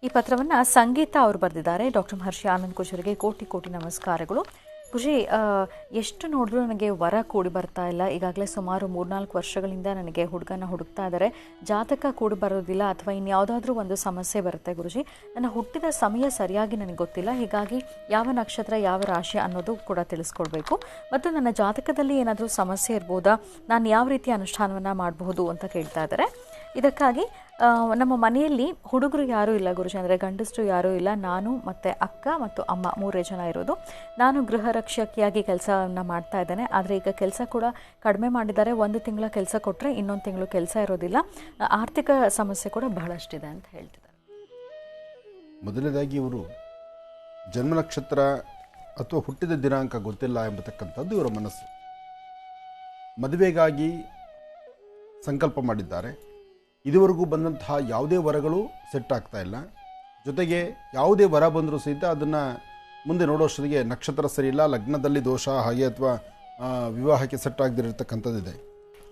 ಈ ಪತ್ರವನ್ನು ಸಂಗೀತ ಅವರು ಬರೆದಿದ್ದಾರೆ. ಡಾಕ್ಟರ್ ಮಹರ್ಷಿ ಆನಂದ್ ಕುಶರಿಗೆ ಕೋಟಿ ಕೋಟಿ ನಮಸ್ಕಾರಗಳು. ಖುಷಿ, ಎಷ್ಟು ನೋಡಿದ್ರು ನನಗೆ ವರ ಕೂಡಿ ಬರ್ತಾ ಇಲ್ಲ. ಈಗಾಗಲೇ ಸುಮಾರು 3-4 ವರ್ಷಗಳಿಂದ ನನಗೆ ಹುಡುಗನ ಹುಡುಕ್ತಾ ಇದ್ದಾರೆ. ಜಾತಕ ಕೂಡಿ ಬರೋದಿಲ್ಲ ಅಥವಾ ಇನ್ಯಾವುದಾದ್ರೂ ಒಂದು ಸಮಸ್ಯೆ ಬರುತ್ತೆ ಗುರುಜಿ. ನನ್ನ ಹುಟ್ಟಿದ ಸಮಯ ಸರಿಯಾಗಿ ನನಗೆ ಗೊತ್ತಿಲ್ಲ. ಹೀಗಾಗಿ ಯಾವ ನಕ್ಷತ್ರ ಯಾವ ರಾಶಿ ಅನ್ನೋದು ಕೂಡ ತಿಳಿಸ್ಕೊಡ್ಬೇಕು. ಮತ್ತು ನನ್ನ ಜಾತಕದಲ್ಲಿ ಏನಾದರೂ ಸಮಸ್ಯೆ ಇರ್ಬೋದಾ, ನಾನು ಯಾವ ರೀತಿ ಅನುಷ್ಠಾನವನ್ನು ಮಾಡಬಹುದು ಅಂತ ಕೇಳ್ತಾ ಇದ್ದಾರೆ. ಇದಕ್ಕಾಗಿ ನಮ್ಮ ಮನೆಯಲ್ಲಿ ಹುಡುಗರು ಯಾರೂ ಇಲ್ಲ ಗುರುಜಿ, ಅಂದರೆ ಗಂಡಸರು ಯಾರೂ ಇಲ್ಲ. ನಾನು ಮತ್ತು ಅಕ್ಕ ಮತ್ತು ಅಮ್ಮ 3 ಜನ ಇರೋದು. ನಾನು ಗೃಹ ರಕ್ಷಕಿಯಾಗಿ ಕೆಲಸವನ್ನು ಮಾಡ್ತಾ ಇದ್ದೇನೆ. ಆದರೆ ಈಗ ಕೆಲಸ ಕೂಡ ಕಡಿಮೆ ಮಾಡಿದ್ದಾರೆ. 1 ತಿಂಗಳ ಕೆಲಸ ಕೊಟ್ಟರೆ ಇನ್ನೊಂದು ತಿಂಗಳು ಕೆಲಸ ಇರೋದಿಲ್ಲ. ಆರ್ಥಿಕ ಸಮಸ್ಯೆ ಕೂಡ ಬಹಳಷ್ಟಿದೆ ಅಂತ ಹೇಳ್ತಿದ್ದಾರೆ. ಮೊದಲನೇದಾಗಿ ಇವರು ಜನ್ಮ ನಕ್ಷತ್ರ ಅಥವಾ ಹುಟ್ಟಿದ ದಿನಾಂಕ ಗೊತ್ತಿಲ್ಲ ಎಂಬತಕ್ಕಂಥದ್ದು ಇವರ ಮನಸ್ಸು. ಮದುವೆಗಾಗಿ ಸಂಕಲ್ಪ ಮಾಡಿದ್ದಾರೆ. ಇದುವರೆಗೂ ಬಂದಂತಹ ಯಾವುದೇ ವರಗಳು ಸೆಟ್ ಆಗ್ತಾ ಇಲ್ಲ. ಜೊತೆಗೆ ಯಾವುದೇ ವರ ಬಂದರೂ ಸಹಿತ ಅದನ್ನು ಮುಂದೆ ನೋಡೋಷ್ಟೊತ್ತಿಗೆ ನಕ್ಷತ್ರ ಸರಿ ಇಲ್ಲ, ಲಗ್ನದಲ್ಲಿ ದೋಷ ಹಾಗೆ ಅಥವಾ ವಿವಾಹಕ್ಕೆ ಸೆಟ್ ಆಗದಿರತಕ್ಕಂಥದ್ದಿದೆ.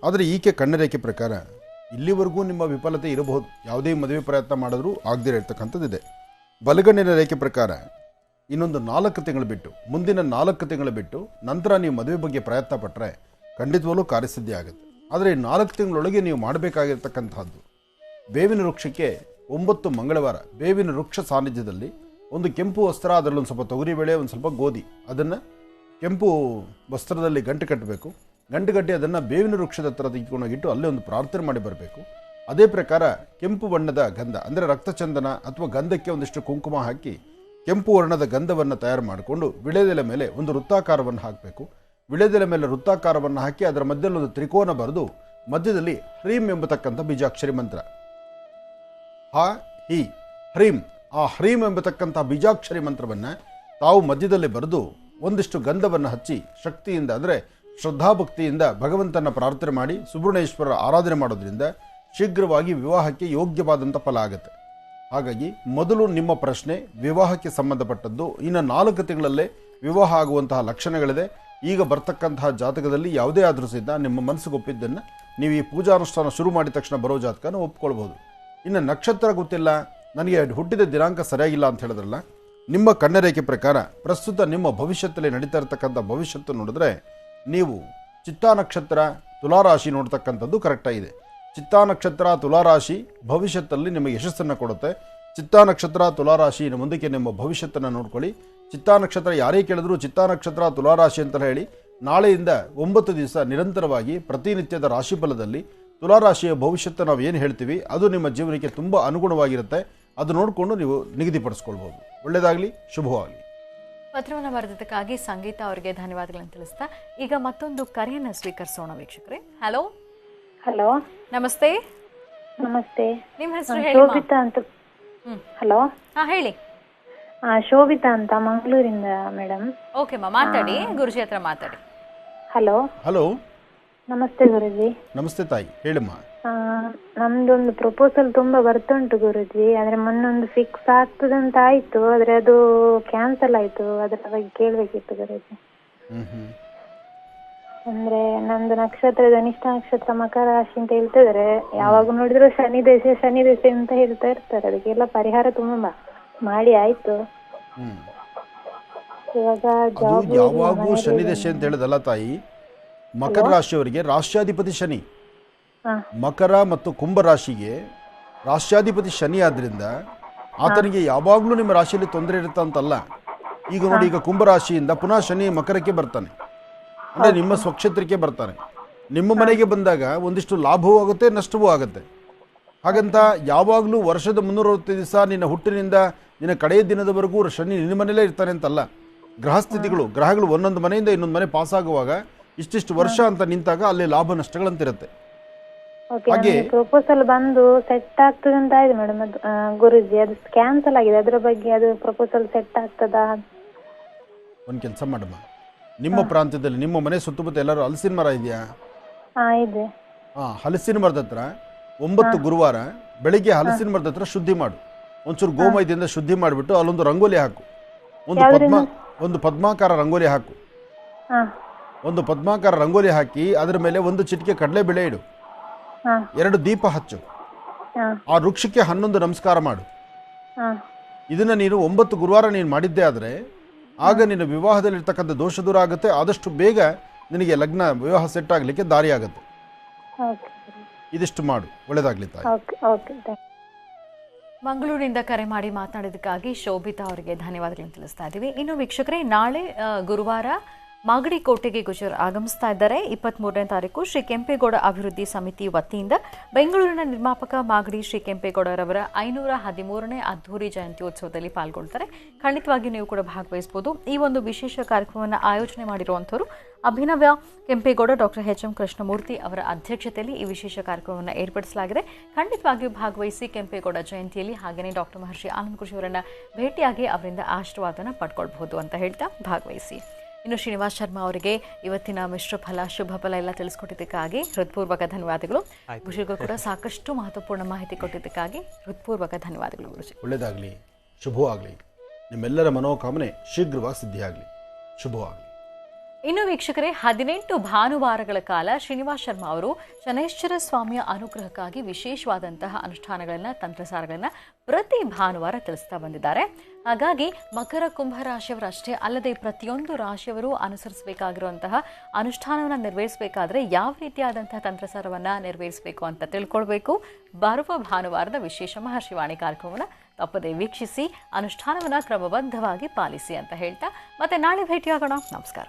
ಆದರೆ ಈಕೆ ಕಣ್ಣರೇಖೆ ಪ್ರಕಾರ ಇಲ್ಲಿವರೆಗೂ ನಿಮ್ಮ ವಿಫಲತೆ ಇರಬಹುದು. ಯಾವುದೇ ಮದುವೆ ಪ್ರಯತ್ನ ಮಾಡಿದ್ರೂ ಆಗದೇ ಇರತಕ್ಕಂಥದ್ದಿದೆ. ಬಲಗಣ್ಣಿನ ರೇಖೆ ಪ್ರಕಾರ ಇನ್ನೊಂದು 4 ತಿಂಗಳು ಬಿಟ್ಟು, ಮುಂದಿನ 4 ತಿಂಗಳು ಬಿಟ್ಟು ನಂತರ ನೀವು ಮದುವೆ ಬಗ್ಗೆ ಪ್ರಯತ್ನ ಪಟ್ಟರೆ ಖಂಡಿತವಾಗ್ಲೂ ಕಾರ್ಯಸಿದ್ಧಿ ಆಗುತ್ತೆ. ಆದರೆ 4 ತಿಂಗಳೊಳಗೆ ನೀವು ಮಾಡಬೇಕಾಗಿರ್ತಕ್ಕಂಥದ್ದು, ಬೇವಿನ ವೃಕ್ಷಕ್ಕೆ 9 ಮಂಗಳವಾರ ಬೇವಿನ ವೃಕ್ಷ ಸಾನ್ನಿಧ್ಯದಲ್ಲಿ ಒಂದು ಕೆಂಪು ವಸ್ತ್ರ, ಅದರಲ್ಲಿ ಒಂದು ಸ್ವಲ್ಪ ತೊಗರಿಬೇಳೆ, ಒಂದು ಸ್ವಲ್ಪ ಗೋಧಿ, ಅದನ್ನು ಕೆಂಪು ವಸ್ತ್ರದಲ್ಲಿ ಗಂಟು ಕಟ್ಟಬೇಕು. ಗಂಟು ಕಟ್ಟಿ ಅದನ್ನು ಬೇವಿನ ವೃಕ್ಷದ ಹತ್ರ ತೆಗೆದುಕೊಂಡೋಗಿಟ್ಟು ಅಲ್ಲೇ ಒಂದು ಪ್ರಾರ್ಥನೆ ಮಾಡಿ ಬರಬೇಕು. ಅದೇ ಪ್ರಕಾರ ಕೆಂಪು ಬಣ್ಣದ ಗಂಧ ಅಂದರೆ ರಕ್ತಚಂದನ ಅಥವಾ ಗಂಧಕ್ಕೆ ಒಂದಿಷ್ಟು ಕುಂಕುಮ ಹಾಕಿ ಕೆಂಪು ವರ್ಣದ ಗಂಧವನ್ನು ತಯಾರು ಮಾಡಿಕೊಂಡು ವಿಳೆದೆಲೆ ಮೇಲೆ ಒಂದು ವೃತ್ತಾಕಾರವನ್ನು ಹಾಕಬೇಕು. ವಿಳೆದೆಲೆ ಮೇಲೆ ವೃತ್ತಾಕಾರವನ್ನು ಹಾಕಿ ಅದರ ಮಧ್ಯದಲ್ಲಿ ಒಂದು ತ್ರಿಕೋನ ಬರೆದು ಮಧ್ಯದಲ್ಲಿ ಹ್ರೀಂ ಎಂಬತಕ್ಕಂಥ ಬೀಜಾಕ್ಷರಿ ಮಂತ್ರ, ಹ ಹಿ ಹ್ರೀಂ, ಆ ಹ್ರೀಂ ಎಂಬತಕ್ಕಂಥ ಬೀಜಾಕ್ಷರಿ ಮಂತ್ರವನ್ನು ತಾವು ಮಧ್ಯದಲ್ಲಿ ಬರೆದು ಒಂದಿಷ್ಟು ಗಂಧವನ್ನು ಹಚ್ಚಿ ಶಕ್ತಿಯಿಂದ ಅಂದರೆ ಶ್ರದ್ಧಾಭಕ್ತಿಯಿಂದ ಭಗವಂತನ ಪ್ರಾರ್ಥನೆ ಮಾಡಿ ಸುಬ್ರಹ್ಮಣ್ಯೇಶ್ವರರ ಆರಾಧನೆ ಮಾಡೋದ್ರಿಂದ ಶೀಘ್ರವಾಗಿ ವಿವಾಹಕ್ಕೆ ಯೋಗ್ಯವಾದಂಥ ಫಲ ಆಗುತ್ತೆ. ಹಾಗಾಗಿ ಮೊದಲು ನಿಮ್ಮ ಪ್ರಶ್ನೆ ವಿವಾಹಕ್ಕೆ ಸಂಬಂಧಪಟ್ಟದ್ದು. ಇನ್ನು 4 ತಿಂಗಳಲ್ಲೇ ವಿವಾಹ ಆಗುವಂತಹ ಲಕ್ಷಣಗಳಿದೆ. ಈಗ ಬರ್ತಕ್ಕಂತಹ ಜಾತಕದಲ್ಲಿ ಯಾವುದೇ ಆದರೂ ಸಹಿತ ನಿಮ್ಮ ಮನಸ್ಸಿಗೆ ಒಪ್ಪಿದ್ದನ್ನು ನೀವು ಈ ಪೂಜಾನುಷ್ಠಾನ ಶುರು ಮಾಡಿದ ತಕ್ಷಣ ಬರೋ ಜಾತಕನ ಒಪ್ಕೊಳ್ಬೋದು. ಇನ್ನು ನಕ್ಷತ್ರ ಗೊತ್ತಿಲ್ಲ, ನನಗೆ ಹುಟ್ಟಿದ ದಿನಾಂಕ ಸರಿಯಾಗಿಲ್ಲ ಅಂತ ಹೇಳಿದ್ರಲ್ಲ, ನಿಮ್ಮ ಕಣ್ಣರೇಖೆ ಪ್ರಕಾರ ಪ್ರಸ್ತುತ ನಿಮ್ಮ ಭವಿಷ್ಯದಲ್ಲಿ ನಡೀತಾ ಇರತಕ್ಕಂಥ ಭವಿಷ್ಯತ್ತು ನೋಡಿದ್ರೆ ನೀವು ಚಿತ್ತಾ ನಕ್ಷತ್ರ ತುಲಾರಾಶಿ ನೋಡ್ತಕ್ಕಂಥದ್ದು ಕರೆಕ್ಟಾಗಿದೆ. ಚಿತ್ತಾ ನಕ್ಷತ್ರ ತುಲಾರಾಶಿ ಭವಿಷ್ಯದಲ್ಲಿ ನಿಮಗೆ ಯಶಸ್ಸನ್ನು ಕೊಡುತ್ತೆ. ಚಿತ್ತಾ ನಕ್ಷತ್ರ ತುಲಾರಾಶಿ ಇನ್ನು ಮುಂದಕ್ಕೆ ನಿಮ್ಮ ಭವಿಷ್ಯತ್ತನ್ನು ನೋಡ್ಕೊಳ್ಳಿ. ಚಿತ್ತಾ ನಕ್ಷತ್ರ ಯಾರೇ ಕೇಳಿದ್ರು ಚಿತ್ತಾ ನಕ್ಷತ್ರ ತುಲಾರಾಶಿ ಅಂತ ಹೇಳಿ ನಾಳೆಯಿಂದ 9 ದಿವಸ ನಿರಂತರವಾಗಿ ಪ್ರತಿನಿತ್ಯದ ರಾಶಿಫಲದಲ್ಲಿ ತುಲಾರಾಶಿಯ ಭವಿಷ್ಯತ್ತು ನಾವು ಏನು ಹೇಳ್ತೀವಿ ಅದು ನಿಮ್ಮ ಜೀವನಕ್ಕೆ ತುಂಬ ಅನುಗುಣವಾಗಿರುತ್ತೆ. ಅದು ನೋಡಿಕೊಂಡು ನೀವು ನಿಗದಿಪಡಿಸ್ಕೊಳ್ಬೋದು. ಒಳ್ಳೆಯದಾಗಲಿ, ಶುಭವಾಗಲಿ. ಪತ್ರವನ್ನು ಬರೆದಕ್ಕಾಗಿ ಸಂಗೀತ ಅವರಿಗೆ ಧನ್ಯವಾದಗಳನ್ನು ತಿಳಿಸ್ತಾ ಈಗ ಮತ್ತೊಂದು ಕರೆಯನ್ನು ಸ್ವೀಕರಿಸೋಣ ವೀಕ್ಷಕರೇ. ಹಲೋ. ಹಲೋ, ನಮಸ್ತೆ. ನಮಸ್ತೆ. ನಿಮ್ಮ ಹೆಸರು ಹೇಳಿ ಶೋಭಿತಾ ಅಂತ. ಹಲೋ, ಹೇಳಿ. ಶೋಭಿತಾ ಅಂತ ಮಂಗಳೂರಿಂದ ಮೇಡಮ್. ಓಕೆ ಮಾತಾಡಿ, ಗುರುಜಿ ಹತ್ರ ಮಾತಾಡಿ. ಹಲೋ ಹಲೋ, ನಮಸ್ತೆ ಗುರುಜಿ. ನಮಸ್ತೆ ತಾಯಿ, ಹೇಳಿಮ್ಮ. ನಮ್ದೊಂದು ಪ್ರಪೋಸಲ್ ತುಂಬಾ ಬರ್ತುಂಟು ಗುರುಜಿ. ಆದ್ರೆ ಮೊನ್ನೊಂದು ಫಿಕ್ಸ್ ಆಗ್ತದಂತ ಆಯ್ತು, ಆದ್ರೆ ಅದು ಕ್ಯಾನ್ಸಲ್ ಆಯ್ತು. ಅದ್ರ ಬಗ್ಗೆ ಕೇಳ್ಬೇಕಿತ್ತು ಗುರುಜಿ. ಅಂದ್ರೆ ನಂದು ನಕ್ಷತ್ರ ಧನಿಷ್ಠ ನಕ್ಷತ್ರ ಮಕರ ರಾಶಿ ಅಂತ ಹೇಳ್ತಿದಾರೆ. ಯಾವಾಗ ನೋಡಿದ್ರು ಶನಿ ದಶೆ ಅಂತ ಹೇಳ್ತಾ ಇರ್ತಾರೆ. ಅದಕ್ಕೆಲ್ಲ ಪರಿಹಾರ ತುಂಬಾ ಮಾಡಿ ಆಯ್ತು. ಇವಾಗ ಅದು ಯಾವಾಗೂ ಶನಿ ದಶೆ ಅಂತ ಹೇಳಿದಲ್ಲ ತಾಯಿ. ಮಕರ ರಾಶಿಯವರಿಗೆ ರಾಷ್ಟ್ರಾಧಿಪತಿ ಶನಿ, ಮಕರ ಮತ್ತು ಕುಂಭ ರಾಶಿಗೆ ರಾಷ್ಟ್ರಾಧಿಪತಿ ಶನಿ ಆದ್ರಿಂದ ಆತನಿಗೆ ಯಾವಾಗಲೂ ನಿಮ್ಮ ರಾಶಿಯಲ್ಲಿ ತೊಂದರೆ ಇರುತ್ತೆ ಅಂತಲ್ಲ. ಈಗ ನೋಡಿ, ಈಗ ಕುಂಭ ರಾಶಿಯಿಂದ ಪುನಃ ಶನಿ ಮಕರಕ್ಕೆ ಬರ್ತಾನೆ, ಅಂದರೆ ನಿಮ್ಮ ಸ್ವಕ್ಷೇತ್ರಕ್ಕೆ ಬರ್ತಾನೆ. ನಿಮ್ಮ ಮನೆಗೆ ಬಂದಾಗ ಒಂದಿಷ್ಟು ಲಾಭವೂ ಆಗುತ್ತೆ, ನಷ್ಟವೂ ಆಗುತ್ತೆ. ಹಾಗಂತ ಯಾವಾಗಲೂ ವರ್ಷದ 365 ದಿವಸ ನಿನ್ನ ಹುಟ್ಟಿನಿಂದ ನಿನ್ನ ಕಡೆಯ ದಿನದವರೆಗೂ ಶನಿ ನಿನ್ನ ಮನೆಯಲ್ಲೇ ಇರ್ತಾನೆ ಅಂತಲ್ಲ. ಗ್ರಹಗಳು ಒಂದೊಂದು ಮನೆಯಿಂದ ಇನ್ನೊಂದು ಮನೆ ಪಾಸ್ ಆಗುವಾಗ ಇಷ್ಟಿಷ್ಟು ವರ್ಷ ಅಂತ ನಿಂತಾಗ ಅಲ್ಲಿ ಲಾಭ ನಷ್ಟಗಳಂತಿರುತ್ತೆ. ಹಾಗೆ ಪ್ರಪೋಸಲ್ ಬಂದು ಸೆಟ್ ಆಗ್ತದೆ ಅಂತ ಆಯ್ತು ಮೇಡಮ್. ಅದು ಗುರುಜಿ ಅದು ಕ್ಯಾನ್ಸಲ್ ಆಗಿದೆ. ಅದ್ರ ಬಗ್ಗೆ ಅದು ಪ್ರಪೋಸಲ್ ಸೆಟ್ ಆಗ್ತದಾ? ಒಂದು ಕೆಲಸ ಮಾಡಮ್ಮ, ನಿಮ್ಮ ಪ್ರಾಂತ್ಯದಲ್ಲಿ ನಿಮ್ಮ ಮನೆ ಸುತ್ತಮುತ್ತ ಎಲ್ಲರೂ ಹಲಸಿನ ಮರ ಇದೆಯಾ? ಇದೆ. ಹಲಸಿನ ಮರದ ಹತ್ರ 9 ಗುರುವಾರ ಬೆಳಿಗ್ಗೆ ಹಲಸಿನ ಮರದ ಹತ್ರ ಶುದ್ಧಿ ಮಾಡು. ಒಂಚೂರು ಗೋಮಯದಿಂದ ಶುದ್ಧಿ ಮಾಡಿಬಿಟ್ಟು ಅಲ್ಲೊಂದು ರಂಗೋಲಿ ಹಾಕು. ಒಂದು ಪದ್ಮಾಕಾರ ರಂಗೋಲಿ ಹಾಕು. ಒಂದು ಪದ್ಮಾಕಾರ ರಂಗೋಲಿ ಹಾಕಿ ಅದರ ಮೇಲೆ 1 ಚಿಟಿಕೆ ಕಡಲೆಬೇಳೆ ಇಡು. 2 ದೀಪ ಹಚ್ಚು. ಆ ವೃಕ್ಷಕ್ಕೆ 11 ನಮಸ್ಕಾರ ಮಾಡು. ಇದನ್ನ ನೀನು 9 ಗುರುವಾರ ನೀನು ಮಾಡಿದ್ದೇ ಆದರೆ ಆಗ ನಿನ್ನ ವಿವಾಹದಲ್ಲಿರ್ತಕ್ಕಂಥ ದೋಷ ದೂರ ಆಗುತ್ತೆ. ಆದಷ್ಟು ಬೇಗ ನಿನಗೆ ವಿವಾಹ ಸೆಟ್ ಆಗಲಿಕ್ಕೆ ದಾರಿ ಆಗುತ್ತೆ. ಇದಿಷ್ಟು ಮಾಡು, ಒಳ್ಳೆಯದಾಗಲಿ ತಾಯಿ. ಮಂಗಳೂರಿನಿಂದ ಕರೆ ಮಾಡಿ ಮಾತನಾಡಿದ್ದಕ್ಕಾಗಿ ಶೋಭಿತಾ ಅವರಿಗೆ ಧನ್ಯವಾದಗಳನ್ನು ತಿಳಿಸ್ತಾ ಇದ್ದೀವಿ. ಇನ್ನು ವೀಕ್ಷಕರೇ, ನಾಳೆ ಗುರುವಾರ ಮಾಗಡಿ ಕೋಟೆಗೆ ಗುಜರ್ ಆಗಮಿಸ್ತಾ ಇದ್ದಾರೆ. 23ನೇ ತಾರೀಕು ಶ್ರೀ ಕೆಂಪೇಗೌಡ ಅಭಿವೃದ್ಧಿ ಸಮಿತಿ ವತಿಯಿಂದ ಬೆಂಗಳೂರಿನ ನಿರ್ಮಾಪಕ ಮಾಗಡಿ ಶ್ರೀ ಕೆಂಪೇಗೌಡರವರ 513ನೇ ಅದ್ದೂರಿ ಜಯಂತ್ಯೋತ್ಸವದಲ್ಲಿ ಪಾಲ್ಗೊಳ್ತಾರೆ. ಖಂಡಿತವಾಗಿ ನೀವು ಕೂಡ ಭಾಗವಹಿಸಬಹುದು. ಈ ಒಂದು ವಿಶೇಷ ಕಾರ್ಯಕ್ರಮವನ್ನು ಆಯೋಜನೆ ಮಾಡಿರುವಂಥವರು Abhinava Kempegowda, doctor H M Krishnamurthy ಅವರ ಅಧ್ಯಕ್ಷತೆಯಲ್ಲಿ ಈ ವಿಶೇಷ ಕಾರ್ಯಕ್ರಮವನ್ನು ಏರ್ಪಡಿಸಲಾಗಿದೆ. ಖಂಡಿತವಾಗಿಯೂ ಭಾಗವಹಿಸಿ ಕೆಂಪೇಗೌಡ ಜಯಂತಿಯಲ್ಲಿ ಹಾಗೆಯೇ ಡಾಕ್ಟರ್ ಮಹರ್ಷಿ ಆನಂದ ಕೃಷಿ ಅವರನ್ನು ಭೇಟಿಯಾಗಿ ಅವರಿಂದ ಆಶೀರ್ವಾದನ ಪಡ್ಕೊಳ್ಬಹುದು ಅಂತ ಹೇಳ್ತಾ ಭಾಗವಹಿಸಿ. ಇನ್ನು ಶ್ರೀನಿವಾಸ್ ಶರ್ಮಾ ಅವರಿಗೆ ಇವತ್ತಿನ ಮಿಶ್ರ ಫಲ ಶುಭ ಫಲ ಎಲ್ಲ ತಿಳಿಸ್ಕೊಟ್ಟಿದ್ದಕ್ಕಾಗಿ ಹೃತ್ಪೂರ್ವಕ ಧನ್ಯವಾದಗಳು. ಗುರುಜಿಗೂ ಕೂಡ ಸಾಕಷ್ಟು ಮಹತ್ವಪೂರ್ಣ ಮಾಹಿತಿ ಕೊಟ್ಟಿದ್ದಕ್ಕಾಗಿ ಹೃತ್ಪೂರ್ವಕ ಧನ್ಯವಾದಗಳು ಗುರುಜಿ. ಒಳ್ಳೆಯದಾಗಲಿ, ಶುಭವಾಗಲಿ. ನಿಮ್ಮೆಲ್ಲರ ಮನೋಕಾಮನೆ ಶೀಘ್ರವಾಗಿ ಸಿದ್ಧಿಯಾಗಲಿ, ಶುಭವಾಗಲಿ. ಇನ್ನು ವೀಕ್ಷಕರೇ, 18 ಭಾನುವಾರಗಳ ಕಾಲ ಶ್ರೀನಿವಾಸ್ ಶರ್ಮಾ ಅವರು ಶನೈಶ್ಚರ ಸ್ವಾಮಿಯ ಅನುಗ್ರಹಕ್ಕಾಗಿ ವಿಶೇಷವಾದಂತಹ ಅನುಷ್ಠಾನಗಳನ್ನು, ತಂತ್ರಸಾರಗಳನ್ನು ಪ್ರತಿ ಭಾನುವಾರ ತಿಳಿಸ್ತಾ ಬಂದಿದ್ದಾರೆ. ಹಾಗಾಗಿ ಮಕರ ಕುಂಭ ರಾಶಿಯವರಷ್ಟೇ ಅಲ್ಲದೆ ಪ್ರತಿಯೊಂದು ರಾಶಿಯವರು ಅನುಸರಿಸಬೇಕಾಗಿರುವಂತಹ ಅನುಷ್ಠಾನವನ್ನು ನೆರವೇರಿಸಬೇಕಾದ್ರೆ ಯಾವ ರೀತಿಯಾದಂತಹ ತಂತ್ರಸಾರವನ್ನು ನೆರವೇರಿಸಬೇಕು ಅಂತ ತಿಳ್ಕೊಳ್ಬೇಕು. ಬರುವ ಭಾನುವಾರದ ವಿಶೇಷ ಮಹರ್ಷಿವಾಣಿ ಕಾರ್ಯಕ್ರಮವನ್ನು ತಪ್ಪದೆ ವೀಕ್ಷಿಸಿ, ಅನುಷ್ಠಾನವನ್ನು ಕ್ರಮಬದ್ಧವಾಗಿ ಪಾಲಿಸಿ ಅಂತ ಹೇಳ್ತಾ ಮತ್ತೆ ನಾಳೆ ಭೇಟಿಯಾಗೋಣ. ನಮಸ್ಕಾರ.